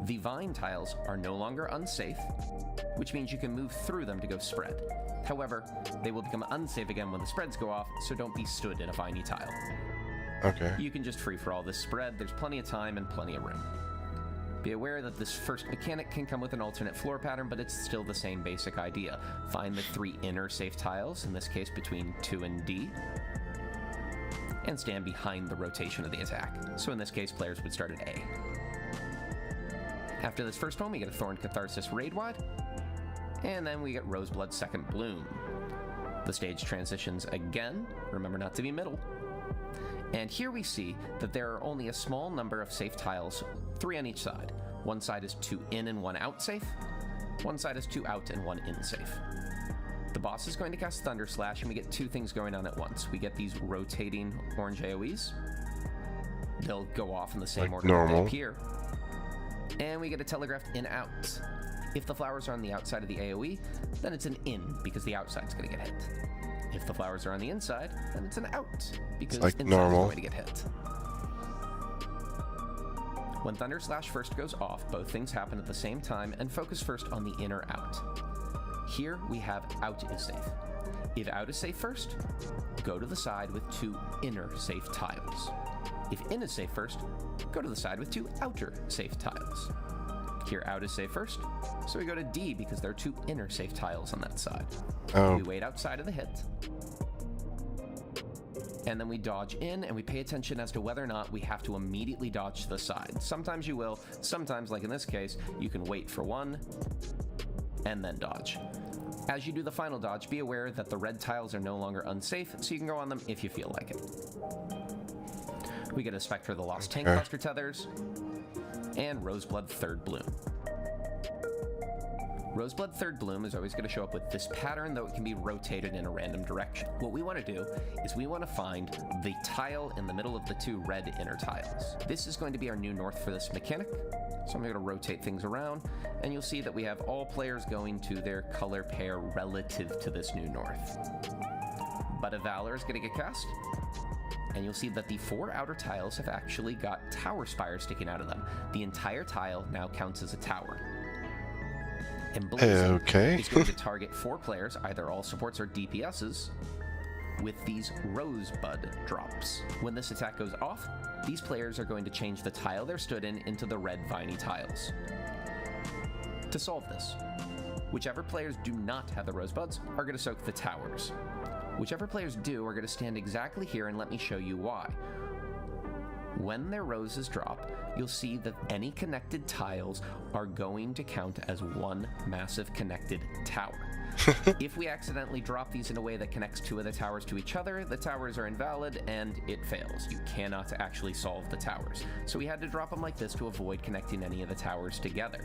The vine tiles are no longer unsafe, which means you can move through them to go spread. However, they will become unsafe again when the spreads go off, so don't be stood in a viney tile. Okay. You can just free-for-all this spread. There's plenty of time and plenty of room. Be aware that this first mechanic can come with an alternate floor pattern, but it's still the same basic idea. Find the 3 inner safe tiles, in this case between 2 and D, and stand behind the rotation of the attack. So in this case, players would start at A. After this first one, we get a Thorn Catharsis raid-wide, and then we get Roseblood Second Bloom. The stage transitions again, remember not to be middle. And here we see that there are only a small number of safe tiles, 3 on each side. One side is 2 in and 1 out safe, one side is 2 out and 1 in safe. The boss is going to cast Thunder Slash, and we get 2 things going on at once. We get these rotating orange AoEs. They'll go off in the same order that they appear. And we get a telegraphed in-out. If the flowers are on the outside of the AoE, then it's an in, because the outside's going to get hit. If the flowers are on the inside, then it's an out, because the inside is going to get hit. When Thunder Slash first goes off, both things happen at the same time, and focus first on the inner out. Here we have out is safe. If out is safe first, go to the side with 2 inner safe tiles. If in is safe first, go to the side with 2 outer safe tiles. Here out is safe first, so we go to D because there are 2 inner safe tiles on that side. Oh. We wait outside of the hit, and then we dodge in, and we pay attention as to whether or not we have to immediately dodge to the side. Sometimes you will, sometimes, like in this case, you can wait for 1 and then dodge. As you do the final dodge, be aware that the red tiles are no longer unsafe, so you can go on them if you feel like it. We get a Spectre of the Lost Tank Buster Tethers, and Roseblood Third Bloom. Roseblood Third Bloom is always going to show up with this pattern, though it can be rotated in a random direction. What we want to do is we want to find the tile in the middle of the 2 red inner tiles. This is going to be our new north for this mechanic, so I'm going to rotate things around, and you'll see that we have all players going to their color pair relative to this new north. Bud of Valor is going to get cast, and you'll see that the 4 outer tiles have actually got tower spires sticking out of them. The entire tile now counts as a tower. And Blazing is going to target 4 players, either all supports or DPSs, with these Rosebud drops. When this attack goes off, these players are going to change the tile they're stood in into the red viney tiles. To solve this, whichever players do not have the Rosebuds are going to soak the towers. Whichever players do are going to stand exactly here, and let me show you why. When their roses drop, you'll see that any connected tiles are going to count as one massive connected tower. If we accidentally drop these in a way that connects 2 of the towers to each other, the towers are invalid and it fails. You cannot actually solve the towers. So we had to drop them like this to avoid connecting any of the towers together.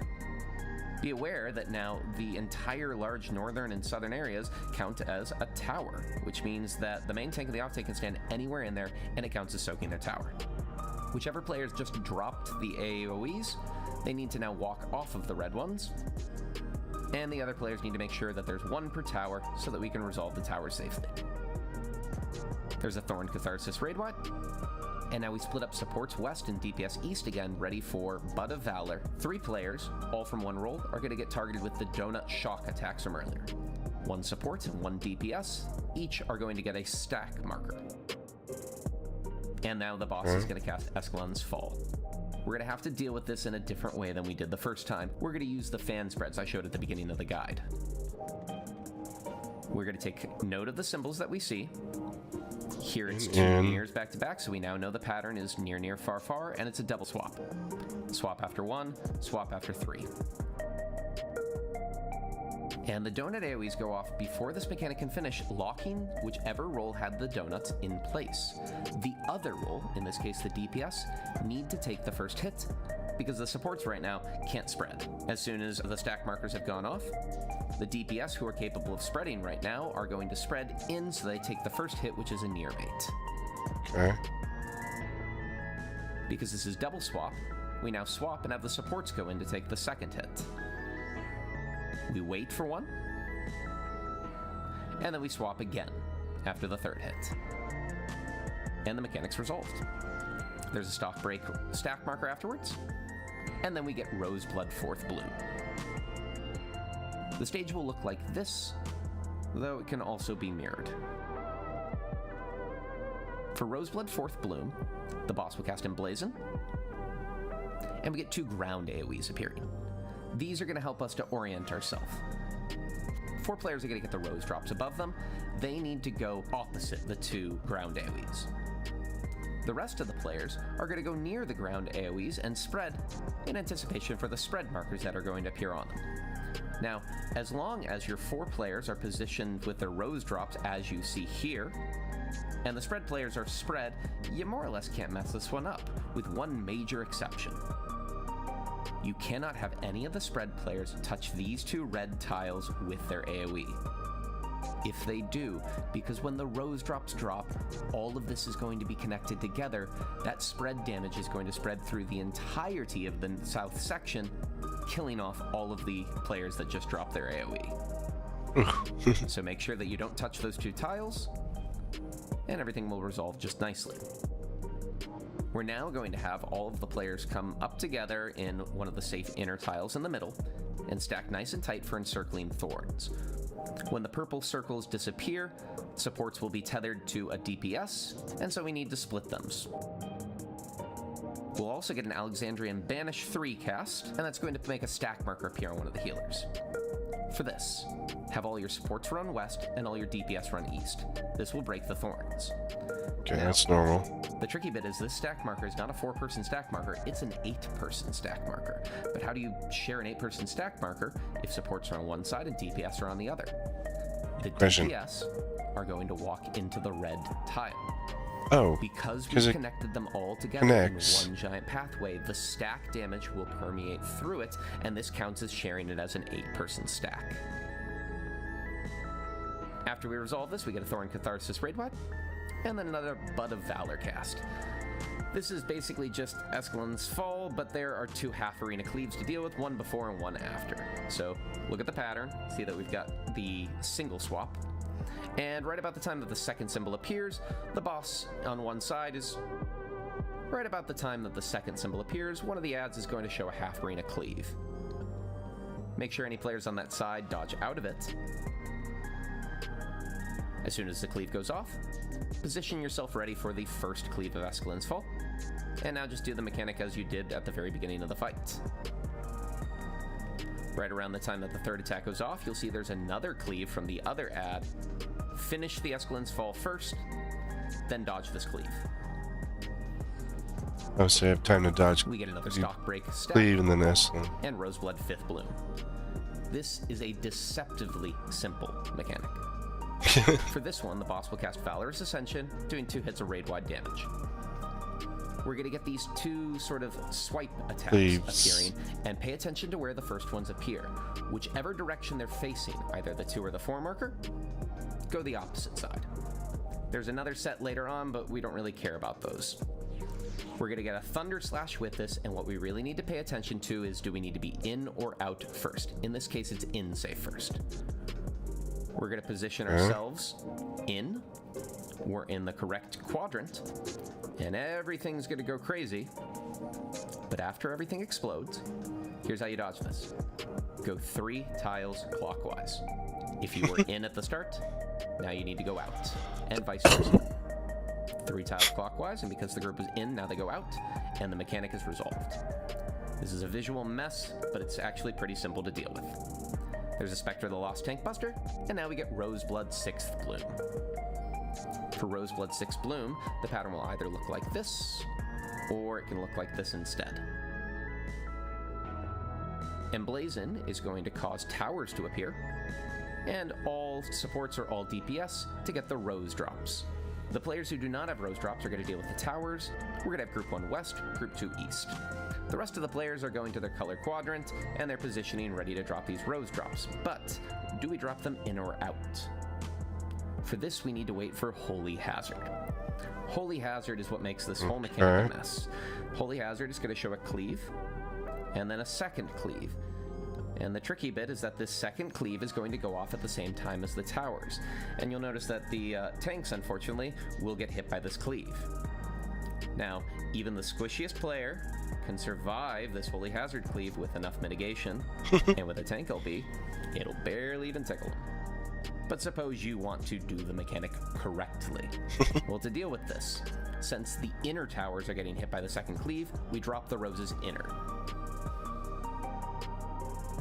Be aware that now the entire large northern and southern areas count as a tower, which means that the main tank and the off tank can stand anywhere in there and it counts as soaking their tower. Whichever players just dropped the AoEs, they need to now walk off of the red ones, and the other players need to make sure that there's 1 per tower so that we can resolve the tower safely. There's a Thorn Catharsis raid-wide, and now we split up supports west and DPS east again, ready for Bud of Valor. 3 players, all from 1 roll, are going to get targeted with the Donut Shock attacks from earlier. 1 support and 1 DPS, each are going to get a stack marker. And now the boss is going to cast Escalon's Fall. We're going to have to deal with this in a different way than we did the first time. We're going to use the fan spreads I showed at the beginning of the guide. We're going to take note of the symbols that we see. Here it's 2 nears back to back, so we now know the pattern is near, near, far, far, and it's a double swap. Swap after 1, swap after 3. And the donut AoEs go off before this mechanic can finish, locking whichever roll had the donuts in place. The other roll, in this case the DPS, need to take the first hit, because the supports right now can't spread. As soon as the stack markers have gone off, the DPS who are capable of spreading right now are going to spread in, so they take the first hit, which is a near bait. Okay. Because this is double swap, we now swap and have the supports go in to take the second hit. We wait for 1, and then we swap again after the 3rd hit. And the mechanic's resolved. There's a stock break stack marker afterwards, and then we get Roseblood 4th Bloom. The stage will look like this, though it can also be mirrored. For Roseblood 4th Bloom, the boss will cast Emblazon, and we get 2 ground AoEs appearing. These are going to help us to orient ourselves. 4 players are going to get the rose drops above them. They need to go opposite the 2 ground AoEs. The rest of the players are going to go near the ground AoEs and spread in anticipation for the spread markers that are going to appear on them. Now, as long as your 4 players are positioned with their rose drops as you see here, and the spread players are spread, you more or less can't mess this one up, with one major exception. You cannot have any of the spread players touch these 2 red tiles with their AoE. If they do, because when the rose drops drop, all of this is going to be connected together, that spread damage is going to spread through the entirety of the south section, killing off all of the players that just dropped their AoE. So make sure that you don't touch those 2 tiles, and everything will resolve just nicely. We're now going to have all of the players come up together in one of the safe inner tiles in the middle and stack nice and tight for encircling thorns. When the purple circles disappear, supports will be tethered to a DPS, and so we need to split them. We'll also get an Alexandrian Banish 3 cast, and that's going to make a stack marker appear on one of the healers. For this, have all your supports run west and all your DPS run east. This will break the thorns. Okay, Now, that's normal. the tricky bit is this stack marker is not a 4-person stack marker, it's an 8-person stack marker. But how do you share an 8-person stack marker if supports are on one side and DPS are on the other? The Question. DPS are going to walk into the red tile. Oh, Because 'cause we it connected them all together connects. in one giant pathway, the stack damage will permeate through it, and this counts as sharing it as an 8-person stack. After we resolve this, we get a Thorn Catharsis Raid-wide, and then another Bud of Valor cast. This is basically just Escalin's Fall, but there are 2 half-arena cleaves to deal with, one before and one after. So, look at the pattern, see that we've got the single swap, and right about the time that the second symbol appears, the boss on one side is... Right about the time that the second symbol appears, one of the ads is going to show a half-arena cleave. Make sure any players on that side dodge out of it. As soon as the cleave goes off, position yourself ready for the first cleave of Escalin's Fall, and now just do the mechanic as you did at the very beginning of the fight. Right around the time that the third attack goes off, you'll see there's another cleave from the other ad. Finish the Escalin's Fall first, then dodge this cleave. oh, so you have time to dodge We get another stock break step cleave and then this. and Roseblood 5th Bloom. This is a deceptively simple mechanic. For this one, the boss will cast Valorous Ascension, doing 2 hits of raid-wide damage. We're going to get these 2 sort of swipe attacks Cleaves. appearing, and pay attention to where the first ones appear. Whichever direction they're facing, either the 2 or the 4 marker, go the opposite side. There's another set later on, but we don't really care about those. We're going to get a Thunder Slash with this, and what we really need to pay attention to is, do we need to be in or out first? In this case, it's in safe first. We're going to position ourselves in. We're in the correct quadrant, and everything's going to go crazy. But after everything explodes, here's how you dodge this. Go 3 tiles clockwise. If you were in at the start, now you need to go out, and vice versa. 3 tiles clockwise, and because the group is in, now they go out, and the mechanic is resolved. This is a visual mess, but it's actually pretty simple to deal with. There's a Spectre of the Lost Tank Buster, and now we get Roseblood 6th Bloom. For Roseblood 6th Bloom, the pattern will either look like this, or it can look like this instead. Emblazon is going to cause towers to appear, and all supports or all DPS to get the Rose Drops. The players who do not have Rose Drops are going to deal with the towers. We're going to have Group 1 West, Group 2 East. The rest of the players are going to their color quadrant, and they're positioning ready to drop these Rose Drops. But, do we drop them in or out? For this, we need to wait for Holy Hazard. Holy Hazard is what makes this whole mechanic a mess. Holy Hazard is going to show a cleave, and then a second cleave. And the tricky bit is that this second cleave is going to go off at the same time as the towers. And you'll notice that the tanks, unfortunately, will get hit by this cleave. Now, even the squishiest player can survive this Holy Hazard cleave with enough mitigation, and with a tank LB, it'll barely even tickle him. But suppose you want to do the mechanic correctly. Well, to deal with this, since the inner towers are getting hit by the second cleave, we drop the Rose's inner.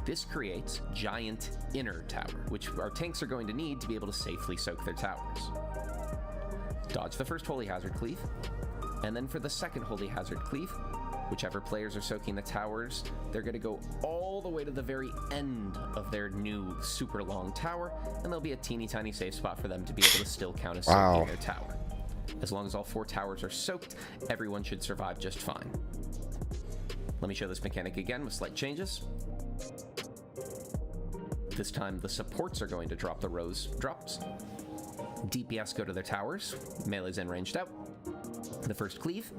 This creates giant inner tower, which our tanks are going to need to be able to safely soak their towers. Dodge the first Holy Hazard cleave, and then for the second Holy Hazard cleave, whichever players are soaking the towers, they're going to go all the way to the very end of their new super long tower, and there'll be a teeny tiny safe spot for them to be able to still count as soaking their tower. As long as all 4 towers are soaked, everyone should survive just fine. Let me show this mechanic again with slight changes. This time, the supports are going to drop the Rose Drops. DPS go to their towers. Melee's in, ranged out. The first cleave.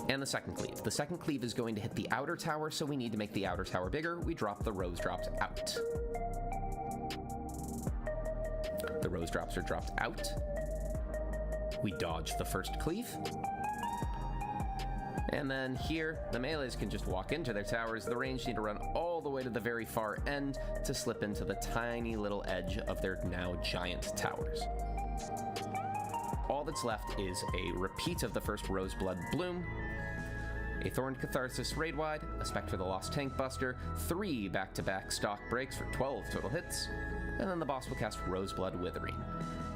And the second cleave. The second cleave is going to hit the outer tower, so we need to make the outer tower bigger. We drop the Rose Drops out. The Rose Drops are dropped out. We dodge the first cleave. And then here, the melees can just walk into their towers. The ranged need to run all the way to the very far end to slip into the tiny little edge of their now giant towers. All that's left is a repeat of the first Roseblood Bloom, a Thorned Catharsis raid-wide, a Spectre the Lost Tank Buster, 3 back-to-back stock breaks for 12 total hits, and then the boss will cast Roseblood Withering.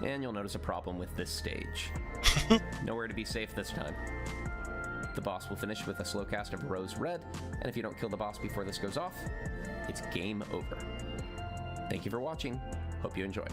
And you'll notice a problem with this stage. Nowhere to be safe this time. The boss will finish with a slow cast of Rose Red, and if you don't kill the boss before this goes off, it's game over. Thank you for watching. Hope you enjoyed.